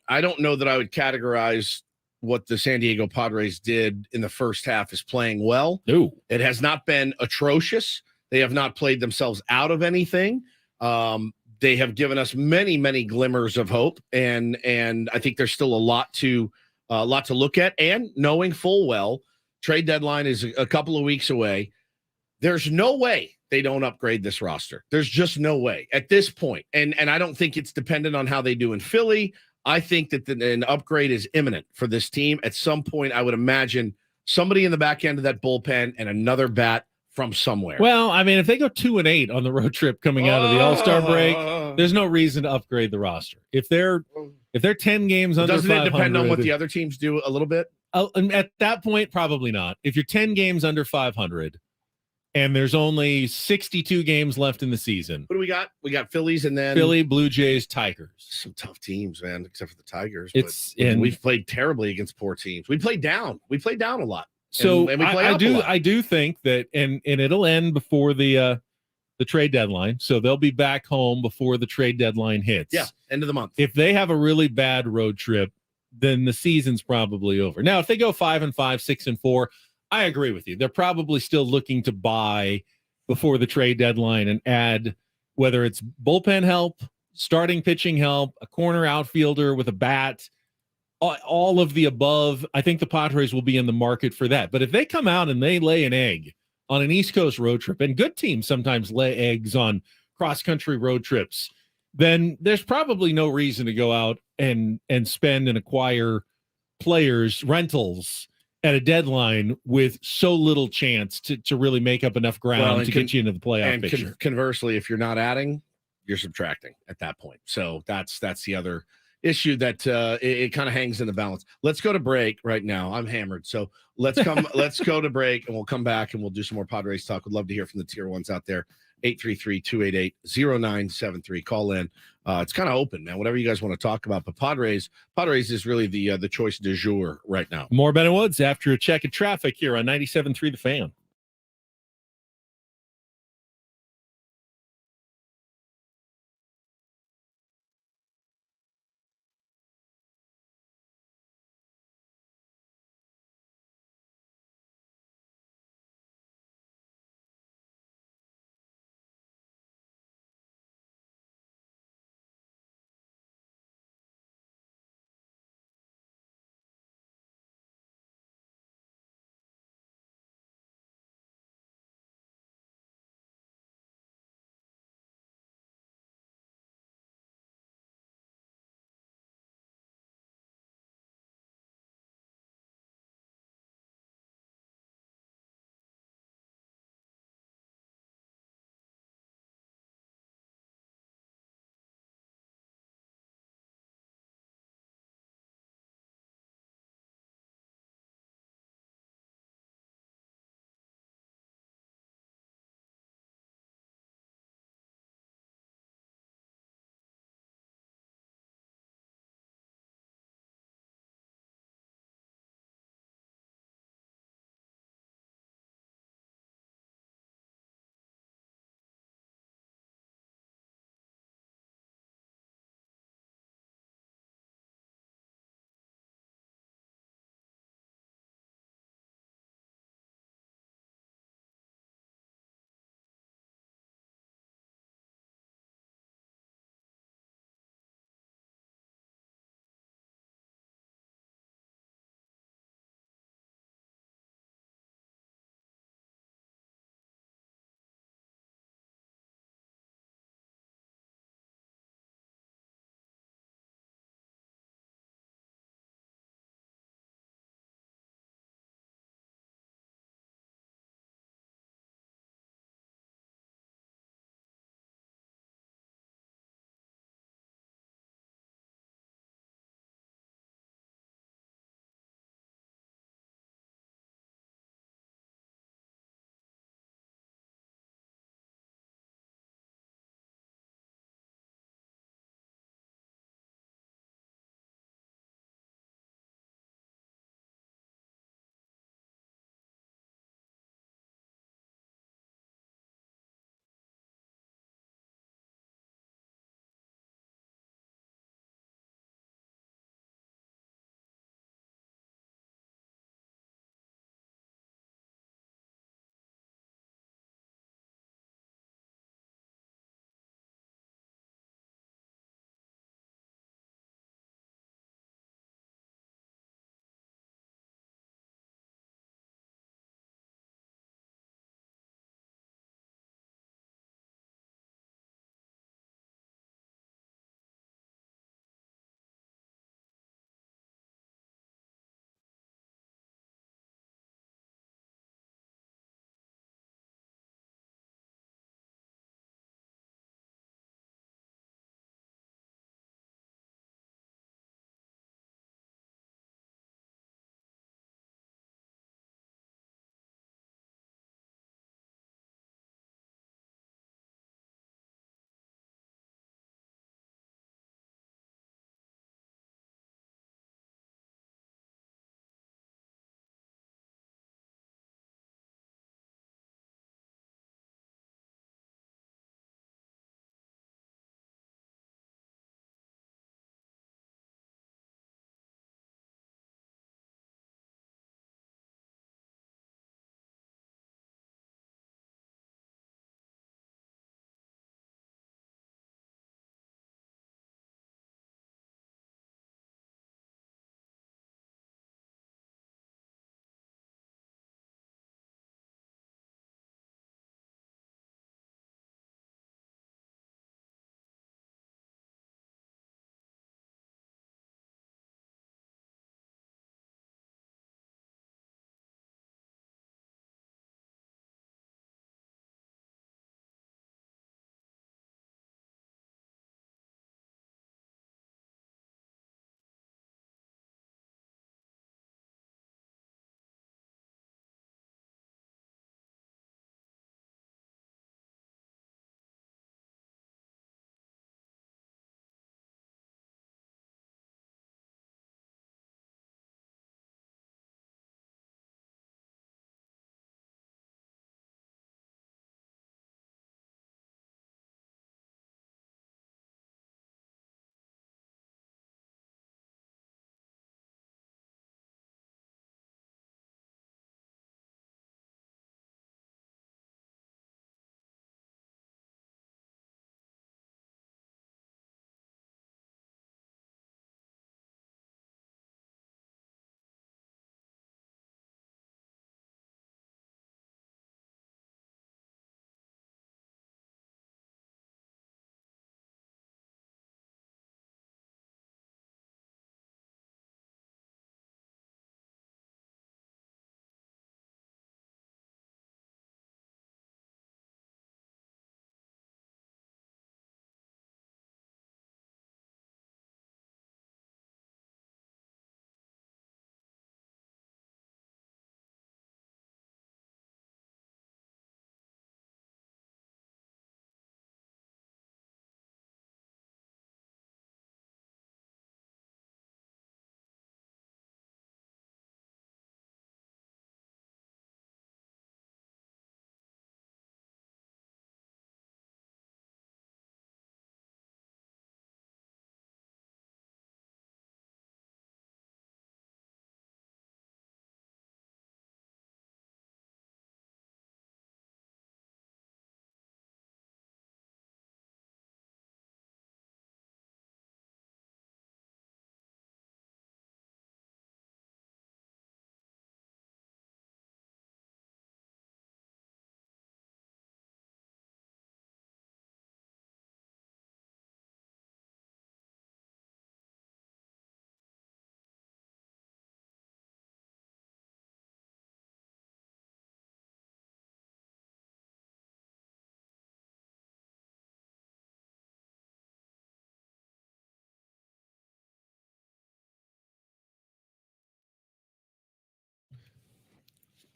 I don't know that I would categorize what the San Diego Padres did in the first half as playing well. No, it has not been atrocious. They have not played themselves out of anything. They have given us many, many glimmers of hope, and I think there's still a lot to look at. And knowing full well, trade deadline is a couple of weeks away. There's no way they don't upgrade this roster. There's just no way at this point. And I don't think it's dependent on how they do in Philly. I think that an upgrade is imminent for this team. At some point, I would imagine somebody in the back end of that bullpen and another bat from somewhere. Well, I mean, if they go 2-8 on the road trip coming out of the All-Star break, there's no reason to upgrade the roster. If they're 10 games under 500, doesn't it depend on what the other teams do a little bit? At that point, probably not. If you're 10 games under 500, and there's only 62 games left in the season. What do we got? We got Phillies and then Philly, Blue Jays, Tigers. Some tough teams, man, except for the Tigers. And we've played terribly against poor teams. We played down. We played down a lot. So and we play up a lot. I do think that, and it'll end before the trade deadline. So they'll be back home before the trade deadline hits. Yeah, end of the month. If they have a really bad road trip, then the season's probably over. Now, if they go 5-5, 6-4, I agree with you. They're probably still looking to buy before the trade deadline and add, whether it's bullpen help, starting pitching help, a corner outfielder with a bat, all of the above. I think the Padres will be in the market for that. But if they come out and they lay an egg on an East Coast road trip, and good teams sometimes lay eggs on cross-country road trips, then there's probably no reason to go out and spend and acquire players, rentals, at a deadline with so little chance to really make up enough ground to get you into the playoff picture. Conversely, if you're not adding, you're subtracting at that point. So that's the other issue that it kind of hangs in the balance. Let's go to break right now. I'm hammered. So let's go to break, and we'll come back and we'll do some more Padres talk. Would love to hear from the tier ones out there. 833-288-0973. Call in. It's kind of open, man. Whatever you guys want to talk about. But Padres is really the choice du jour right now. More Ben and Woods after a check of traffic here on 97.3 The Fan.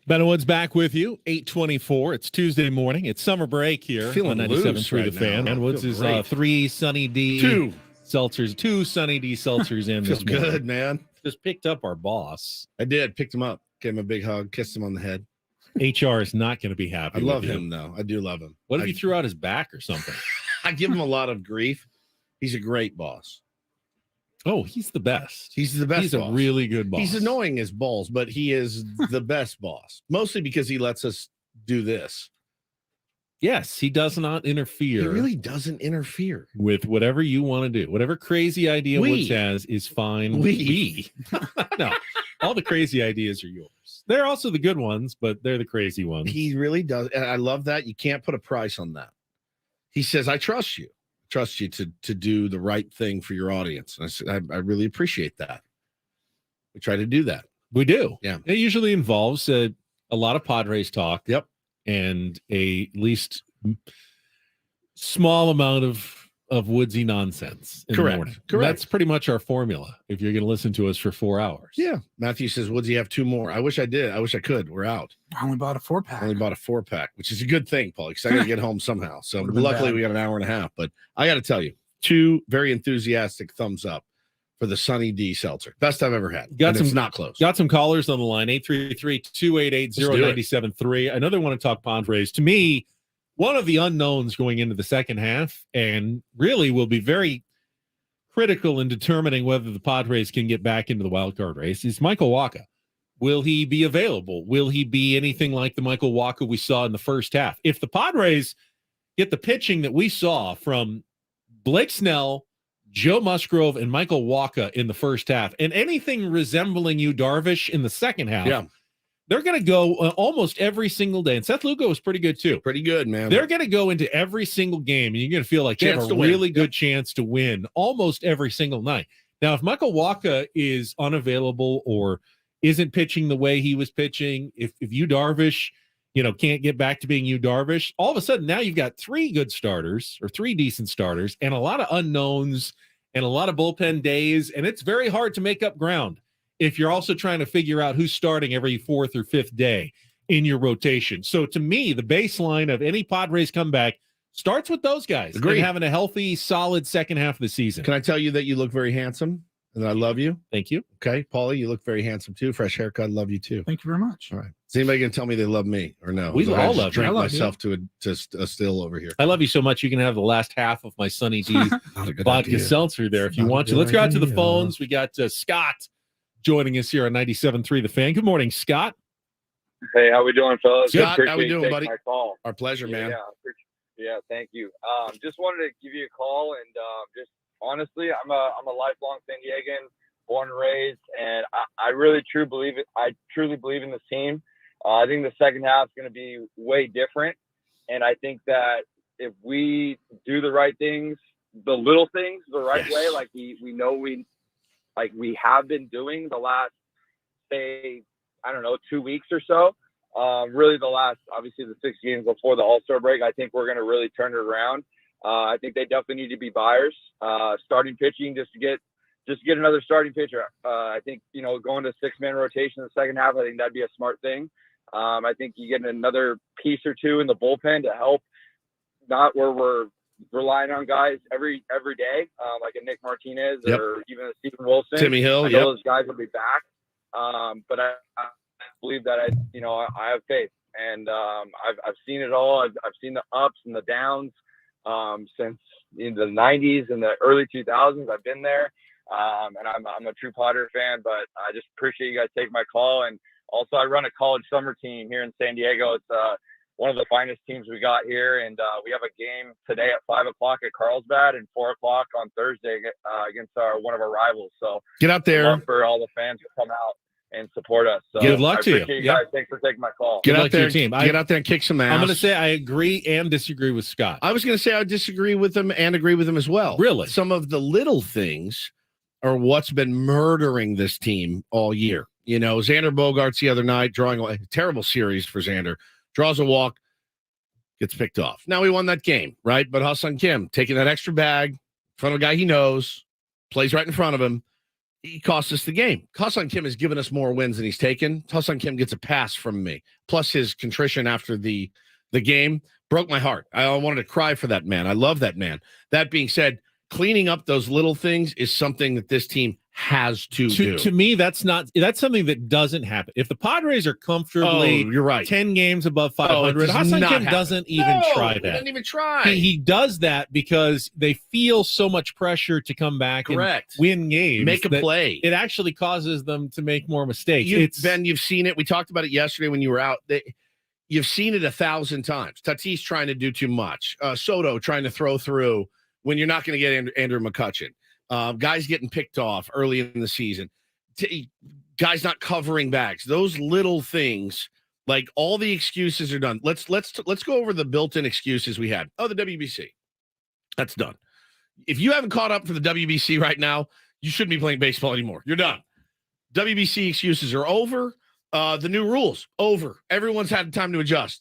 Ben Woods back with you, 8:24. It's Tuesday morning. It's summer break here Feeling on loose 97.3 right The Fan. now. Ben Woods is 3 Sunny D Seltzers, 2 Sunny D Seltzers in Feels this morning. good, man. Just picked up our boss. I did. Picked him up. Gave him a big hug. Kissed him on the head. HR is not going to be happy. I love with you. him, though. I do love him. What if you threw out his back or something? I give him a lot of grief. He's a great boss. Oh, he's the best. He's the best He's boss. a really good boss. He's annoying as balls, but he is the best boss. Mostly because he lets us do this. Yes, he does not interfere. He really doesn't interfere with whatever you want to do. Whatever crazy idea Woods has is fine. No, all the crazy ideas are yours. They're also the good ones, but they're the crazy ones. He really does. And I love that. You can't put a price on that. He says, I trust you. Trust you to do the right thing for your audience. And I said, I really appreciate that. We try to do that. We do. Yeah. It usually involves a lot of Padres talk. Yep. And at least small amount of woodsy nonsense in the morning. Correct. That's pretty much our formula if you're going to listen to us for 4 hours. Yeah. Matthew says, Woodsy, have 2 more. I wish I did. I wish I could. We're out. I only bought a 4-pack. I only bought a 4-pack, which is a good thing, Paul, because I got to get home somehow. So Would've been luckily bad. we got an hour and a half. But I got to tell you, 2 very enthusiastic thumbs up for the Sunny D Seltzer. Best I've ever had. It's not close. Got some callers on the line, 833-288-0973. I know they want to talk Padres. To me, one of the unknowns going into the second half, and really will be very critical in determining whether the Padres can get back into the wild card race, is Michael Wacha. Will he be available? Will he be anything like the Michael Wacha we saw in the first half? If the Padres get the pitching that we saw from Blake Snell, Joe Musgrove, and Michael Wacha in the first half, and anything resembling Yu Darvish in the second half, they're going to go almost every single day. And Seth Lugo was pretty good, too. Pretty good, man. They're going to go into every single game, and you're going to feel like they have a really good chance to win almost every single night. Now, if Michael Wacha is unavailable or isn't pitching the way he was pitching, if Yu Darvish, can't get back to being Yu Darvish, all of a sudden now you've got 3 good starters or 3 decent starters and a lot of unknowns and a lot of bullpen days, and it's very hard to make up ground if you're also trying to figure out who's starting every 4th or 5th day in your rotation. So to me, the baseline of any Padres comeback starts with those guys and having a healthy, solid second half of the season. Can I tell you that you look very handsome and I love you? Thank you. Okay. Paulie, you look very handsome too. Fresh haircut. Love you too. Thank you very much. All right. Is anybody going to tell me they love me or no? We all love you. Drink myself to a still over here. I love you so much. You can have the last half of my Sunny D vodka seltzer there if you want to. Let's go out to the phones. We got Scott joining us here on 97.3 The Fan. Good morning, Scott. Hey, how we doing, fellas? Scott, how we Appreciate you doing, taking buddy? my call. Our pleasure, man. Yeah, thank you. Just wanted to give you a call, and just honestly, I'm a lifelong San Diegan, born and raised, and I really truly believe it. I truly believe in this team. I think the second half is going to be way different, and I think that if we do the right things, the little things, the right way, like we know we have been doing the last, say, I don't know, 2 weeks or so. Really the last, obviously the 6 games before the All-Star break, I think we're going to really turn it around. I think they definitely need to be buyers. Starting pitching, just to get another starting pitcher. I think, going to 6-man rotation in the second half, I think that'd be a smart thing. I think you get another piece or 2 in the bullpen to help, not where we're relying on guys every day, like a Nick Martinez or even a Stephen Wilson. Timmy Hill. I know those guys will be back. But I believe that I have faith, and I've seen it all. I've seen the ups and the downs since in the 90s and the early 2000s. I've been there, and I'm a true Padres fan. But I just appreciate you guys taking my call. And also, I run a college summer team here in San Diego. It's one of the finest teams we got here, and we have a game today at 5 o'clock at Carlsbad and 4 o'clock on Thursday against one of our rivals. So get out there. I'd love for all the fans to come out and support us. So good luck to you. Appreciate you guys. Thanks for taking my call. Get out there, team. Get out there and kick some ass. I'm going to say I agree and disagree with Scott. I was going to say I would disagree with him and agree with him as well. Really? Some of the little things are what's been murdering this team all year. Xander Bogaerts the other night, drawing a terrible series for Xander, draws a walk, gets picked off. Now we won that game, right? But Ha-Seong Kim taking that extra bag in front of a guy he knows, plays right in front of him, he cost us the game. Ha-Seong Kim has given us more wins than he's taken. Ha-Seong Kim gets a pass from me. Plus his contrition after the game broke my heart. I wanted to cry for that man. I love that man. That being said, cleaning up those little things is something that this team has to do. To me, that's something that doesn't happen. If the Padres are comfortably you're right. 10 games above 500, Ha-Seong Kim doesn't even try that. He doesn't even try. He does that because they feel so much pressure to come back and win games. Make a play. It actually causes them to make more mistakes. Ben, you've seen it. We talked about it yesterday when you were out. You've seen it 1,000 times. Tatis trying to do too much. Soto trying to throw through when you're not going to get Andrew McCutchen. Guys getting picked off early in the season. Guys not covering backs. Those little things, like all the excuses are done. Let's go over the built-in excuses we had. Oh, the WBC. That's done. If you haven't caught up for the WBC right now, you shouldn't be playing baseball anymore. You're done. WBC excuses are over. The new rules, over. Everyone's had time to adjust.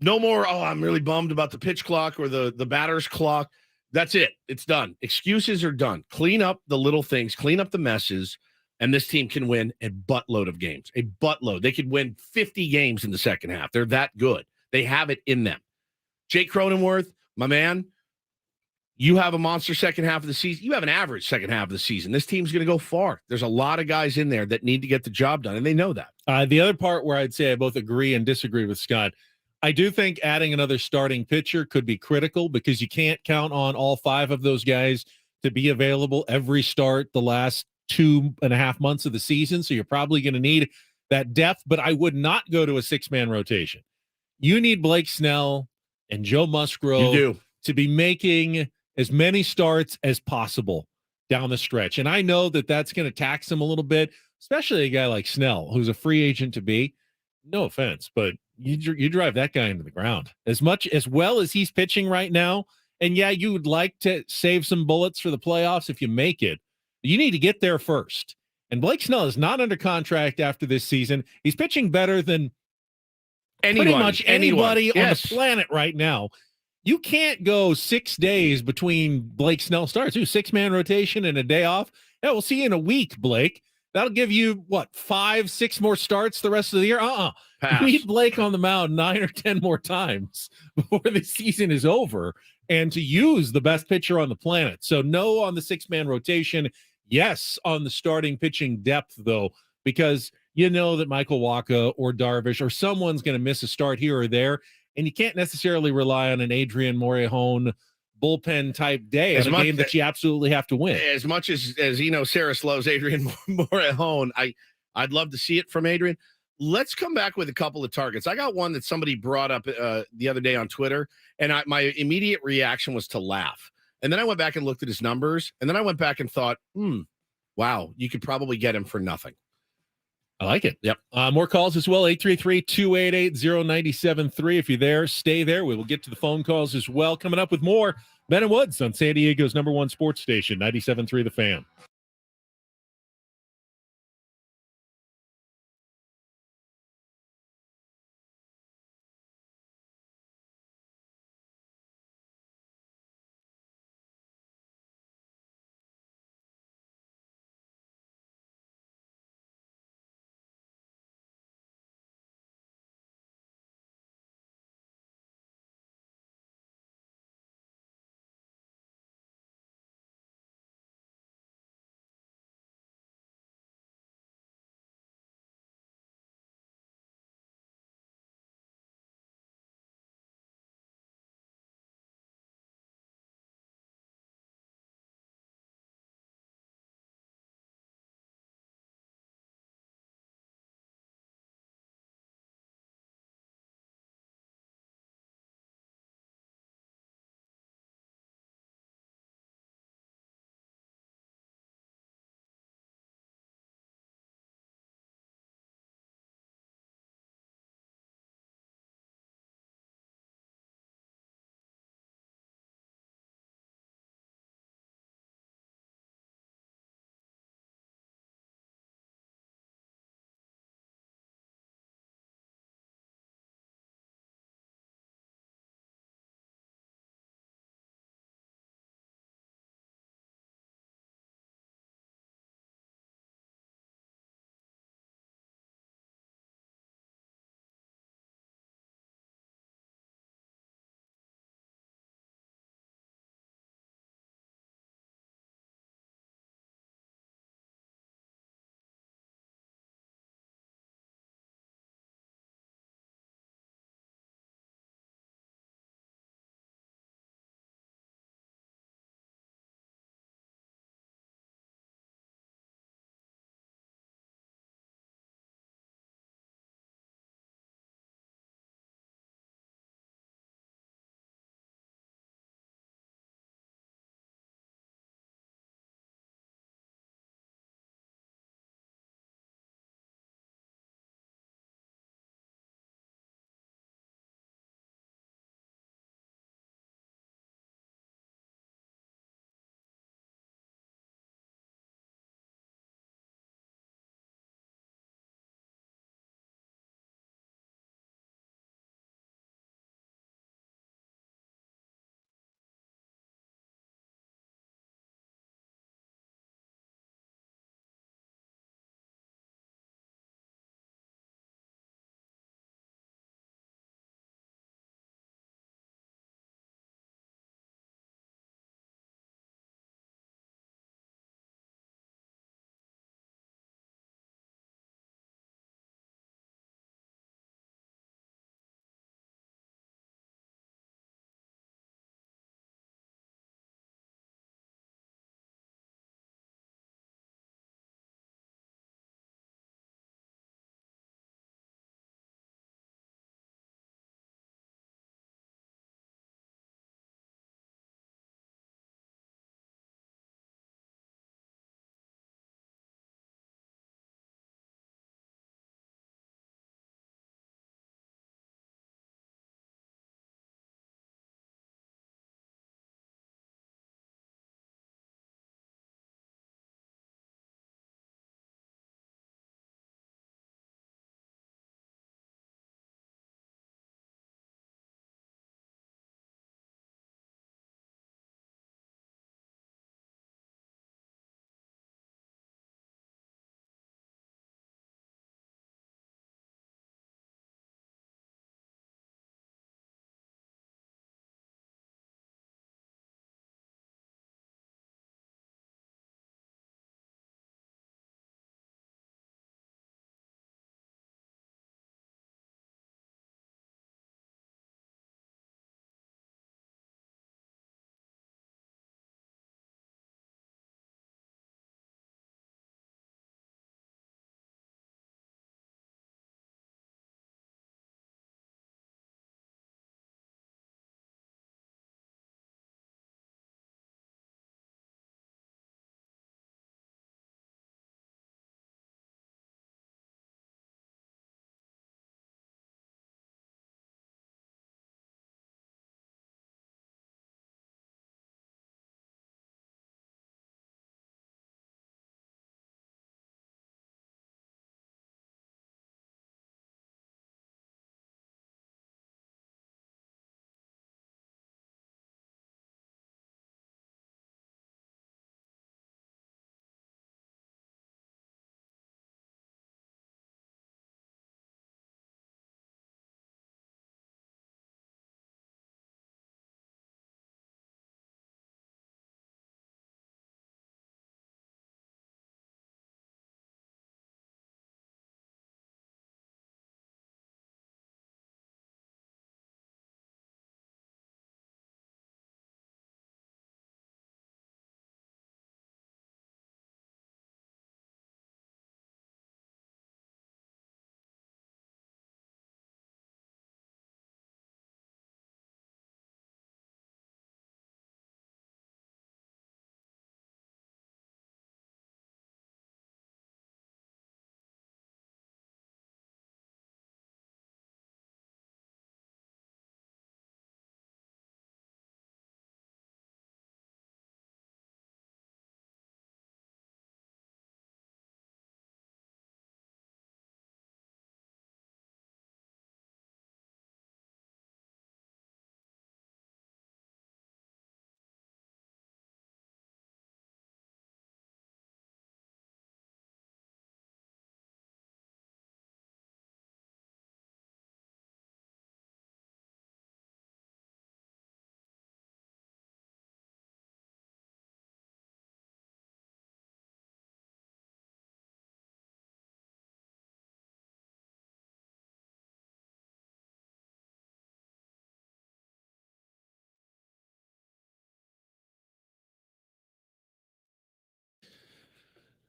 No more, I'm really bummed about the pitch clock or the batter's clock. That's it. It's done. Excuses are done. Clean up the little things, clean up the messes, and this team can win a buttload of games. A buttload. They could win 50 games in the second half. They're that good. They have it in them. Jake Cronenworth, my man, you have a monster second half of the season. You have an average second half of the season. This team's going to go far. There's a lot of guys in there that need to get the job done, and they know that. The other part where I'd say I both agree and disagree with Scott, I do think adding another starting pitcher could be critical because you can't count on all 5 of those guys to be available every start the last 2.5 months of the season. So you're probably going to need that depth, but I would not go to a 6-man rotation. You need Blake Snell and Joe Musgrove to be making as many starts as possible down the stretch. And I know that that's going to tax him a little bit, especially a guy like Snell, who's a free agent to be. No offense, but you drive that guy into the ground as well as he's pitching right now. And yeah, you would like to save some bullets for the playoffs if you make it. You need to get there first. And Blake Snell is not under contract after this season. He's pitching better than pretty much anybody on the planet right now. You can't go 6 days between Blake Snell starts. 6-man rotation and a day off. Yeah, we'll see you in a week, Blake. That'll give you, 5-6 more starts the rest of the year? You need Blake on the mound 9 or 10 more times before the season is over and to use the best pitcher on the planet. So no on the 6-man rotation. Yes on the starting pitching depth, though, because you know that Michael Wacha or Darvish or someone's going to miss a start here or there, and you can't necessarily rely on an Adrian Morejon bullpen type day in a game that you absolutely have to win. As much as Saris loves Adrian Morejon, I'd love to see it from Adrian. Let's come back with a couple of targets. I got one that somebody brought up the other day on Twitter, and my immediate reaction was to laugh. And then I went back and looked at his numbers, and then I went back and thought, wow, you could probably get him for nothing. I like it. Yep. More calls as well, 833-288-0973. If you're there, stay there. We will get to the phone calls as well. Coming up with more Ben and Woods on San Diego's #1 sports station, 97.3 The Fan.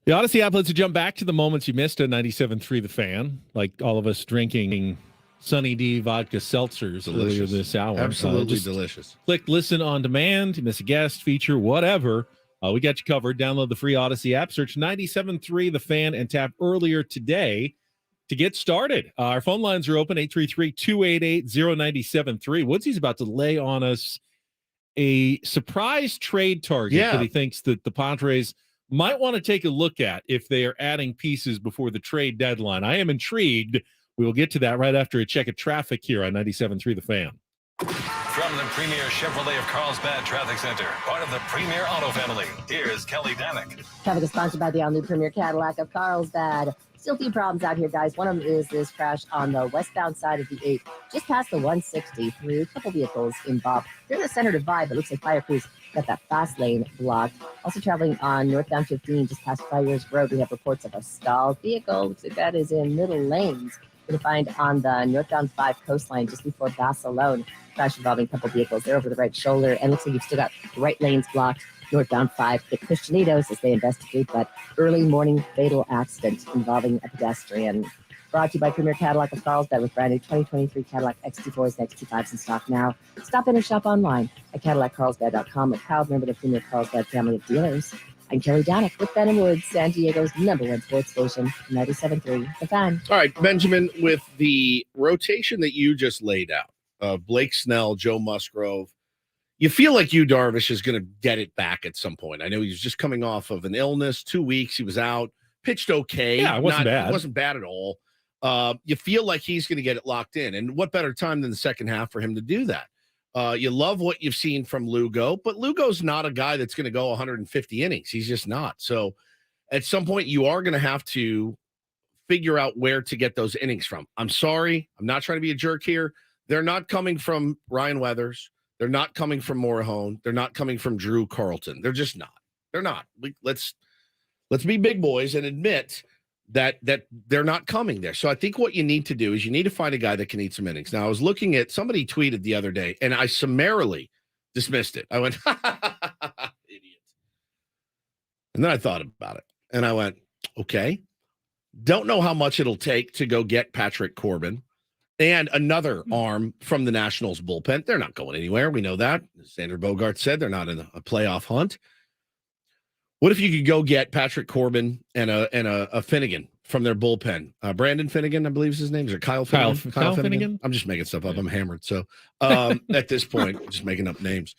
The Odyssey app lets you jump back to the moments you missed at 97.3 The Fan, like all of us drinking Sunny D vodka seltzers earlier this hour. Absolutely delicious. Click listen on demand, you miss a guest, feature, whatever. We got you covered. Download the free Odyssey app, search 97.3 The Fan, and tap earlier today to get started. Our phone lines are open, 833-288-0973. Woodsy's about to lay on us a surprise trade target that he thinks that the Padres might want to take a look at if they are adding pieces before the trade deadline. I am intrigued. We will get to that right after a check of traffic here on 97.3 The Fan. From the Premier Chevrolet of Carlsbad Traffic Center, part of the Premier Auto family, here's Kelly Danick. Traffic is sponsored by the all-new Premier Cadillac of Carlsbad. Still a few problems out here, guys. One of them is this crash on the westbound side of the 8, just past the 160 through a couple vehicles involved. They're in the center divide, but looks like fire crews got that fast lane blocked. Also traveling on northbound 15, just past Friars Road, we have reports of a stalled vehicle. Looks like that is in middle lanes. You're going to find on the northbound 5 coastline just before Barcelona, crash involving a couple vehicles. They're over the right shoulder, and looks like you've still got right lanes blocked. Northbound 5 to Christianitos as they investigate that early morning fatal accident involving a pedestrian. Brought to you by Premier Cadillac of Carlsbad with brand new 2023 Cadillac XT4s and XT5s in stock now. Stop in or shop online at CadillacCarlsbad.com. A proud member of the Premier Carlsbad family of dealers. I'm Kelly Danick with Ben & Woods, San Diego's #1 sports station, 97.3 The Fan. All right, Benjamin, with the rotation that you just laid out, Blake Snell, Joe Musgrove, you feel like Yu Darvish is going to get it back at some point. I know he was just coming off of an illness, 2 weeks. He was out, pitched okay. Yeah, it wasn't bad. It wasn't bad at all. You feel like he's going to get it locked in. And what better time than the second half for him to do that? You love what you've seen from Lugo, but Lugo's not a guy that's going to go 150 innings. He's just not. So at some point, you are going to have to figure out where to get those innings from. I'm sorry. I'm not trying to be a jerk here. They're not coming from Ryan Weathers. They're not coming from Morihone. They're not coming from Drew Carlton. They're just not. They're not. Let's be big boys and admit that they're not coming there. So I think what you need to do is you need to find a guy that can eat some innings. Now, I was looking at somebody tweeted the other day, and I summarily dismissed it. I went, idiot. And then I thought about it, and I went, okay. Don't know how much it'll take to go get Patrick Corbin and another arm from the Nationals bullpen. They're not going anywhere. We know that. As Xander Bogaerts said, they're not in a playoff hunt. What if you could go get Patrick Corbin and a Finnegan from their bullpen? Brandon Finnegan, I believe is his name. Is it Kyle Finnegan? Kyle Finnegan? I'm just making stuff up. I'm hammered. So at this point, just making up names.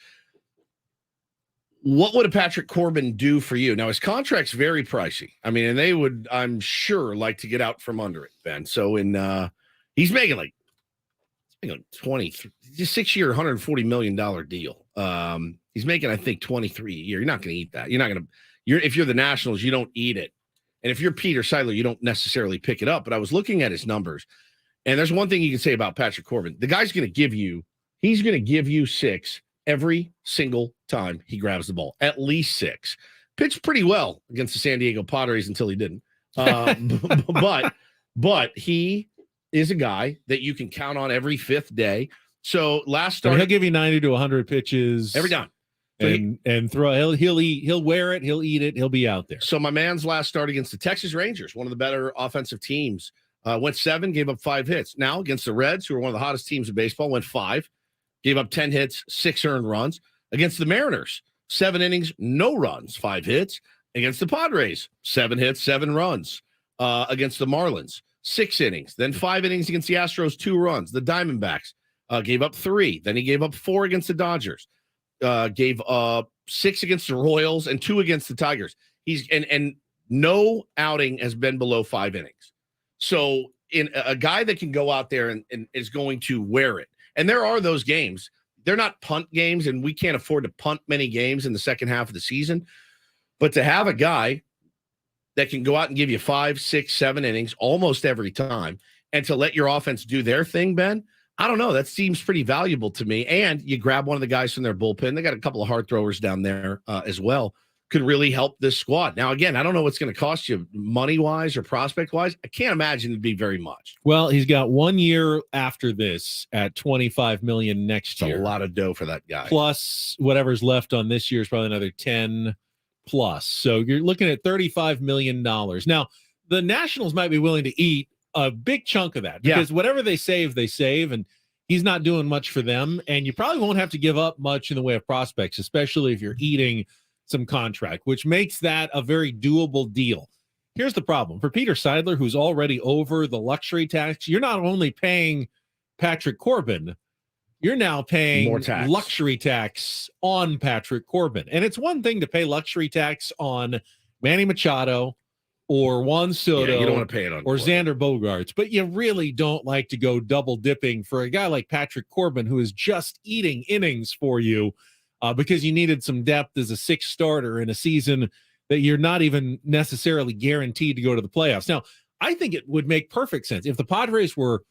What would a Patrick Corbin do for you? Now, his contract's very pricey. I mean, and they would, I'm sure, like to get out from under it, Ben. So he's making like 20, just 6-year, $140 million deal. He's making, I think, 23 a year. You're not going to eat that. You're not going to. If you're the Nationals, you don't eat it. And if you're Peter Seidler, you don't necessarily pick it up. But I was looking at his numbers, and there's one thing you can say about Patrick Corbin. The guy's going to give you 6 every single time he grabs the ball, at least 6. Pitched pretty well against the San Diego Padres until he didn't. But he is a guy that you can count on every 5th day. So last start, he'll give you 90 to 100 pitches every time. So and throw. He'll wear it. He'll eat it. He'll be out there. So my man's last start against the Texas Rangers, one of the better offensive teams, went 7, gave up 5 hits. Now against the Reds, who are one of the hottest teams in baseball, went 5, gave up 10 hits, 6 earned runs. Against the Mariners, 7 innings, no runs, 5 hits. Against the Padres, 7 hits, 7 runs. Against the Marlins, 6 innings, then 5 innings against the Astros, 2 runs. The Diamondbacks gave up 3. Then he gave up 4 against the Dodgers. Gave 6 against the Royals and 2 against the Tigers. He's and no outing has been below 5 innings. So in a guy that can go out there and is going to wear it. And there are those games. They're not punt games, and we can't afford to punt many games in the second half of the season. But to have a guy that can go out and give you 5, 6, 7 innings almost every time, and to let your offense do their thing, Ben, I don't know. That seems pretty valuable to me. And you grab one of the guys from their bullpen. They got a couple of hard throwers down there as well. Could really help this squad. Now, again, I don't know what's going to cost you money-wise or prospect-wise. I can't imagine it'd be very much. Well, he's got 1 year after this at $25 million next year. A lot of dough for that guy. Plus whatever's left on this year is probably another 10 plus. So you're looking at $35 million. Now, the Nationals might be willing to eat a big chunk of that because whatever they save, and he's not doing much for them. And you probably won't have to give up much in the way of prospects, especially if you're eating some contract, which makes that a very doable deal. Here's the problem. For Peter Seidler, who's already over the luxury tax, you're not only paying Patrick Corbin, you're now paying more tax. Luxury tax on Patrick Corbin. And it's one thing to pay luxury tax on Manny Machado or Juan Soto you don't want to pay it on or Corbin. Xander Bogaerts, but you really don't like to go double dipping for a guy like Patrick Corbin, who is just eating innings for you because you needed some depth as a sixth starter in a season that you're not even necessarily guaranteed to go to the playoffs. Now, I think it would make perfect sense if the Padres were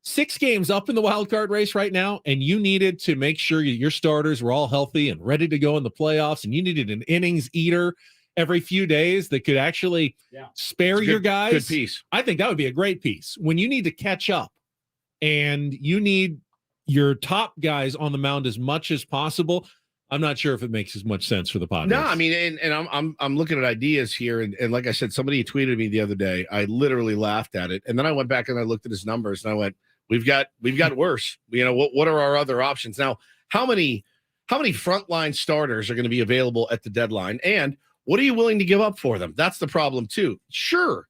6 games up in the wild card race right now, and you needed to make sure your starters were all healthy and ready to go in the playoffs, and you needed an innings eater every few days that could actually spare your guys. Good piece. I think that would be a great piece. When you need to catch up and you need your top guys on the mound as much as possible, I'm not sure if it makes as much sense for the Padres. No, I mean, and I'm looking at ideas here, and like I said, somebody tweeted me the other day. I literally laughed at it, and then I went back and I looked at his numbers, and I went, "We've got worse. You know, what are our other options now? How many frontline starters are going to be available at the deadline, and what are you willing to give up for them? That's the problem too. Sure,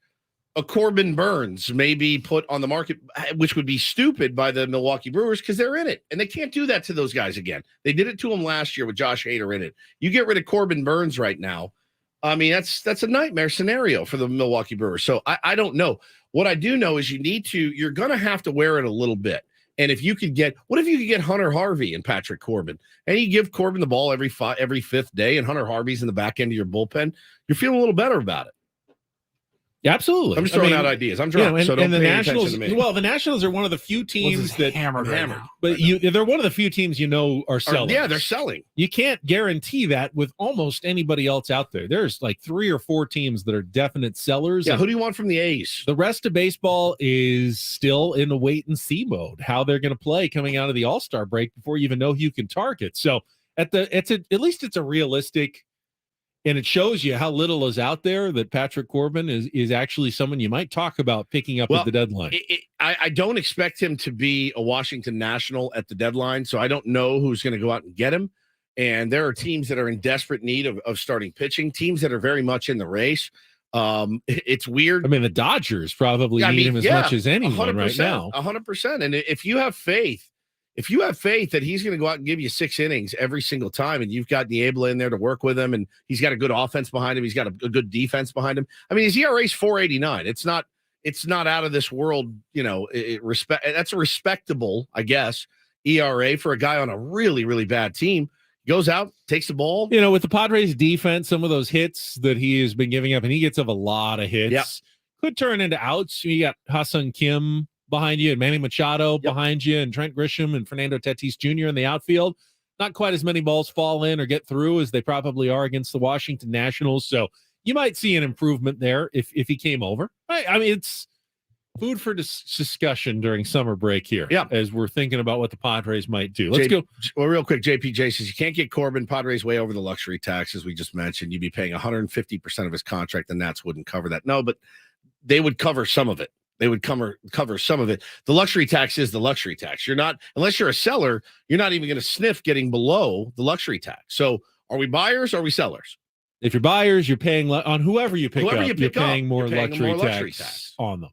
a Corbin Burns may be put on the market, which would be stupid by the Milwaukee Brewers because they're in it, and they can't do that to those guys again. They did it to them last year with Josh Hader in it. You get rid of Corbin Burns right now, I mean, that's a nightmare scenario for the Milwaukee Brewers. So I don't know. What I do know is you're going to have to wear it a little bit. And if you could get, what if you could get Hunter Harvey and Patrick Corbin, and you give Corbin the ball every fifth day, and Hunter Harvey's in the back end of your bullpen, you're feeling a little better about it. Yeah, absolutely. I'm just throwing out ideas. I'm drunk, so don't pay attention to me. Well, the Nationals are one of the few teams that hammered. But they're one of the few teams are selling. Yeah, they're selling. You can't guarantee that with almost anybody else out there. There's like 3 or 4 teams that are definite sellers. Yeah, who do you want from the A's? The rest of baseball is still in a wait and see mode. How they're going to play coming out of the All-Star break before you even know who you can target. So at least it's a realistic. And it shows you how little is out there that Patrick Corbin is actually someone you might talk about picking up at the deadline. I don't expect him to be a Washington National at the deadline, so I don't know who's going to go out and get him. And there are teams that are in desperate need of starting pitching, teams that are very much in the race. It's weird. I mean, the Dodgers probably need him as much as anyone right now. 100%. And if you have faith that he's going to go out and give you 6 innings every single time, and you've got Niebla in there to work with him, and he's got a good offense behind him, he's got a good defense behind him. I mean, his ERA is 4.89. It's not out of this world. You know, that's a respectable, I guess, ERA for a guy on a really, really bad team. Goes out, takes the ball. You know, with the Padres defense, some of those hits that he has been giving up, and he gets up a lot of hits, could turn into outs. You got Ha-Seong Kim behind you and Manny Machado behind you and Trent Grisham and Fernando Tatis Jr. in the outfield. Not quite as many balls fall in or get through as they probably are against the Washington Nationals. So you might see an improvement there if he came over. I mean, it's food for discussion during summer break here as we're thinking about what the Padres might do. Let's go. Well, real quick, JPJ says you can't get Corbin. Padres way over the luxury tax, as we just mentioned. You'd be paying 150% of his contract, and Nats wouldn't cover that. No, but they would cover some of it. They would cover some of it. The luxury tax is the luxury tax. You're not, unless you're a seller, you're not even going to sniff getting below the luxury tax. So are we buyers or are we sellers? If you're buyers, you're paying on whoever you pick up. You're paying more luxury tax on them.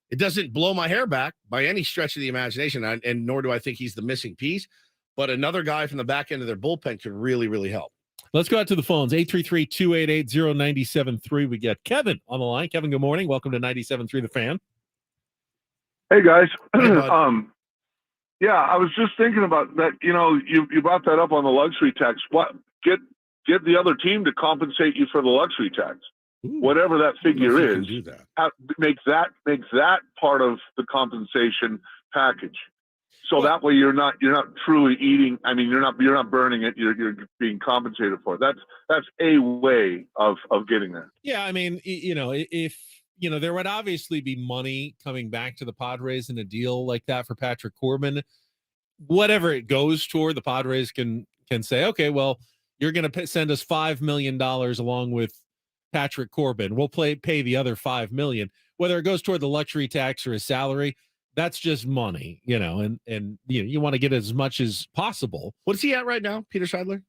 It doesn't blow my hair back by any stretch of the imagination, and nor do I think he's the missing piece. But another guy from the back end of their bullpen could really, really help. Let's go out to the phones. 833-288-0973. We got Kevin on the line. Kevin, good morning. Welcome to 97.3 The Fan. Hey guys. Yeah, I was just thinking about that. You know, you brought that up on the luxury tax. What get the other team to compensate you for the luxury tax, whatever that figure is. Make that part of the compensation package. So that way you're not truly eating. I mean, you're not burning it. You're being compensated for it. That's a way of getting there. Yeah, I mean, you know, if. You know, there would obviously be money coming back to the Padres in a deal like that for Patrick Corbin. Whatever it goes toward, the Padres can say, okay, well, you're going to send us $5 million along with Patrick Corbin. We'll pay the other $5 million, whether it goes toward the luxury tax or his salary. That's just money, and you want to get as much as possible. What is he at right now, Peter Seidler?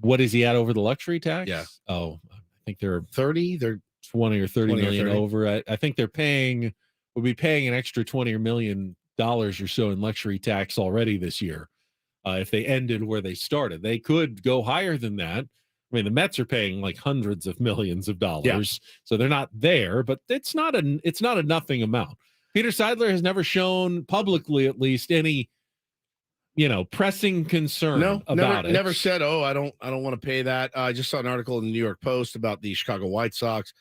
What is he at over the luxury tax? Yeah. Oh, I think they're 30. They're 20 or 30 million 30. over. I think we'll be paying an extra $20 million or so in luxury tax already this year. If they ended where they started, they could go higher than that. I mean, the Mets are paying like hundreds of millions of dollars, so they're not there, but it's not a nothing amount. Peter Seidler has never shown publicly, at least, any, pressing concern about it. Never said, "Oh, I don't want to pay that." I just saw an article in the New York Post about the Chicago White Sox.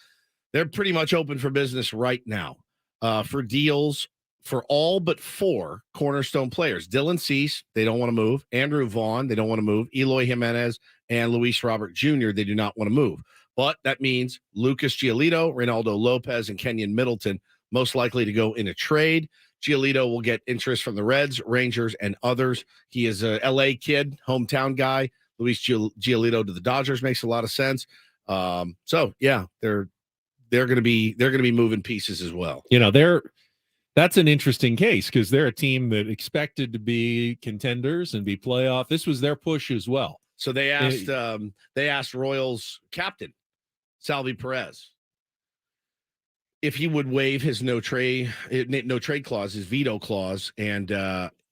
They're pretty much open for business right now for deals for all but 4 cornerstone players. Dylan Cease, they don't want to move. Andrew Vaughn, they don't want to move. Eloy Jimenez and Luis Robert Jr., they do not want to move. But that means Lucas Giolito, Reynaldo Lopez, and Kenyon Middleton most likely to go in a trade. Giolito will get interest from the Reds, Rangers, and others. He is a LA kid, hometown guy. Luis Giolito to the Dodgers makes a lot of sense. So yeah, they're going to be moving pieces as well. That's an interesting case because they're a team that expected to be contenders and be playoff. This was their push as well. So they asked Royals captain Salvi Perez if he would waive his no trade clause, his veto clause, and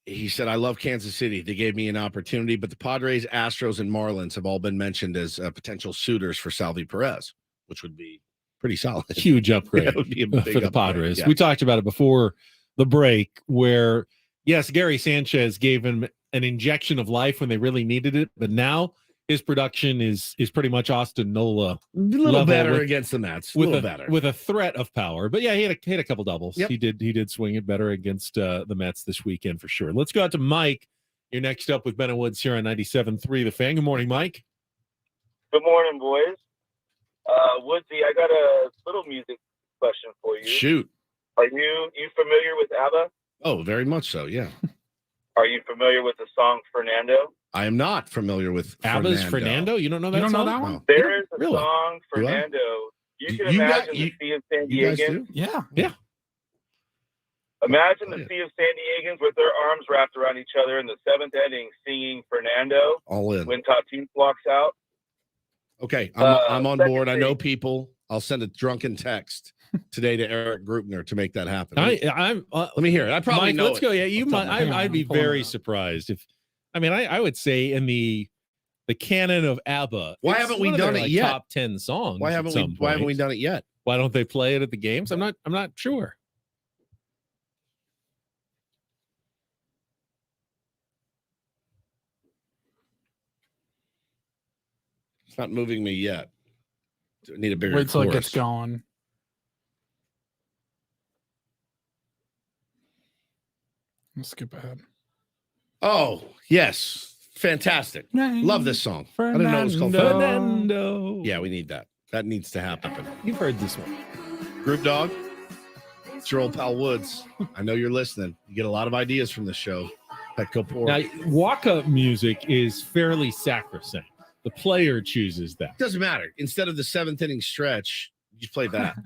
he said, "I love Kansas City. They gave me an opportunity, but the Padres, Astros, and Marlins have all been mentioned as potential suitors for Salvi Perez, which would be pretty solid, huge upgrade for the Padres." Yeah. We talked about it before the break, where yes, Gary Sanchez gave him an injection of life when they really needed it, but now his production is pretty much Austin Nola, a little better against the Mets, with a threat of power. But yeah, he had a couple doubles. Yep. He did swing it better against the Mets this weekend for sure. Let's go out to Mike. You're next up with Ben and Woods here on 97.3 The Fan. Good morning, Mike. Good morning, boys. Woodsy, I got a little music question for you. Shoot. Are you familiar with ABBA? Oh, very much so, yeah. Are you familiar with the song Fernando? I am not familiar with ABBA's Fernando. You don't know that You don't song? know that one? No. There is a Really? song, Fernando. You can You imagine got- the Sea of San You guys Diegans. do? Yeah. Imagine Oh, the yeah. Sea of San Diegans with their arms wrapped around each other in the 7th inning singing Fernando All in. when Tatis walks out. Okay, I'm on second board. I know thing- people. I'll send a drunken text today to Eric Grupner to make that happen. I'm Let me hear it. I probably Mike, know let's it. go. Yeah, you might. Hang on, I'd be I'm pulling very it up. surprised if. I would say in the canon of ABBA. Why it's haven't we one of their, done it like, yet? Top 10 songs. Why at haven't some we point. done it yet? Why don't they play it at the games? I'm not sure. It's not moving me yet. I need a bigger Wait till it chorus. gets going. Let's skip ahead. Oh, yes. Fantastic. Love this song. I didn't know it was called Fernando. Yeah, we need that. That needs to happen. You've heard this one. Group Dog, it's your old pal Woods. I know you're listening. You get a lot of ideas from this show. Petco Pork. Now, walk-up music is fairly sacrosanct. The player chooses that. Doesn't matter. Instead of the 7th inning stretch, you play that.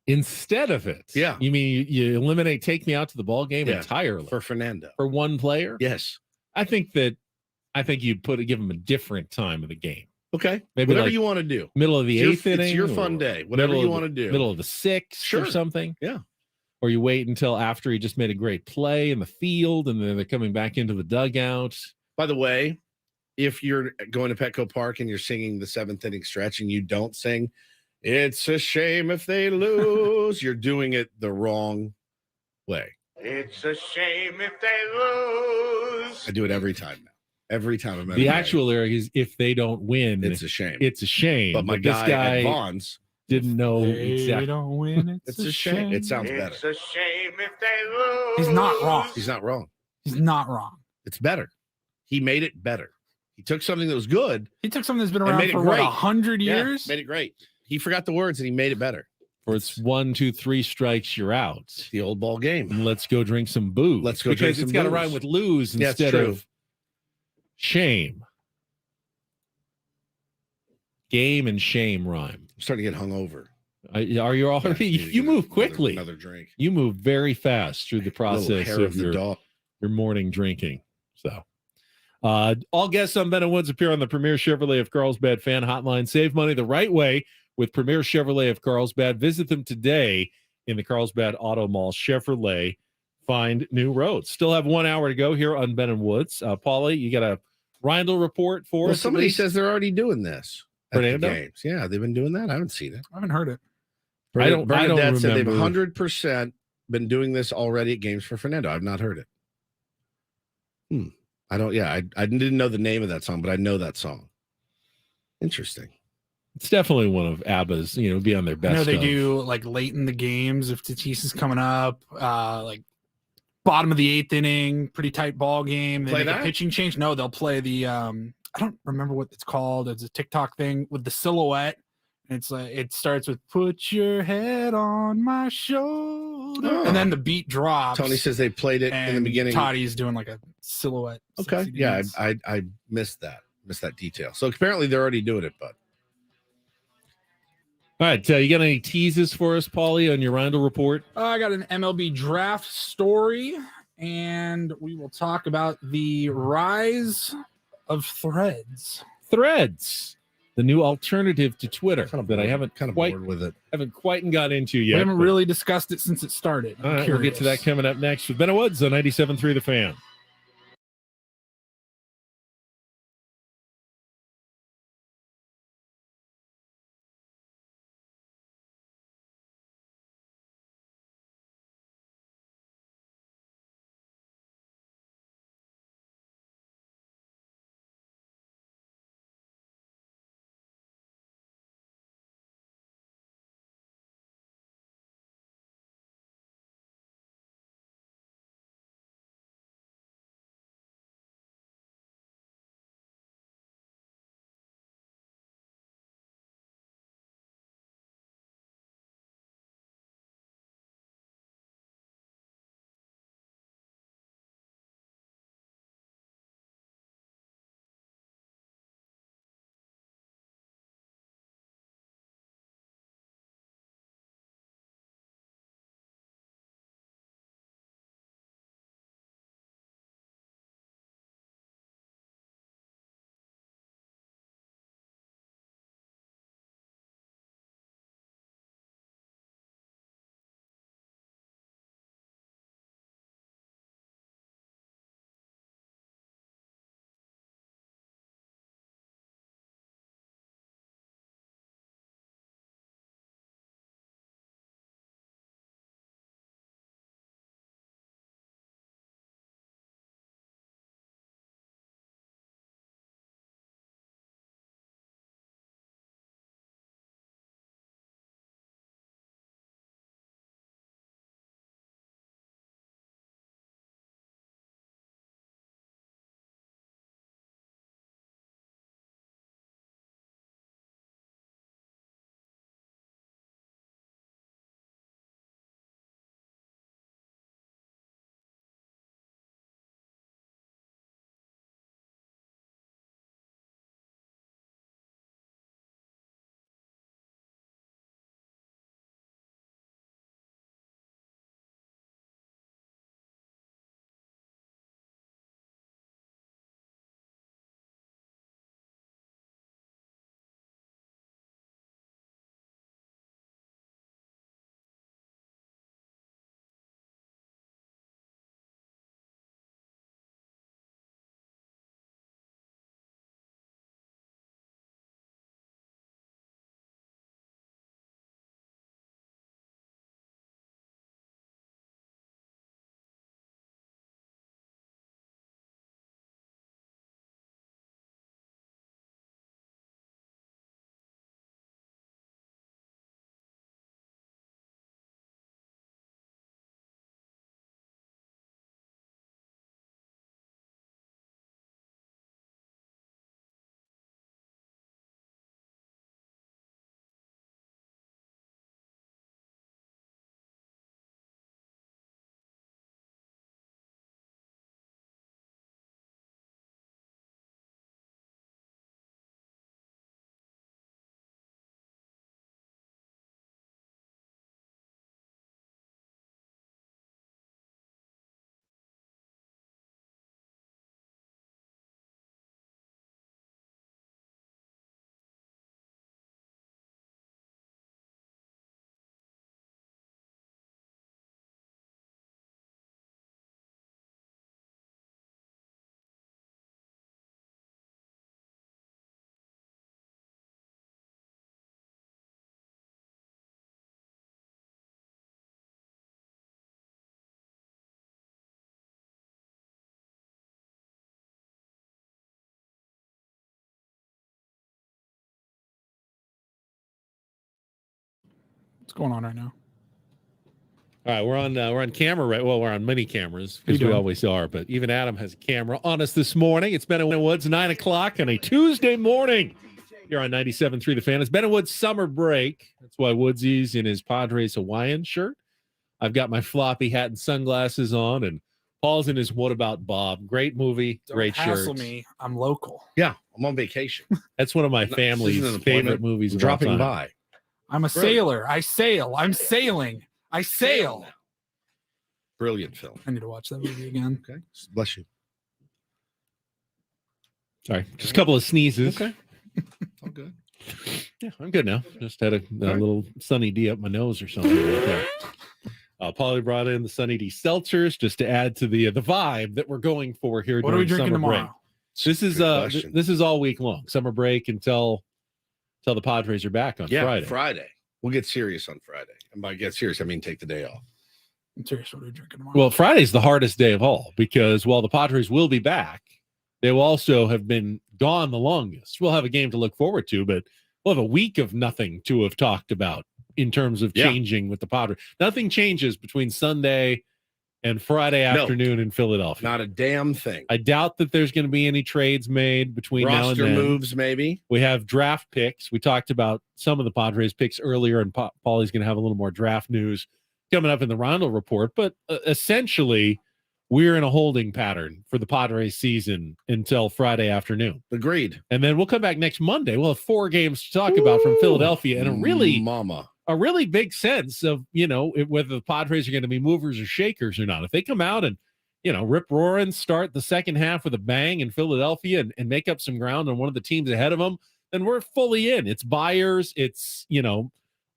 Instead of it. Yeah. You mean you eliminate Take Me Out to the Ball Game Yeah. entirely For Fernando. for one player? Yes. I think you'd give him a different time of the game. Okay. Maybe Whatever like you want to do. Middle of the It's 8th inning. It's your fun or day. Whatever middle you of want to do. Middle of the 6th Sure. or something. Yeah. Or you wait until after he just made a great play in the field and then they're coming back into the dugout. By the way, if you're going to Petco Park and you're singing the 7th inning stretch and you don't sing, "It's a shame if they lose," you're doing it the wrong way. It's a shame if they lose. I do it every time now. Every time I'm at The a actual lyric is, "If they don't win, game, it's a shame. it's a shame." But my this guy at Vaughn's, didn't know They exactly. don't win. it's a shame. It sounds It's better. a shame if they lose. He's not wrong. He's not wrong. He's not wrong. It's better. He made it better. He took something that was good He took something that's been and around made it for what, great. 100 years? Yeah, made it great. He forgot the words and he made it better. Or it's 1, 2, 3 strikes, you're out. The old ball game. And let's go drink some booze. Let's go because drink some it's got to booze. rhyme with lose Yeah, it's instead true. of shame. Game and shame rhyme. I'm starting to get hungover. Are you already? You move quickly. Another drink. You move very fast through the process hair of of the dog. your morning drinking. So, all guests on Ben and Woods appear on the Premier Chevrolet of Carlsbad fan hotline. Save money the right way with Premier Chevrolet of Carlsbad. Visit them today in the Carlsbad Auto Mall. Chevrolet, find new roads. Still have 1 hour to go here on Ben and Woods. Paulie, you got a Reindl report for us? Somebody says they're already doing this at the Fernando? games. Yeah, they've been doing that. I haven't seen it. I haven't heard it. I don't Bernadette said they've remember. 100% been doing this already at games for Fernando. I've not heard it. I don't. Yeah, I didn't know the name of that song, but I know that song. Interesting. It's definitely one of ABBA's, be on their best. I know they of. do like late in the games if Tatis is coming up, like bottom of the 8th inning, pretty tight ball game. They Play make a that? pitching change. No, they'll play the I don't remember what it's called. It's a TikTok thing with the silhouette. It's like it starts with "Put your head on my shoulder," and then the beat drops. Tony says they played it in the beginning. Toddy's doing like a silhouette. Okay, sexy yeah, dance. I missed that detail. So apparently they're already doing it, but All right, you got any teases for us, Paulie, on your Reindl report? I got an MLB draft story, and we will talk about the rise of Threads. Threads, the new alternative to Twitter that I haven't kind of quite bored with it. Haven't quite got into yet. We haven't but- really discussed it since it started. All I'm right, we'll get to that curious. coming up next with Ben Woods on 97.3 The Fan. going on right now? All right, we're on camera, right? Well, we're on many cameras because we always are. But even Adam has a camera on us this morning. It's Ben and Woods, 9 o'clock on a Tuesday morning. You're on 97.3 The Fan. It's Ben and Woods summer break. That's why Woodsy's in his Padres Hawaiian shirt. I've got my floppy hat and sunglasses on, and Paul's in his What About Bob? Great movie, great shirt. Don't hassle me. I'm local. Yeah, I'm on vacation. That's one of my family's favorite movies. Dropping by. I'm a sailor. I sail. I'm sailing. I sail. Brilliant film. I need to watch that movie again. Okay. Bless you. Sorry, just a couple of sneezes. Okay. All good. Yeah, I'm good now. Just had a little Sunny D up my nose or something like that. Paulie brought in the Sunny D Selzters just to add to the vibe that we're going for here. What are we drinking tomorrow? Break. This is all week long, summer break until the Padres are back on Friday. We'll get serious on Friday. And by get serious, I mean take the day off. I'm serious. What are we drinking tomorrow? Well, Friday's the hardest day of all because while the Padres will be back, they will also have been gone the longest. We'll have a game to look forward to, but we'll have a week of nothing to have talked about in terms of changing with the Padres. Nothing changes between Sunday and Friday afternoon in Philadelphia. Not a damn thing. I doubt that there's going to be any trades made between now and then. Roster moves, maybe. We have draft picks. We talked about some of the Padres picks earlier, and Paulie's going to have a little more draft news coming up in the Reindl Report. But essentially, we're in a holding pattern for the Padres season until Friday afternoon. Agreed. And then we'll come back next Monday. We'll have 4 games to talk about from Philadelphia and a really big sense of, whether the Padres are going to be movers or shakers or not. If they come out and, rip roaring, start the second half with a bang in Philadelphia and make up some ground on one of the teams ahead of them, then we're fully in. It's buyers. It's,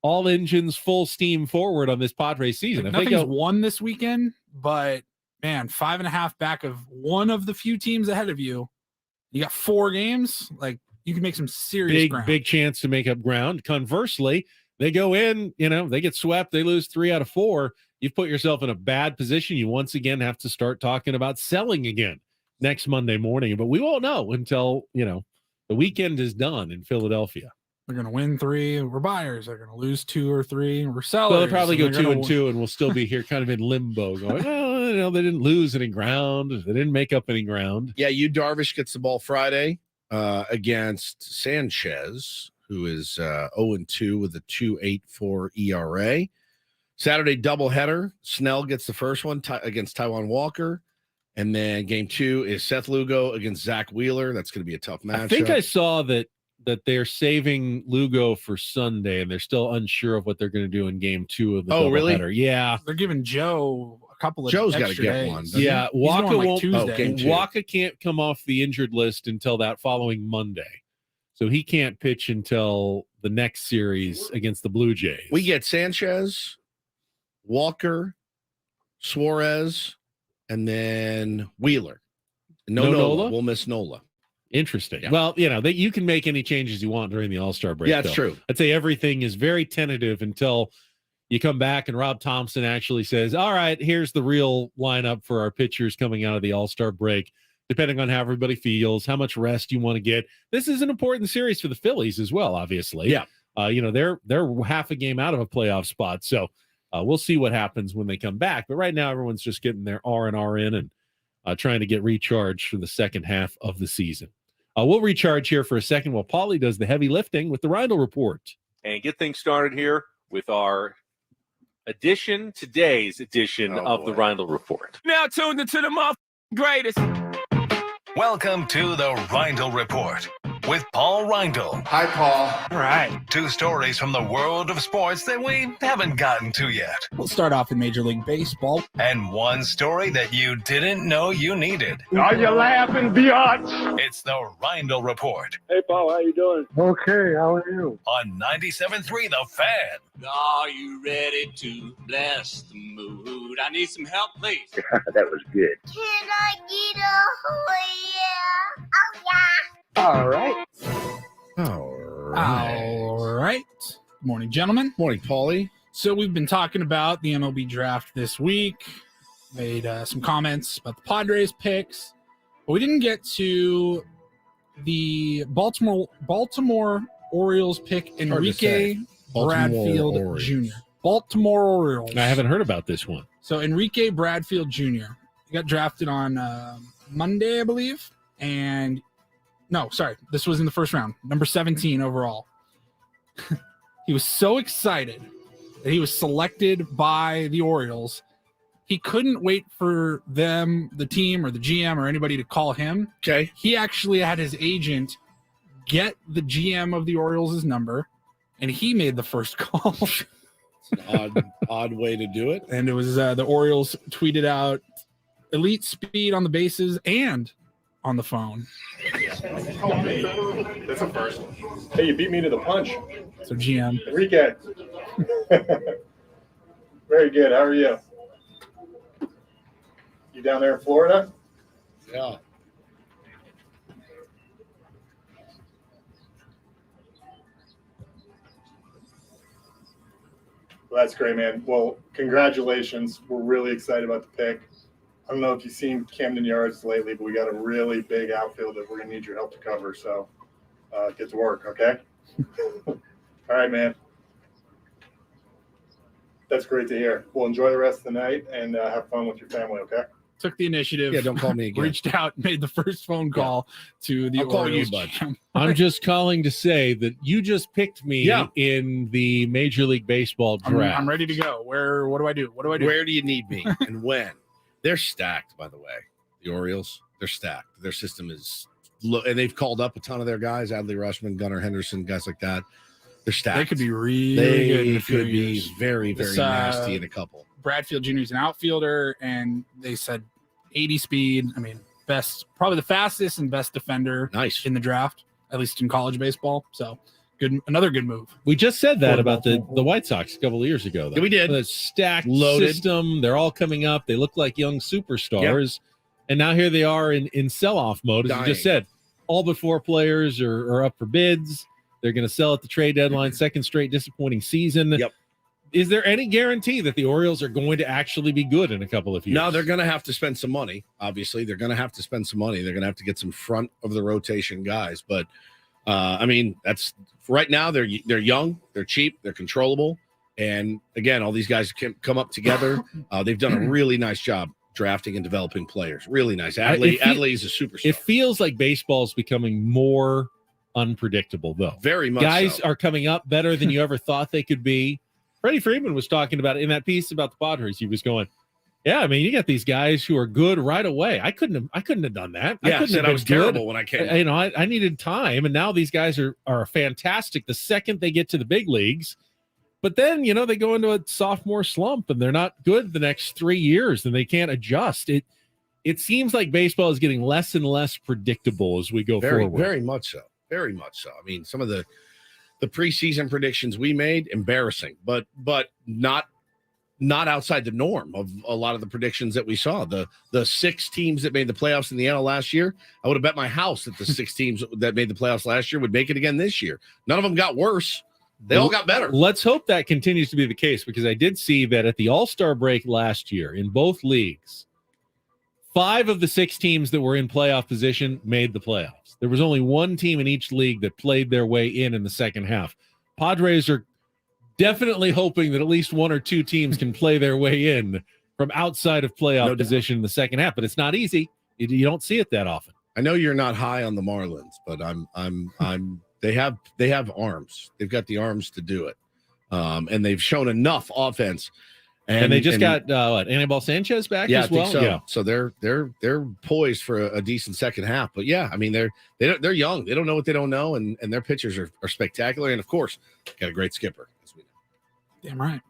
all engines, full steam forward on this Padres season. If nothing's won this weekend, but man, 5.5 back of one of the few teams ahead of you. You got 4 games. Like you can make some serious ground. Big chance to make up ground. Conversely, they go in, they get swept. They lose 3 out of 4. You've put yourself in a bad position. You once again have to start talking about selling again next Monday morning. But we won't know until, the weekend is done in Philadelphia. They're going to win 3. We're buyers. They're going to lose 2 or 3. We're sellers. Well, they'll probably go 2-2, and we'll still be here kind of in limbo going, they didn't lose any ground. They didn't make up any ground. Yeah, Darvish gets the ball Friday against Sanchez, who is 0-2 with a 2.84 ERA. Saturday doubleheader. Snell gets the first one against Taijuan Walker. And then game 2 is Seth Lugo against Zach Wheeler. That's going to be a tough matchup. I think I saw that they're saving Lugo for Sunday, and they're still unsure of what they're going to do in game 2 of the doubleheader. Really? Yeah. They're giving Joe a couple of Joe's got to extra get days. one. Yeah, Waka won't. Tuesday. Waka can't come off the injured list until that following Monday. So he can't pitch until the next series against the Blue Jays. We get Sanchez, Walker, Suarez, and then Wheeler. No Nola. We'll miss Nola. Interesting. Yeah. Well, you can make any changes you want during the All-Star break. Yeah, that's true. I'd say everything is very tentative until you come back and Rob Thompson actually says, all right, here's the real lineup for our pitchers coming out of the All-Star break, depending on how everybody feels, how much rest you want to get. This is an important series for the Phillies as well, obviously. Yeah. They're half a game out of a playoff spot. So we'll see what happens when they come back. But right now, everyone's just getting their R&R in and trying to get recharged for the second half of the season. We'll recharge here for a second while Paulie does the heavy lifting with the Reindl Report. And get things started here with our today's edition of the Reindl Report. Now tuned into the greatest. Welcome to the Reindl Report with Paul Reindl. Hi, Paul. All right. 2 stories from the world of sports that we haven't gotten to yet. We'll start off in Major League Baseball. And 1 story that you didn't know you needed. Are you laughing, biatch? It's the Reindl Report Hey, Paul, how you doing? Okay, how are you? on 97.3 The Fan. Are you ready to bless the mood? I need some help, please. That was good. Can I get a yeah? Oh, yeah. All right. All right. Good morning, gentlemen. Morning, Paulie. So we've been talking about the MLB draft this week. Made some comments about the Padres picks. But we didn't get to the Baltimore Orioles pick Enrique Bradfield Jr. Baltimore Orioles. I haven't heard about this one. So Enrique Bradfield Jr. He got drafted on Monday, I believe. And no, sorry, this was in the first round, number 17 overall. He was so excited that he was selected by the Orioles. He couldn't wait for them, the team or the GM or anybody to call him. Okay. He actually had his agent get the GM of the Orioles' number, and he made the first call. It's an odd way to do it. And it was the Orioles tweeted out elite speed on the bases and on the phone. That's a first. Hey, you beat me to the punch. So GM. Enrique. Very good. How are you? You down there in Florida? Yeah. Well, that's great, man. Well, congratulations. We're really excited about the pick. I don't know if you've seen Camden Yards lately, but we got a really big outfield that we're going to need your help to cover. So get to work, okay? All right, man. That's great to hear. Well, enjoy the rest of the night and have fun with your family, okay? Took the initiative. Yeah, don't call me again. Reached out, made the first phone call to the I'll call you, Orioles. bud. I'm just calling to say that you just picked me in the Major League Baseball draft. I'm ready to go. What do I do? Where do you need me and when? They're stacked, by the way. The Orioles, they're stacked. Their system is low, and they've called up a ton of their guys, Adley Rushman, Gunnar Henderson, guys like that. They're stacked. They could be really good. They could be very, very nasty in a couple. Bradfield Jr. is an outfielder, and they said 80 speed. I mean, probably the fastest and best defender in the draft, at least in college baseball. So another good move. We just said that about the White Sox a couple of years ago, though. Yeah, we did. The stacked Loaded system. They're all coming up. They look like young superstars. And now here they are in sell-off mode. As you just said, all but 4 players are up for bids. They're going to sell at the trade deadline. Second straight disappointing season. Yep. Is there any guarantee that the Orioles are going to actually be good in a couple of years? No, they're going to have to spend some money. Obviously, they're going to have to spend some money. They're going to have to get some front of the rotation guys. But I mean, that's right now. They're young, they're cheap, they're controllable, and again, all these guys can come up together. They've done a really nice job drafting and developing players. Really nice. Adley's a superstar. It feels like baseball is becoming more unpredictable, though. Very much. Guys so. are coming up better than you ever thought they could be. Freddie Freeman was talking about it in that piece about the Padres. He was going, "Yeah, I mean, you got these guys who are good right away. I couldn't have done that. Yeah, I was terrible when I came. I needed time, and now these guys are fantastic the second they get to the big leagues. But then, they go into a sophomore slump, and they're not good the next 3 years, and they can't adjust. It seems like baseball is getting less and less predictable as we go forward. Very much so. Very much so. I mean, some of the preseason predictions we made, embarrassing, but not outside the norm of a lot of the predictions that we saw. The 6 teams that made the playoffs in the NL last year, I would have bet my house that the 6 teams that made the playoffs last year would make it again this year. None of them got worse. They all got better. Let's hope that continues to be the case, because I did see that at the All-Star break last year in both leagues, 5 of the 6 teams that were in playoff position made the playoffs. There was only 1 team in each league that played their way in the second half. Padres are definitely hoping that at least 1 or 2 teams can play their way in from outside of playoff position in the second half, but it's not easy. You don't see it that often. I know you're not high on the Marlins, but they have arms. They've got the arms to do it. And they've shown enough offense. And they just got Anibal Sanchez back as well. I think so. Yeah. So they're poised for a decent second half. But yeah, I mean they're young. They don't know what they don't know, and their pitchers are spectacular. And of course, got a great skipper. Damn right.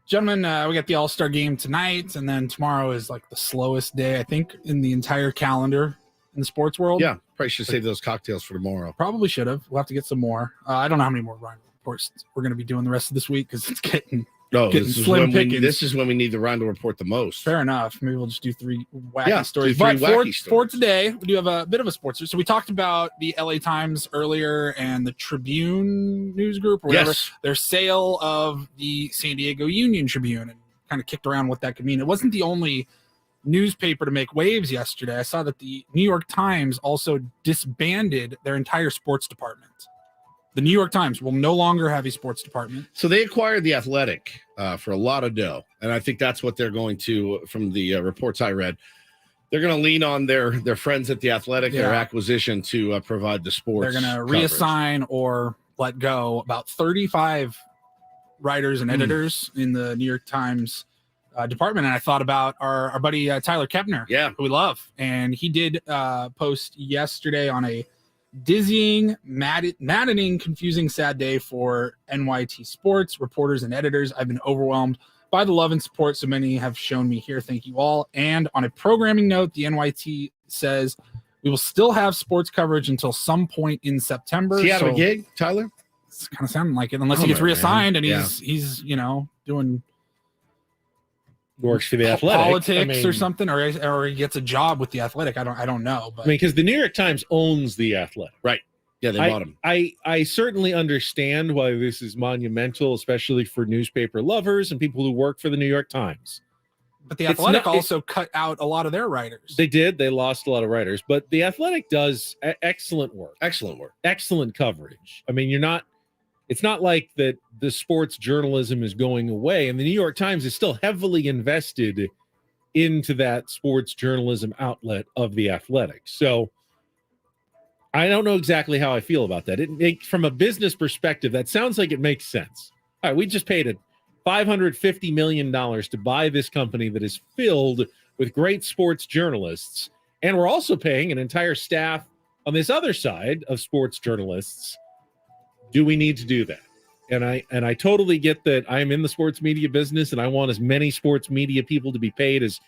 Gentlemen, we got the All-Star game tonight, and then tomorrow is like the slowest day, I think, in the entire calendar in the sports world. Yeah, probably should save those cocktails for tomorrow. Probably should have. We'll have to get some more. I don't know how many more Reindl reports we're going to be doing the rest of this week, because it's getting slim pickings. This is when we need the Reindl Report the most. Fair enough. Maybe we'll just do 3 wacky stories. But for today, we do have a bit of a sports. So we talked about the LA Times earlier and the Tribune news group or whatever. Yes. Their sale of the San Diego Union Tribune, and kind of kicked around what that could mean. It wasn't the only newspaper to make waves yesterday. I saw that the New York Times also disbanded their entire sports department. the New York Times will no longer have a sports department. So they acquired The Athletic for a lot of dough. And I think that's what they're going to, from the reports I read, they're going to lean on their friends at The Athletic, their acquisition to provide the sports. They're going to reassign or let go about 35 writers and editors in the New York Times department. And I thought about our buddy Tyler Kepner, who we love. And he did post yesterday on a dizzying, maddening, confusing, sad day for NYT sports reporters and editors. I've been overwhelmed by the love and support so many have shown me here. Thank you all. And on a programming note, the NYT says we will still have sports coverage until some point in September. Does he have a gig, Tyler? It's kind of sounding like it, unless he gets reassigned and he's doing works for the Athletic, politics or something, or he gets a job with the Athletic. I don't know. But because the New York Times owns the Athletic, right? Yeah, they bought him. I certainly understand why this is monumental, especially for newspaper lovers and people who work for the New York Times. But the Athletic also cut out a lot of their writers. They did. They lost a lot of writers, but the Athletic does excellent work. Excellent coverage. I mean, it's not like that the sports journalism is going away, and the New York Times is still heavily invested into that sports journalism outlet of the Athletic. So I don't know exactly how I feel about that. From a business perspective, that sounds like it makes sense. All right, we just paid $550 million to buy this company that is filled with great sports journalists, and we're also paying an entire staff on this other side of sports journalists. Do we need to do that? And I totally get that. I'm in the sports media business, and I want as many sports media people to be paid as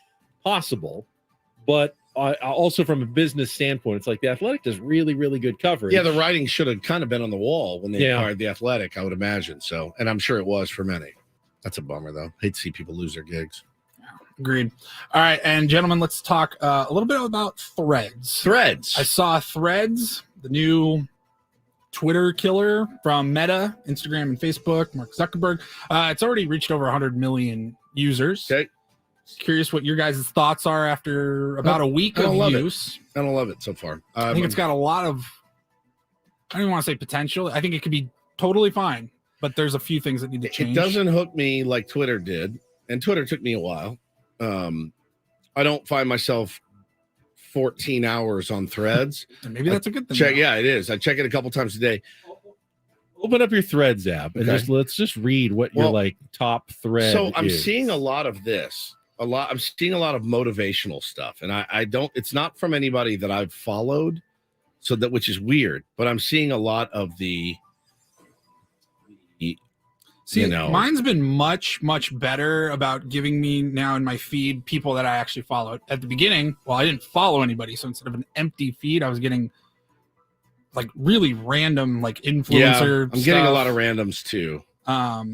possible. But also from a business standpoint, it's like the Athletic does really, really good coverage. Yeah, the writing should have kind of been on the wall when they acquired the Athletic, I would imagine. So, and I'm sure it was for many. That's a bummer, though. Hate to see people lose their gigs. Agreed. All right, and gentlemen, let's talk a little bit about Threads. I saw Threads, the new Twitter killer from Meta, Instagram, and Facebook, Mark Zuckerberg. It's already reached over 100 million users. Okay. Curious what your guys' thoughts are after about a week of use. I don't love it so far. I think it's got a lot of, I don't even want to say potential. I think it could be totally fine, but there's a few things that need to change. It doesn't hook me like Twitter did, and Twitter took me a while. I don't find myself 14 hours on Threads. And maybe that's a good thing. Yeah, it is. I check it a couple times a day. Open up your Threads app and let's just read what your top thread. So I'm seeing a lot of this. I'm seeing a lot of motivational stuff, and I don't. It's not from anybody that I've followed, so that, which is weird. But I'm seeing a lot of the. Mine's been much better about giving me now in my feed people that I actually followed. At the beginning, I didn't follow anybody, so instead of an empty feed, I was getting like really random influencer. Yeah, I'm getting a lot of randoms too. I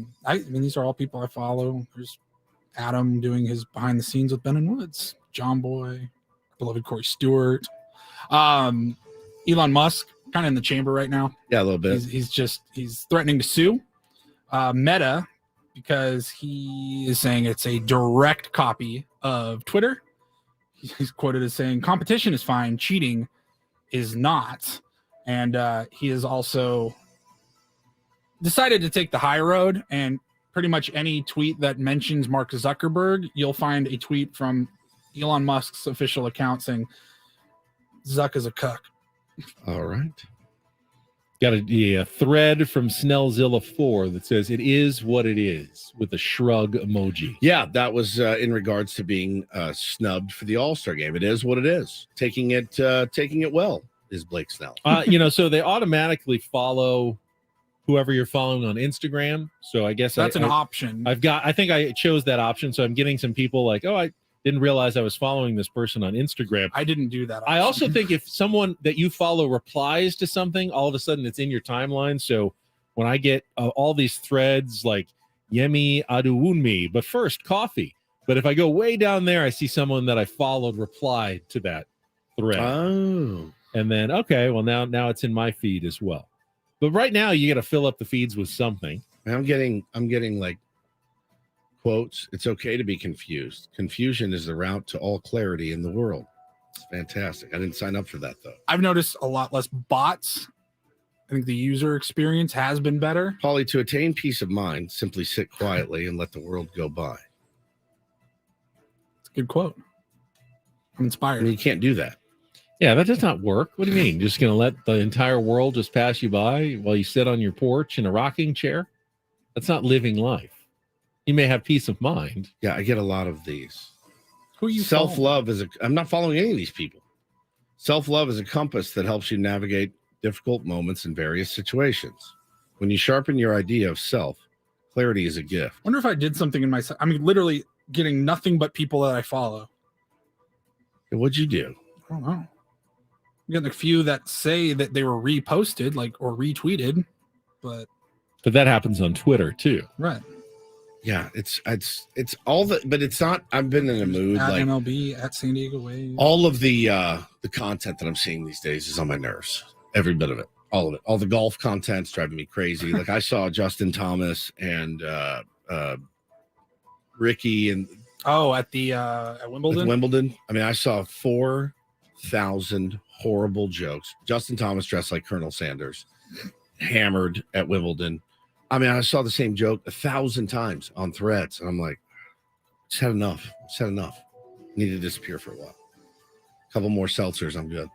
mean, these are all people I follow. There's Adam doing his behind the scenes with Ben and Woods, John Boy, beloved Corey Stewart, Elon Musk, kind of in the chamber right now. Yeah, a little bit. He's threatening to sue Meta because he is saying it's a direct copy of Twitter. He's quoted as saying competition is fine, cheating is not. And he has also decided to take the high road, and pretty much any tweet that mentions Mark Zuckerberg, you'll find a tweet from Elon Musk's official account saying Zuck is a cuck. All right. Got a thread from Snellzilla4 that says it is what it is with a shrug emoji. Yeah, that was in regards to being snubbed for the All-Star game. It is what it is. Taking it well is Blake Snell. So they automatically follow whoever you're following on Instagram. So I guess that's an option. I think I chose that option. So I'm getting some people like, oh, I didn't realize I was following this person on Instagram. I didn't do that option. I also think if someone that you follow replies to something, all of a sudden it's in your timeline. So when I get all these threads like Yemi Aduwunmi, but first coffee. But if I go way down there, I see someone that I followed reply to that thread. Oh. And then, okay, well now it's in my feed as well. But right now you got to fill up the feeds with something. I'm getting like quotes. It's okay to be confused. Confusion is the route to all clarity in the world. It's fantastic. I didn't sign up for that though. I've noticed a lot less bots I think the user experience has been better. Paulie, to attain peace of mind, simply sit quietly and let the world go by. It's a good quote. I'm inspired. I mean, you can't do that. Yeah, that does not work. What do you mean? Just going to let the entire world just pass you by while you sit on your porch in a rocking chair? That's not living life. You may have peace of mind. Yeah, I get a lot of these. Who are you Self-love I'm not following any of these people. Self-love is a compass that helps you navigate difficult moments in various situations. When you sharpen your idea of self, clarity is a gift. I wonder if I did something in my. I mean, literally getting nothing but people that I follow. What'd you do? I don't know. I'm getting a few that say that they were reposted, or retweeted, but that happens on Twitter too, right? Yeah, it's all the, but it's not. I've been in a mood At like MLB at San Diego Waves. all of the content that I'm seeing these days is on my nerves. Every bit of it, all of it, all the golf content's driving me crazy. Like I saw Justin Thomas and Ricky and at the at Wimbledon. I mean, I saw 4,000 horrible jokes. Justin Thomas dressed like Colonel Sanders, hammered at Wimbledon. I mean, I saw the same joke 1,000 times on Threads, and I'm like, just had enough. Just had enough. Need to disappear for a while. A couple more seltzers, I'm good.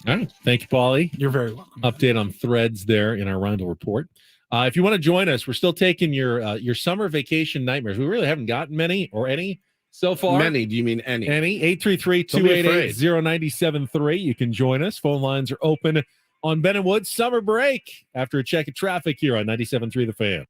All right. Thank you, Paulie. You're very welcome. Update on Threads there in our Reindl Report. If you want to join us, we're still taking your summer vacation nightmares. We really haven't gotten many or any so far. Many? Do you mean any? Any. 833-288-0973. You can join us. Phone lines are open on Ben and Wood's summer break after a check of traffic here on 97.3 The Fan.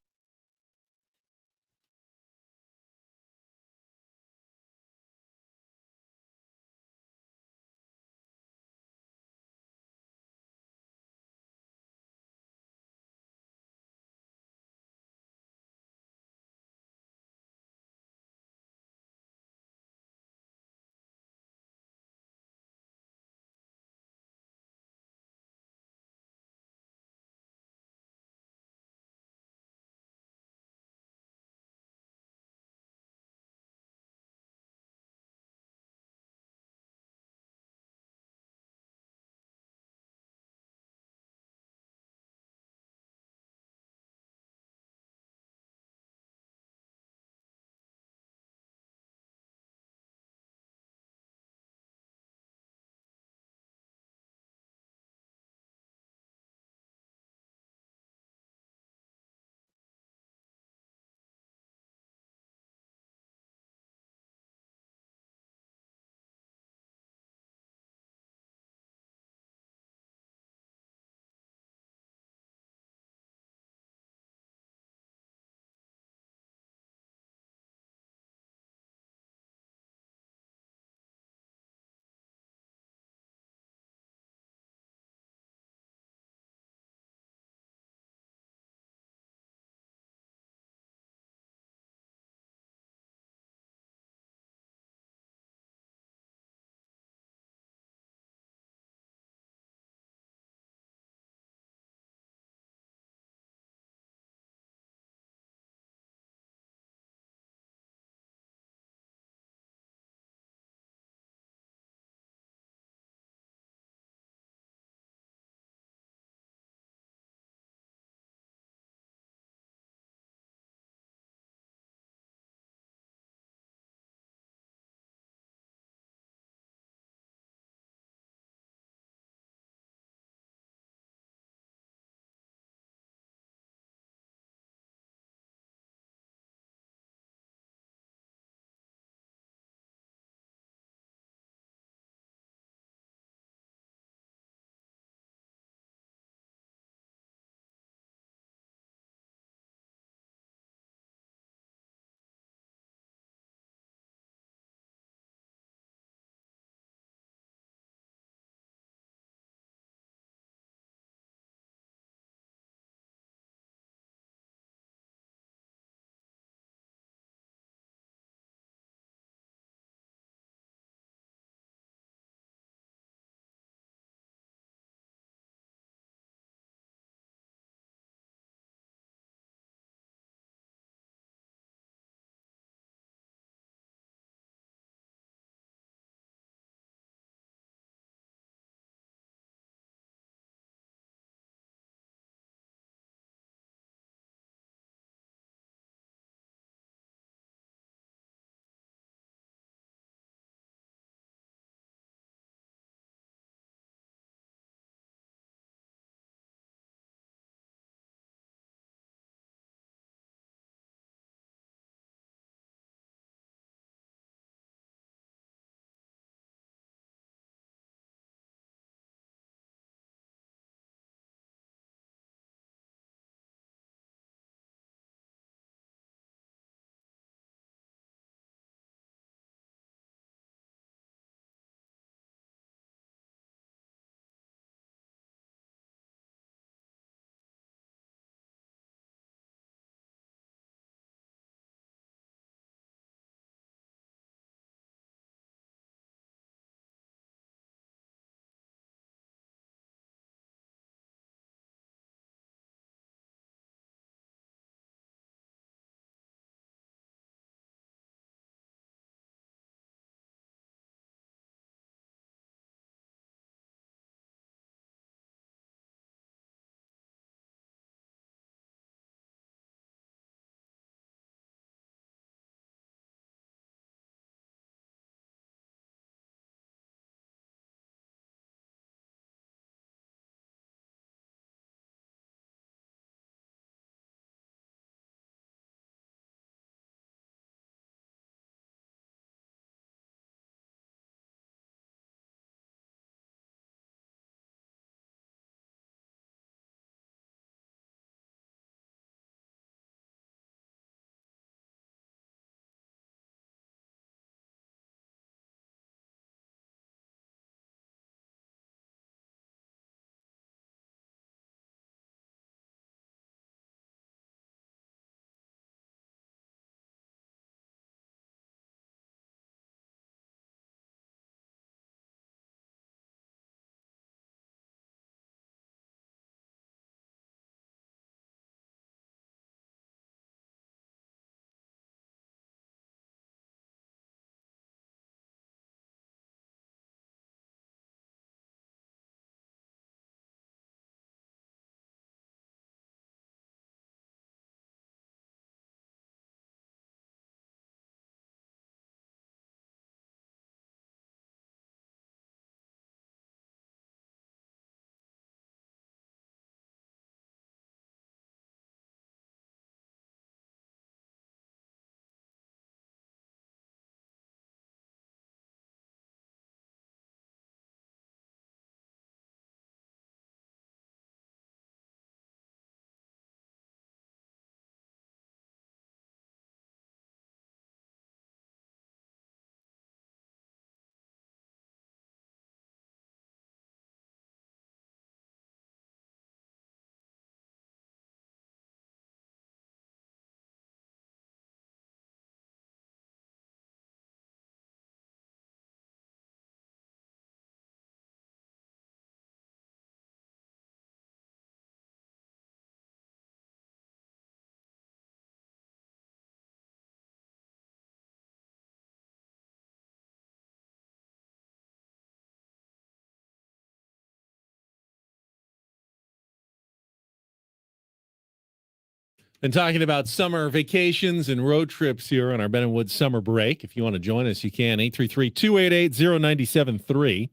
Been talking about summer vacations and road trips here on our Ben and Woods summer break. If you want to join us, you can. 833-288-0973.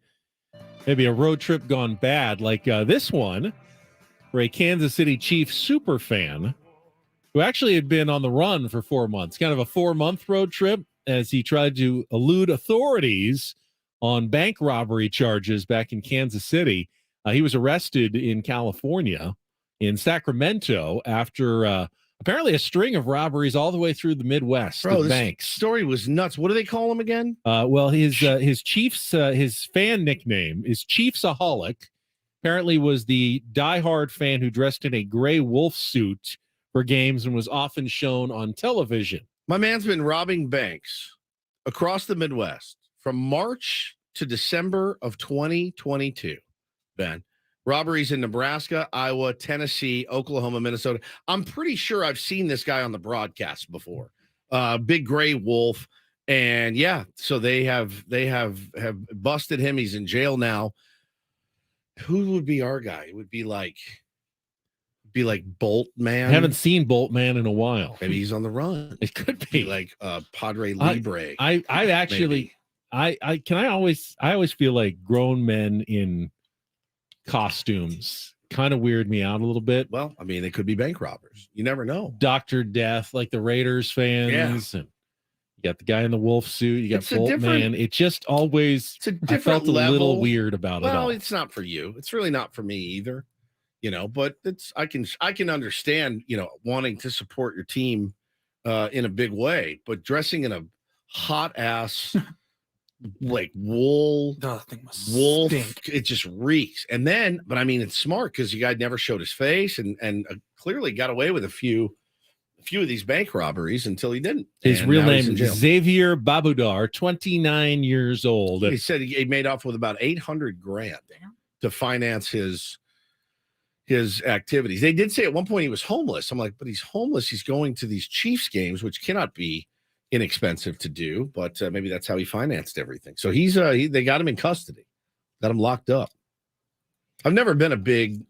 Maybe a road trip gone bad like this one for a Kansas City Chiefs super fan who actually had been on the run for 4 months, kind of a 4-month road trip as he tried to elude authorities on bank robbery charges back in Kansas City. He was arrested in California, in Sacramento, after apparently a string of robberies all the way through the Midwest. Bro, this banks. Story was nuts. What do they call him again? Well, his Chiefs, his fan nickname is Chiefsaholic. Apparently was the diehard fan who dressed in a gray wolf suit for games and was often shown on television. My man's been robbing banks across the Midwest from March to December of 2022, Ben. Robberies in Nebraska, Iowa, Tennessee, Oklahoma, Minnesota. I'm pretty sure I've seen this guy on the broadcast before. Big gray wolf. And yeah, so they have busted him. He's in jail now. Who would be our guy? It would be like Bolt Man. I haven't seen Bolt Man in a while. Maybe he's on the run. It could be like Padre Libre. I actually maybe. I always feel like grown men in costumes kind of weird me out a little bit. Well, I mean, they could be bank robbers. You never know. Dr. Death, like the Raiders fans. Yeah. And you got the guy in the wolf suit. You got Bolt Man. It just always, I felt a little weird about it all. Well, it's not for you. It's really not for me either. But I can understand, wanting to support your team in a big way, but dressing in a hot ass like wolf, it just reeks. And then, but I mean, it's smart because the guy never showed his face and clearly got away with a few of these bank robberies until he didn't. His real name is Xavier Babudar, 29 years old. He said he made off with about $800,000 to finance his activities. They did say at one point he was homeless. I'm like, but he's homeless. He's going to these Chiefs games, which cannot be inexpensive to do, but maybe that's how he financed everything. So they got him in custody, got him locked up. I've never been a big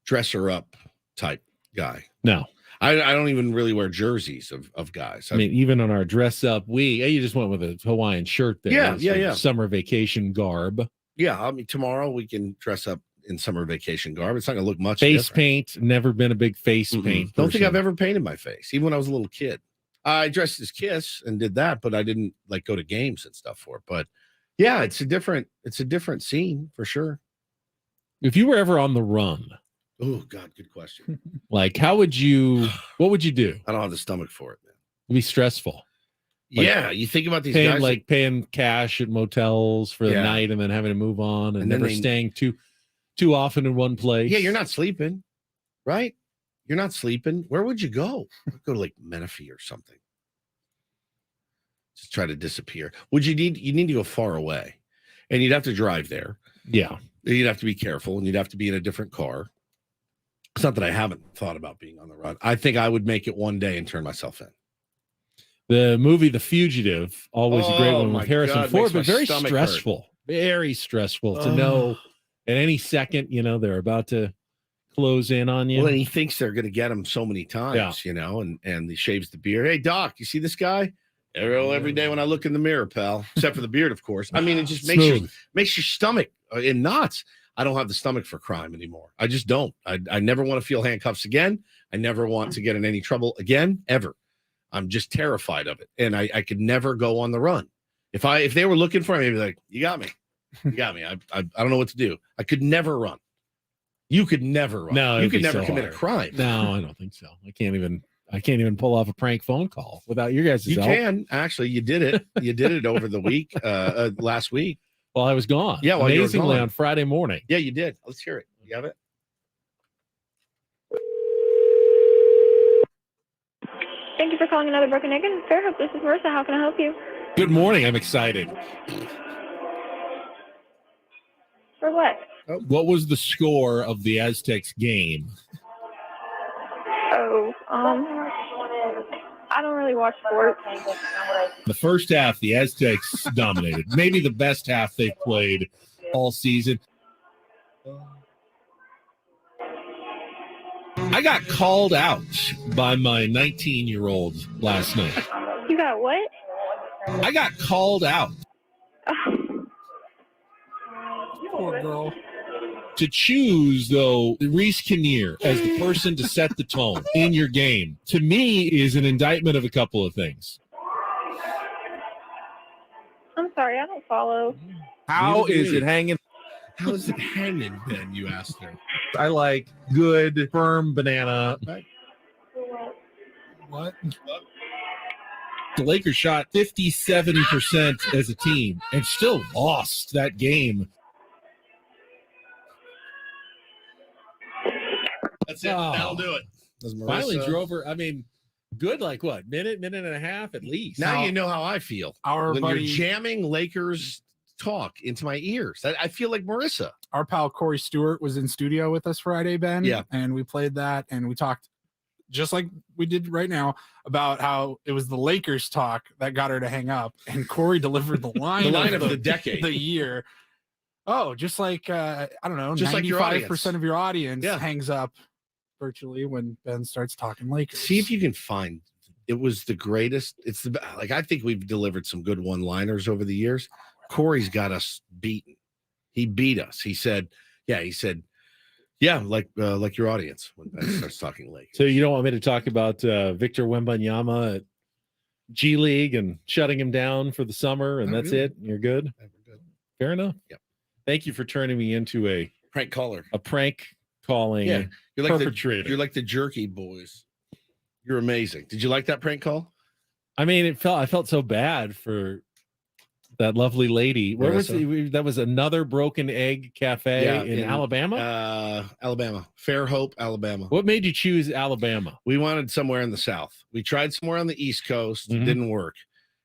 dresser up type guy. No, I don't even really wear jerseys of guys. I mean, even on our dress up, you just went with a Hawaiian shirt there. Yeah. Summer vacation garb. Yeah, I mean, tomorrow we can dress up in summer vacation garb. It's not going to look much face different. Paint. Never been a big face paint. Don't think I've ever painted my face, even when I was a little kid. I dressed as Kiss and did that, but I didn't like go to games and stuff for it. But yeah, it's a different scene for sure. If you were ever on the run, oh God, good question. Like, what would you do? I don't have the stomach for it, man. It'd be stressful. Yeah, you think about these guys like paying cash at motels for the night and then having to move on and never staying too often in one place. Yeah, you're not sleeping, right? You're not sleeping. Where would you go? Go to like Menifee or something. Just try to disappear. You need to go far away, and you'd have to drive there. Yeah, you'd have to be careful, and you'd have to be in a different car. It's not that I haven't thought about being on the run. I think I would make it one day and turn myself in. The movie The Fugitive, always a great one with Harrison Ford, but very stressful. Hurt. Very stressful to know at any second, they're about to close in on you. Well, and he thinks they're going to get him so many times, and he shaves the beard. Hey, Doc, you see this guy? Every day when I look in the mirror, pal, except for the beard, of course. I mean, it just makes your stomach in knots. I don't have the stomach for crime anymore. I just don't. I never want to feel handcuffs again. I never want to get in any trouble again, ever. I'm just terrified of it. And I could never go on the run. If they were looking for me, I'd be like, you got me. You got me. I don't know what to do. I could never run. You could never run. No, you could never commit a crime. No, I don't think so. I can't even pull off a prank phone call without your guys' help. You can actually. You did it. You did it over the week, last week. Well, I was gone. Yeah, well, amazingly on Friday morning. Yeah, you did. Let's hear it. You have it. Thank you for calling another Broken Egg and Fairhope. This is Marissa. How can I help you? Good morning. I'm excited. For what? What was the score of the Aztecs game? I don't really watch sports. The first half, the Aztecs dominated. Maybe the best half they've played all season. I got called out by my 19-year-old last night. You got what? I got called out. Poor girl. To choose, though, Reese Kinnear as the person to set the tone in your game, to me, is an indictment of a couple of things. I'm sorry, I don't follow. How is it hanging? How is it hanging, Ben? You asked her. I like good, firm banana. What? The Lakers shot 57% as a team and still lost that game. That's it. That'll do it. Finally drove her. I mean, good, like what? Minute and a half at least. Now you know how I feel. When you're jamming Lakers talk into my ears. I feel like Marissa. Our pal Corey Stewart was in studio with us Friday, Ben. Yeah. And we played that and we talked just like we did right now about how it was the Lakers talk that got her to hang up. And Corey delivered the line, of the decade. The year. Oh, just like I don't know, Just like your 95% of your audience Yeah. hangs up virtually when Ben starts talking Lakers. See if you can find it was the greatest. It's the like I think we've delivered some good one-liners over the years. Corey's got us beaten. He beat us. He said, like your audience when Ben starts talking Lakers. So you don't want me to talk about Victor Wembanyama at G League and shutting him down for the summer, and that's it? You're good? Fair enough. Yep. Thank you for turning me into a prank caller. A prank calling you're like perpetrator. You're like the Jerky Boys. You're amazing. Did you like that prank call? I mean, I felt so bad for that lovely lady. Where was that? Was another Broken Egg Cafe in Alabama? Alabama. Fair Hope, Alabama. What made you choose Alabama? We wanted somewhere in the South. We tried somewhere on the East Coast. It didn't work.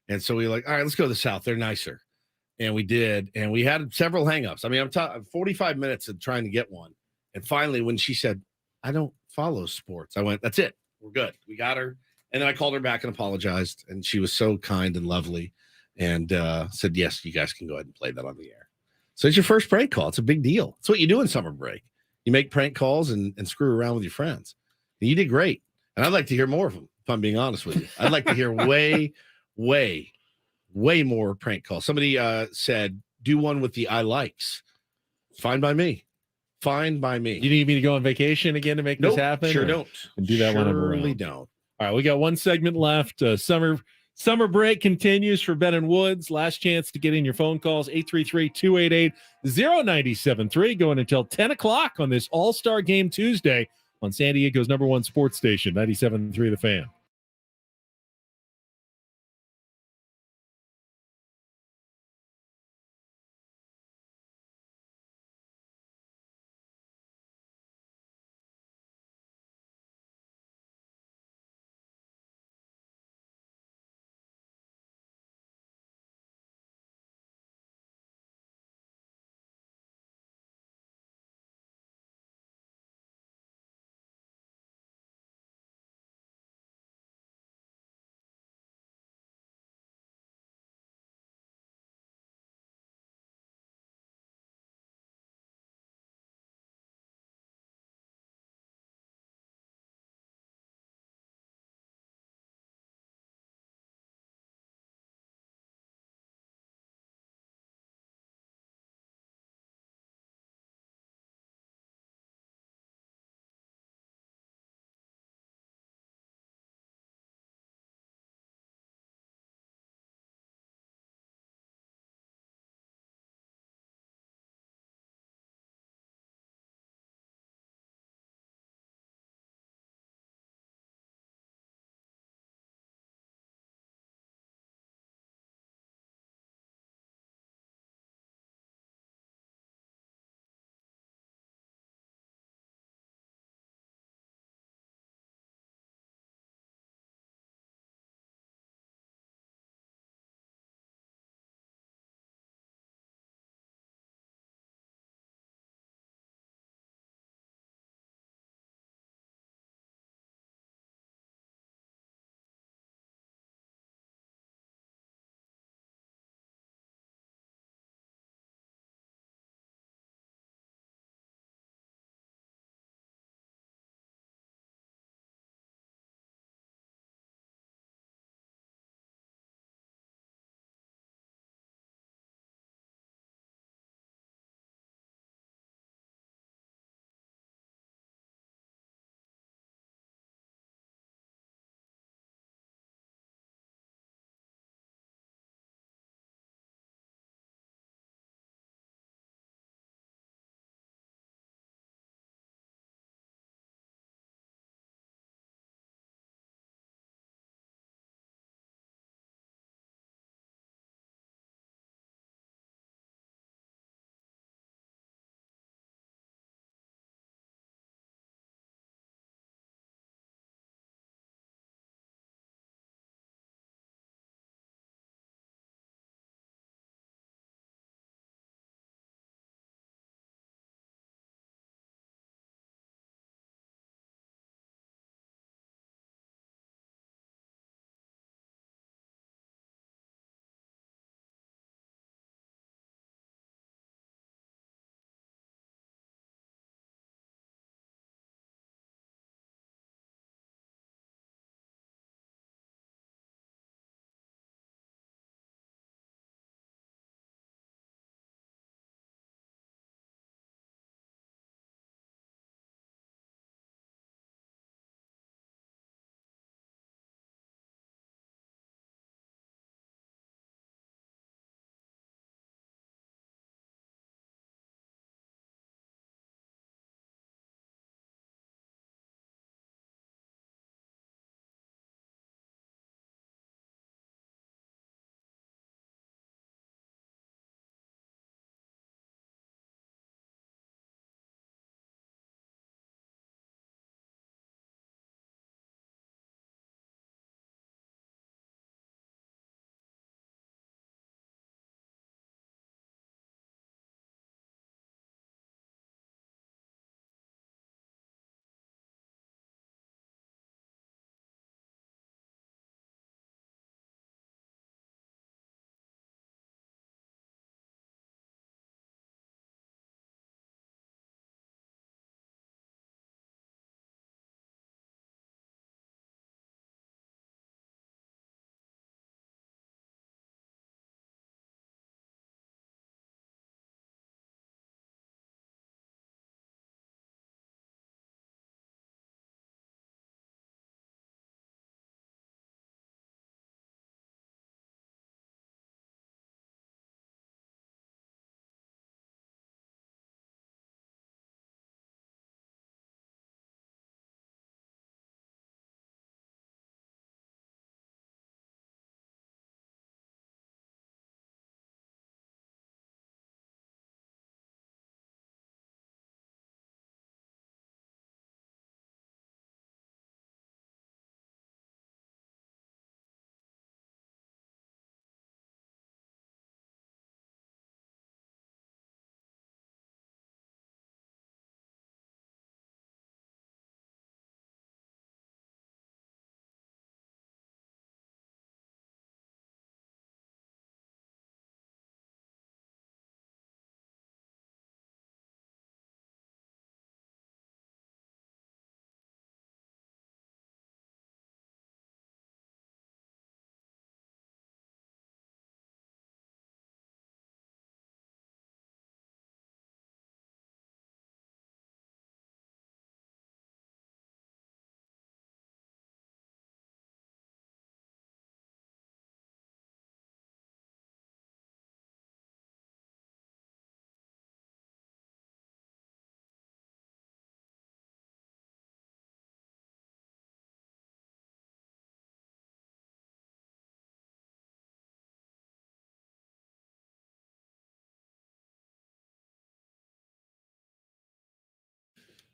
And so we were like, all right, let's go to the South. They're nicer. And we did. And we had several hangups. I mean, I'm talking 45 minutes of trying to get one. And finally, when she said, I don't follow sports, I went, that's it. We're good. We got her. And then I called her back and apologized. And she was so kind and lovely and said, yes, you guys can go ahead and play that on the air. So it's your first prank call. It's a big deal. It's what you do in summer break. You make prank calls and screw around with your friends. And you did great. And I'd like to hear more of them, if I'm being honest with you. I'd like to hear way more prank calls. Somebody said, do one with the I likes. Fine by me. Fine by me. You need me to go on vacation again to make this happen? Sure don't. And do that one Surely don't. All right, we got one segment left. Summer break continues for Ben and Woods. Last chance to get in your phone calls, 833-288-0973, going until 10 o'clock on this All-Star Game Tuesday on San Diego's #1 sports station, 97.3 The Fan.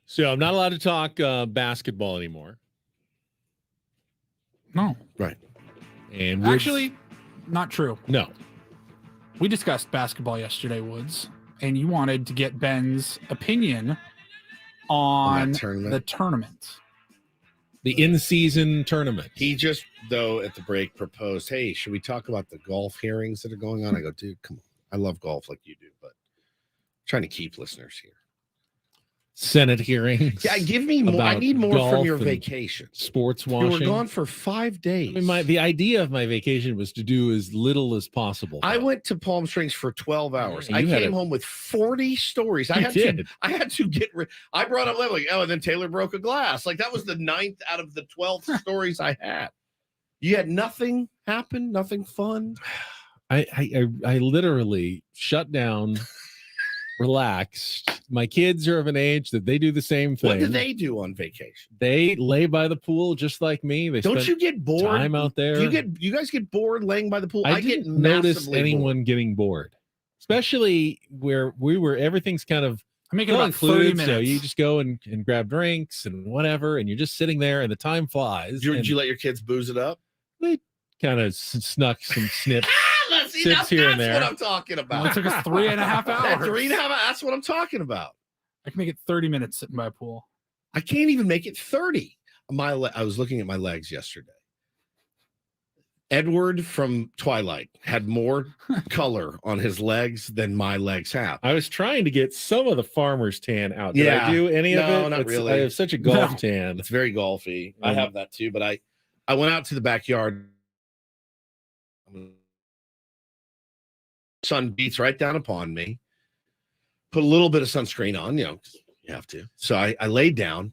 So I'm not allowed to talk basketball anymore. No. Right. And Actually, not true. No. We discussed basketball yesterday, Woods, and you wanted to get Ben's opinion on the tournament. The in-season tournament. He just, though, at the break proposed, hey, should we talk about the golf hearings that are going on? I go, dude, come on. I love golf like you do, but I'm trying to keep listeners here. Senate hearings. Yeah, give me more. I need more from your vacation. Sports You washing. were gone for 5 days. I mean, the idea of my vacation was to do as little as possible. I went to Palm Springs for 12 hours. Yeah, I you had came home with 40 stories. I had to get rid. I brought up like, oh, and then Taylor broke a glass. Like that was the 9th out of the 12 stories I had. You had nothing happen, nothing fun. I literally shut down, relaxed. My kids are of an age that they do the same thing. What do they do on vacation? They lay by the pool just like me. They Don't you get bored? Time out there. You guys get bored laying by the pool? I get didn't notice massively anyone getting bored, especially where we were. Everything's kind of I'm making about 30 minutes. So you just go and grab drinks and whatever, and you're just sitting there, and the time flies. Did you let your kids booze it up? They kind of snuck some snips. That's here and there. what I'm talking about. Well, it took us 3.5 hours. 3.5 hours. That's what I'm talking about. I can make it 30 minutes sitting by a pool. I can't even make it 30. I was looking at my legs yesterday. Edward from Twilight had more color on his legs than my legs have. I was trying to get some of the farmer's tan out. Did Yeah. I do any of it? Not really. I have such a golf tan. It's very golfy. I have that too, but I went out to the backyard. Sun beats right down upon me. Put a little bit of sunscreen on, you have to. So I laid down.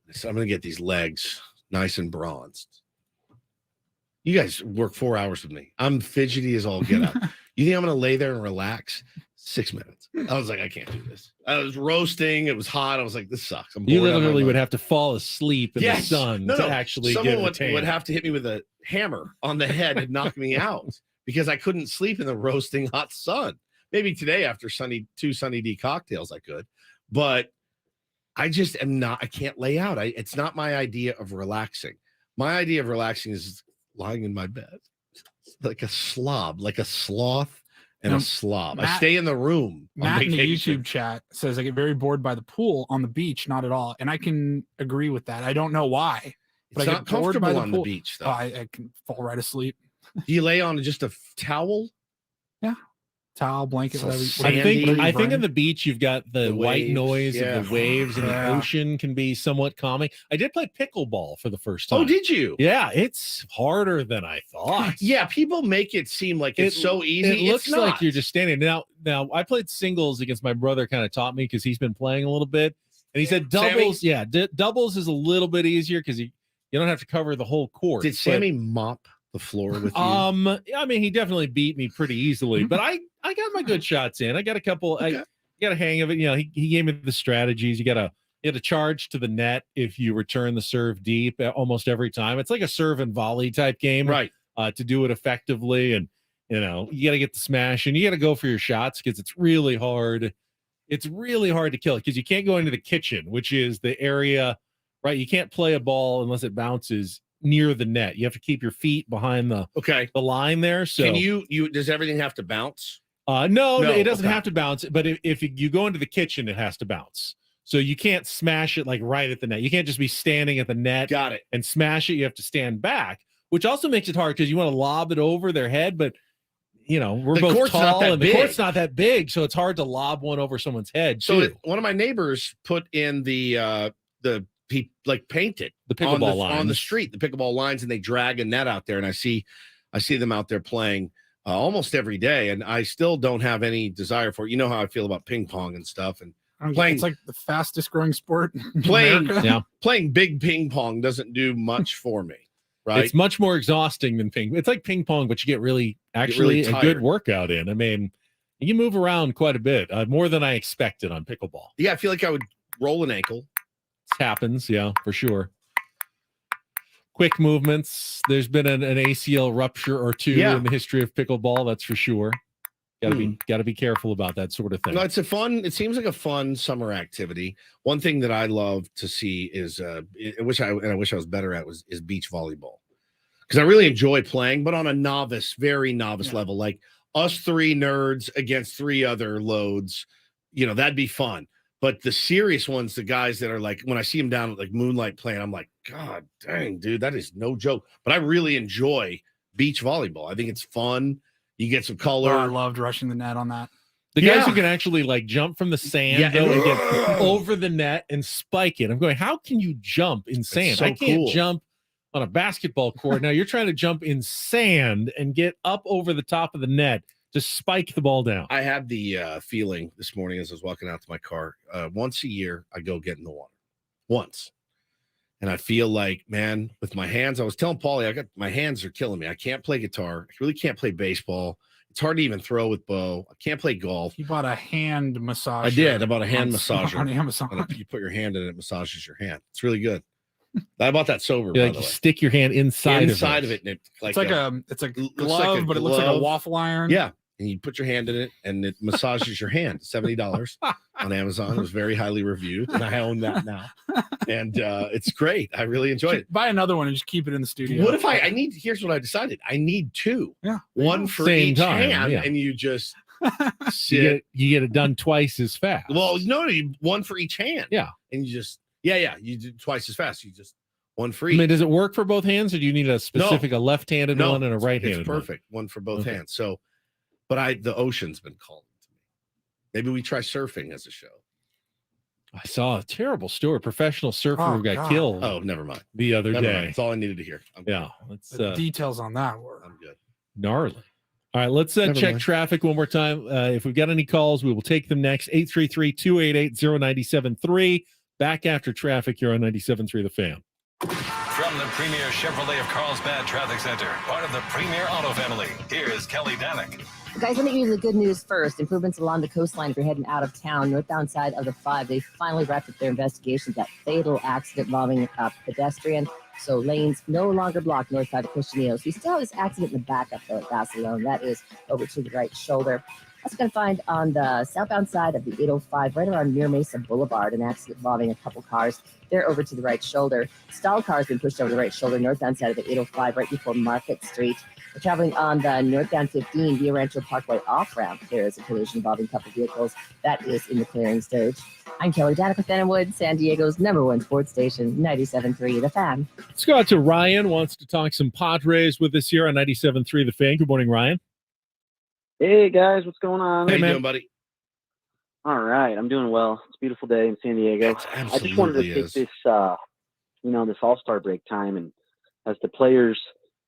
I said, I'm going to get these legs nice and bronzed. You guys work 4 hours with me. I'm fidgety as all get up. You think I'm going to lay there and relax? 6 minutes. I was like, I can't do this. I was roasting. It was hot. I was like, this sucks. I'm You bored out of my literally would mind. have to fall asleep in the sun to actually Someone get a tan. would have to hit me with a hammer on the head and knock me out because I couldn't sleep in the roasting hot sun. Maybe today after two Sunny D cocktails I could, but I just am not. I can't lay out. It's not my idea of relaxing. My idea of relaxing is lying in my bed like a slob, like a sloth and a slob. I stay in the room. Matt in the YouTube chat says I get very bored by the pool on the beach. Not at all, and I can agree with that. I don't know why, but It's I not get bored by comfortable on the pool. beach, though. Oh, I can fall right asleep. Do you lay on just a towel? Yeah. Towel, blanket, So whatever. I think on the beach you've got the white waves, noise of the waves, and the Yeah. ocean can be somewhat calming. I did play pickleball for the first time. Oh, did you? Yeah, it's harder than I thought. Yeah, people make it seem like it's so easy. It looks It's like not. you're just standing. Now I played singles against my brother. Kind of taught me because he's been playing a little bit, and he said doubles. Sammy? Yeah, doubles is a little bit easier because you don't have to cover the whole court. Did Sammy mop the floor with you? I mean, he definitely beat me pretty easily, but I got my good shots in. I got a couple. I got a hang of it. He gave me the strategies. You got to charge to the net if you return the serve deep almost every time. It's like a serve and volley type game, right? To do it effectively, and you got to get the smash, and you got to go for your shots because it's really hard. It's really hard to kill it because you can't go into the kitchen, which is the area, right? You can't play a ball unless it bounces near the net. You have to keep your feet behind the line there. So can you does everything have to bounce? No, it doesn't have to bounce, but if you go into the kitchen, it has to bounce. So you can't smash it like right at the net. You can't just be standing at the net. Got it. And smash it. You have to stand back, which also makes it hard because you want to lob it over their head, but we're The both court's not tall that and the big. court's not that big, so it's hard to lob one over someone's head. So too. one of my neighbors put in the painted the pickleball lines on the street, the pickleball lines, and they drag a net out there, and I see them out there playing almost every day, and I still don't have any desire for it. You know how I feel about ping pong and stuff, and playing. It's like the fastest growing sport. In Playing, America. playing big ping pong doesn't do much for me. Right? It's much more exhausting than ping. It's like ping pong, but you get really a good tired. workout in. I mean, you move around quite a bit, more than I expected on pickleball. Yeah, I feel like I would roll an ankle. It happens, yeah, for sure. Quick movements. There's been an ACL rupture or two in the history of pickleball, that's for sure. Got to be careful about that sort of thing. No, it seems like a fun summer activity. One thing that I love to see is I wish I was better at is beach volleyball. Because I really enjoy playing, but on a very novice level, like us three nerds against three other loads, that'd be fun. But the serious ones, the guys that are like, when I see them down at like Moonlight playing, I'm like, God dang, dude, that is no joke. But I really enjoy beach volleyball. I think it's fun. You get some color. Oh, I loved rushing the net on that. The guys who can actually like jump from the sand and get over the net and spike it. I'm going, how can you jump in sand? I can't jump on a basketball court. Now you're trying to jump in sand and get up over the top of the net to spike the ball down. I had the feeling this morning as I was walking out to my car. Once a year, I go get in the water. Once. And I feel like, man, with my hands, I was telling Paulie, my hands are killing me. I can't play guitar. I really can't play baseball. It's hard to even throw with Bo. I can't play golf. You bought a hand massager. I did. I bought a hand massager. On Amazon. And you put your hand in it, it massages your hand. It's really good. I bought that sober. Like you stick your hand inside of it. And It's a glove, but it looks like a waffle iron. Yeah. And you put your hand in it and it massages your hand. $70 on Amazon. It was very highly reviewed. And I own that now. And it's great. I really enjoyed it. Buy another one and just keep it in the studio. What if here's what I decided. I need two. Yeah. One for Same each time, hand. yeah. And you just sit. You get it done twice as fast. Well, no, one for each hand. Yeah. And you just, you do twice as fast. You just one for each. I mean, does it work for both hands or do you need a specific, a left-handed one and a right-handed it's perfect. One for both hands. So, but the ocean's been calling to me. Maybe we try surfing as a show. I saw a terrible story. Professional surfer who got killed. Oh, never mind. The other day. Mind. That's all I needed to hear. Let's the details on that were I'm good. Gnarly. All right, let's check traffic one more time. If we've got any calls, we will take them next. 833-288-0973. Back after traffic here on 97.3 The Fan. From the Premier Chevrolet of Carlsbad Traffic Center, part of the Premier Auto family, here's Kelly Danick. Guys, let me give you the good news first. Improvements along the coastline if you're heading out of town, northbound side of the 5. They finally wrapped up their investigation of that fatal accident involving a pedestrian. So lanes no longer blocked north side of Cushinillos. We still have this accident in the backup, though, at Barcelona. That is over to the right shoulder. Also going to find on the southbound side of the 805, right around Near Mesa Boulevard, an accident involving a couple cars. They're over to the right shoulder. Stalled cars been pushed over the right shoulder, northbound side of the 805, right before Market Street. We're traveling on the northbound 15 Via Rancho Parkway off-ramp. There is a collision involving a couple vehicles. That is in the clearing stage. I'm Kelly Danick with Bentonwood, San Diego's #1 sports station, 97.3 The Fan. Let's go out to Ryan. Wants to talk some Padres with us here on 97.3 The Fan. Good morning, Ryan. Hey, guys. What's going on? How you doing, buddy? All right. I'm doing well. It's a beautiful day in San Diego. I just wanted to take this, this All-Star break time, and as the players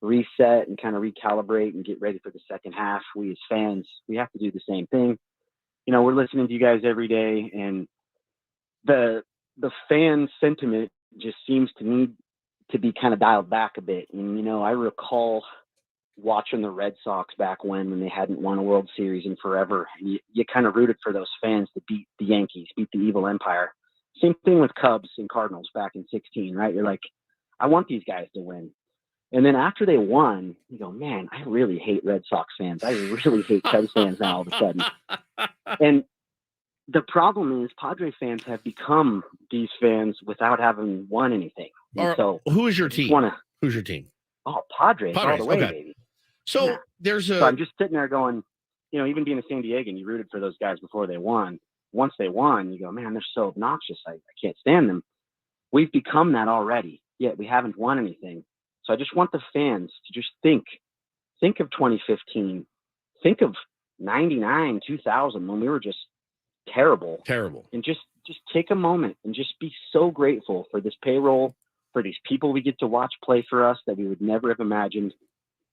reset and kind of recalibrate and get ready for the second half, we as fans, we have to do the same thing. We're listening to you guys every day, and the fan sentiment just seems to need to be kind of dialed back a bit. And, I recall watching the Red Sox back when they hadn't won a World Series in forever. And you kind of rooted for those fans to beat the Yankees, beat the evil empire. Same thing with Cubs and Cardinals back in 2016, right? You're like, I want these guys to win. And then after they won, you go, man, I really hate Red Sox fans. I really hate Cubs fans now all of a sudden. And the problem is Padre fans have become these fans without having won anything. So who is your team? Who's your team? Oh, Padres all the way, baby. So So I'm just sitting there going, even being a San Diegan, you rooted for those guys before they won. Once they won, you go, man, they're so obnoxious. I can't stand them. We've become that already, yet we haven't won anything. So I just want the fans to just think of 2015, think of 99, 2000, when we were just terrible, and just take a moment and just be so grateful for this payroll, for these people we get to watch play for us that we would never have imagined.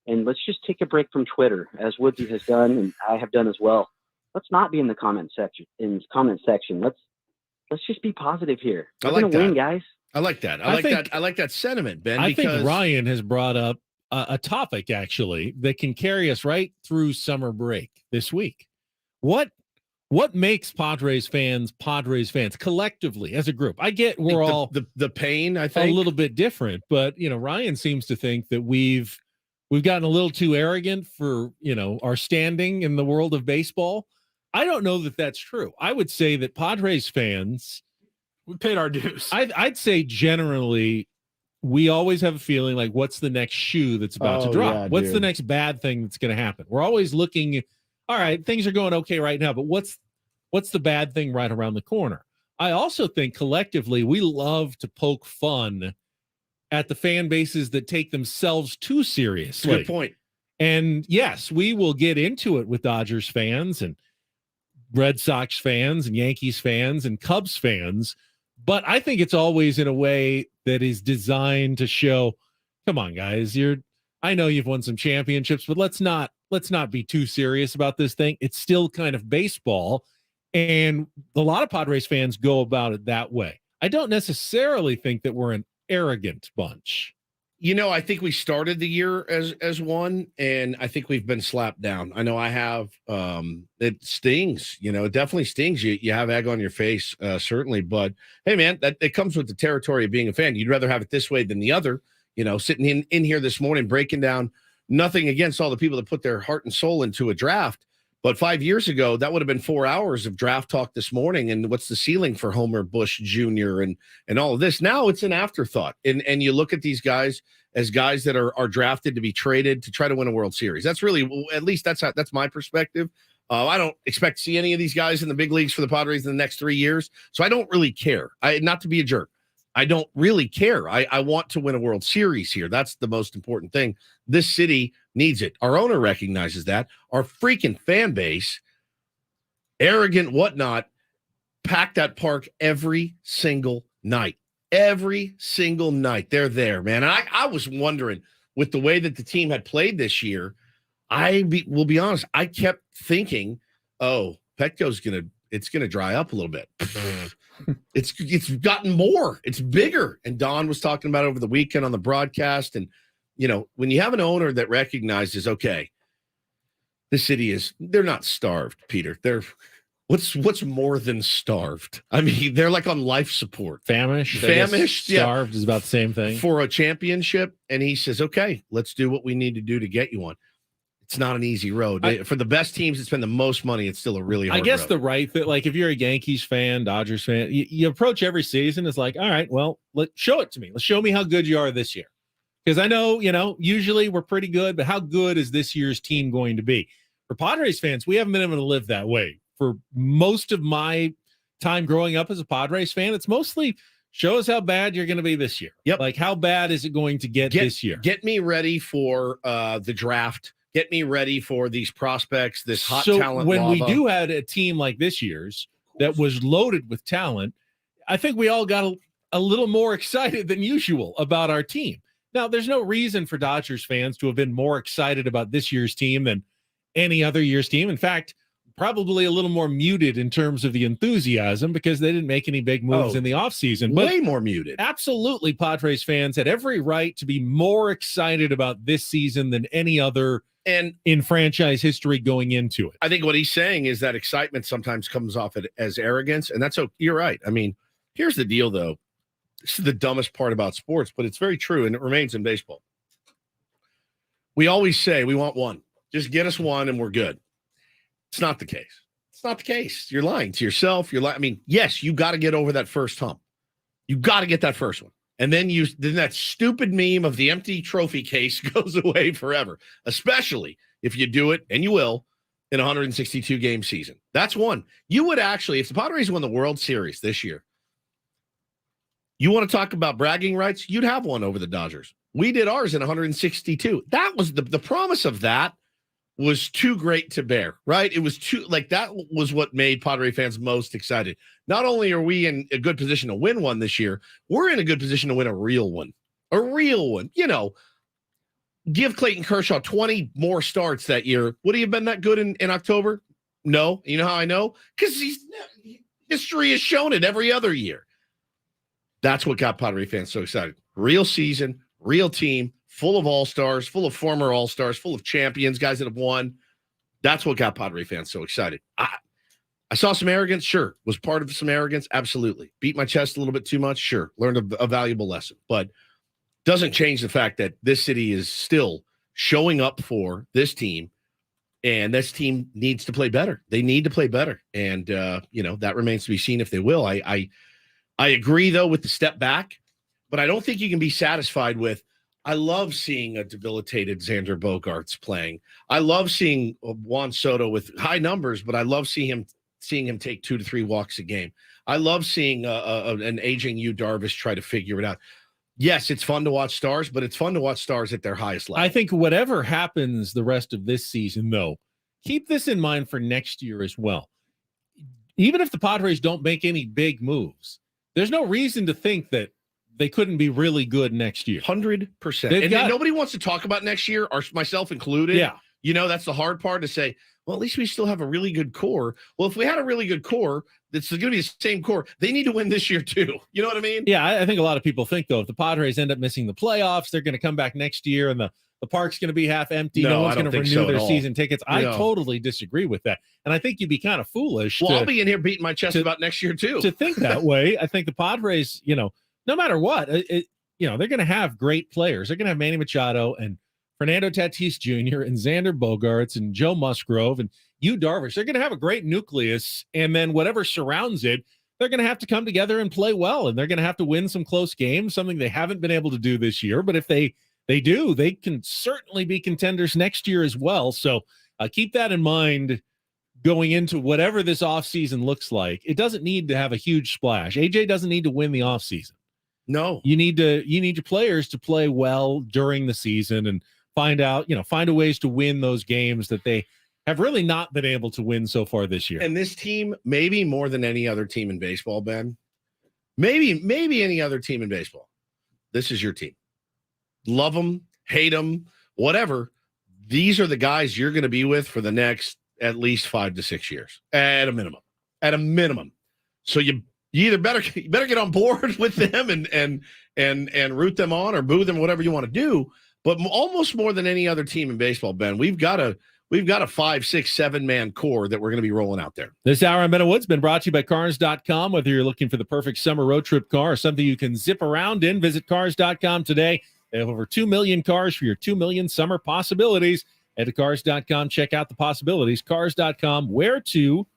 And let's just take a break from Twitter, as Woodsy has done, and I have done as well. Let's not be in the comment section. Let's just be positive here. We're gonna win, guys. I like that. I like that sentiment, Ben. I think Ryan has brought up a topic actually that can carry us right through summer break this week. What makes Padres fans collectively as a group? I get we're all the pain, I think, a little bit different, but Ryan seems to think that we've we've gotten a little too arrogant for, our standing in the world of baseball. I don't know that that's true. I would say that Padres fans, we paid our dues. I'd say generally we always have a feeling like, what's the next shoe that's about to drop? Yeah, what's the dude. next bad thing that's going to happen? We're always looking, all right, things are going okay right now, but what's the bad thing right around the corner? I also think collectively we love to poke fun at the fan bases that take themselves too seriously. Good point. And yes, we will get into it with Dodgers fans and Red Sox fans and Yankees fans and Cubs fans, but I think it's always in a way that is designed to show, come on, guys, I know you've won some championships, but let's not be too serious about this thing. It's still kind of baseball, and a lot of Padres fans go about it that way. I don't necessarily think that we're an arrogant bunch. I think we started the year as one, and I think we've been slapped down. I know I have. It stings. It definitely stings. You have egg on your face, certainly. But hey, man, it comes with the territory of being a fan. You'd rather have it this way than the other. Sitting in here this morning, breaking down, nothing against all the people that put their heart and soul into a draft. But 5 years ago, that would have been 4 hours of draft talk this morning. And what's the ceiling for Homer Bush Jr. and all of this? Now it's an afterthought. And you look at these guys as guys that are drafted to be traded to try to win a World Series. That's really, at least that's my perspective. I don't expect to see any of these guys in the big leagues for the Padres in the next 3 years. So I don't really care. Not to be a jerk. I don't really care. I want to win a World Series here. That's the most important thing. This city needs it. Our owner recognizes that. Our freaking fan base, arrogant, whatnot, pack that park every single night. Every single night. They're there, man. And I was wondering, with the way that the team had played this year, will be honest, I kept thinking, oh, Petco's it's gonna dry up a little bit. It's gotten more. It's bigger. And Don was talking about it over the weekend on the broadcast. And, when you have an owner that recognizes, okay, the city they're not starved, Peter. They're what's more than starved? I mean, they're like on life support. Famished. Starved is about the same thing. For a championship. And he says, okay, let's do what we need to do to get you one. It's not an easy road. For the best teams that spend the most money, it's still a really hard road. The right thing, like if you're a Yankees fan, Dodgers fan, you approach every season as like, all right, well, show it to me. Let's show me how good you are this year. Because I know, usually we're pretty good, but how good is this year's team going to be? For Padres fans, we haven't been able to live that way. For most of my time growing up as a Padres fan, it's mostly show us how bad you're going to be this year. Yep. Like, how bad is it going to get this year? Get me ready for the draft. Get me ready for these prospects, this hot talent. When lava. we do have a team like this year's that was loaded with talent, I think we all got a little more excited than usual about our team. Now, there's no reason for Dodgers fans to have been more excited about this year's team than any other year's team. In fact, probably a little more muted in terms of the enthusiasm because they didn't make any big moves in the offseason. Way more muted. Absolutely, Padres fans had every right to be more excited about this season than any other in franchise history going into it. I think what he's saying is that excitement sometimes comes off as arrogance, and that's okay. You're right. I mean, here's the deal, though. This is the dumbest part about sports, but it's very true, and it remains in baseball. We always say we want one. Just get us one, and we're good. It's not the case. It's not the case. You're lying to yourself. I mean, yes, you got to get over that first hump. You got to get that first one. And then that stupid meme of the empty trophy case goes away forever, especially if you do it, and you will, in a 162-game season. That's one. You would actually, if the Padres won the World Series this year, you want to talk about bragging rights? You'd have one over the Dodgers. We did ours in 162. That was the promise of that was too great to bear, right? It was that was what made Padre fans most excited. Not only are we in a good position to win one this year, we're in a good position to win a real one. A real one. Give Clayton Kershaw 20 more starts that year. Would he have been that good in October? No. You know how I know? Because history has shown it every other year. That's what got Padre fans so excited. Real season, real team, full of all-stars, full of former all-stars, full of champions, guys that have won. That's what got Padre fans so excited. I saw some arrogance, sure. Was part of some arrogance, absolutely. Beat my chest a little bit too much, sure. Learned a valuable lesson, but doesn't change the fact that this city is still showing up for this team, and this team needs to play better. They need to play better, and that remains to be seen if they will. I agree though with the step back, but I don't think you can be satisfied with. I love seeing a debilitated Xander Bogaerts playing. I love seeing Juan Soto with high numbers, but I love seeing him take 2 to 3 walks a game. I love seeing an aging Yu Darvish try to figure it out. Yes, it's fun to watch Stars, but it's fun to watch Stars at their highest level. I think whatever happens the rest of this season, though, keep this in mind for next year as well. Even if the Padres don't make any big moves, there's no reason to think that they couldn't be really good next year. 100%. And nobody wants to talk about next year, or myself included. Yeah. That's the hard part to say, well, at least we still have a really good core. Well, if we had a really good core, it's going to be the same core. They need to win this year too. You know what I mean? Yeah, I think a lot of people think, though, if the Padres end up missing the playoffs, they're going to come back next year and the park's going to be half empty. No one's going to renew their season tickets. I totally disagree with that. And I think you'd be kind of foolish. Well, I'll be in here beating my chest about next year too. To think that way. I think the Padres, no matter what, they're going to have great players. They're going to have Manny Machado and Fernando Tatis Jr. and Xander Bogaerts and Joe Musgrove and Yu Darvish. They're going to have a great nucleus, and then whatever surrounds it, they're going to have to come together and play well, and they're going to have to win some close games, something they haven't been able to do this year. But if they do, they can certainly be contenders next year as well. So keep that in mind going into whatever this offseason looks like. It doesn't need to have a huge splash. AJ doesn't need to win the offseason. No, you need your players to play well during the season and find a ways to win those games that they have really not been able to win so far this year. And this team, maybe more than any other team in baseball, Ben, maybe any other team in baseball, this is your team. Love them, hate them, whatever. These are the guys you're going to be with for the next at least 5 to 6 years at a minimum. So you either better get on board with them and root them on or boo them, whatever you want to do. But almost more than any other team in baseball, Ben, we've got a 5, 6, 7 man core that we're going to be rolling out there. This hour on Ben and Woods been brought to you by Cars.com. Whether you're looking for the perfect summer road trip car or something you can zip around in, visit Cars.com today. They have over 2 million cars for your 2 million summer possibilities. Head to Cars.com, check out the possibilities. Cars.com, where to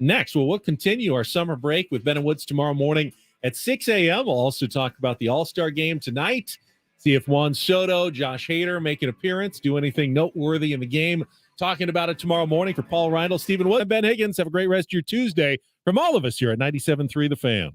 next? Well, we'll continue our summer break with Ben and Woods tomorrow morning at 6 a.m. We'll also talk about the All-Star game tonight. See if Juan Soto, Josh Hader make an appearance, do anything noteworthy in the game. Talking about it tomorrow morning for Paul Reindl, Stephen Wood, and Ben Higgins. Have a great rest of your Tuesday from all of us here at 97.3 The Fan.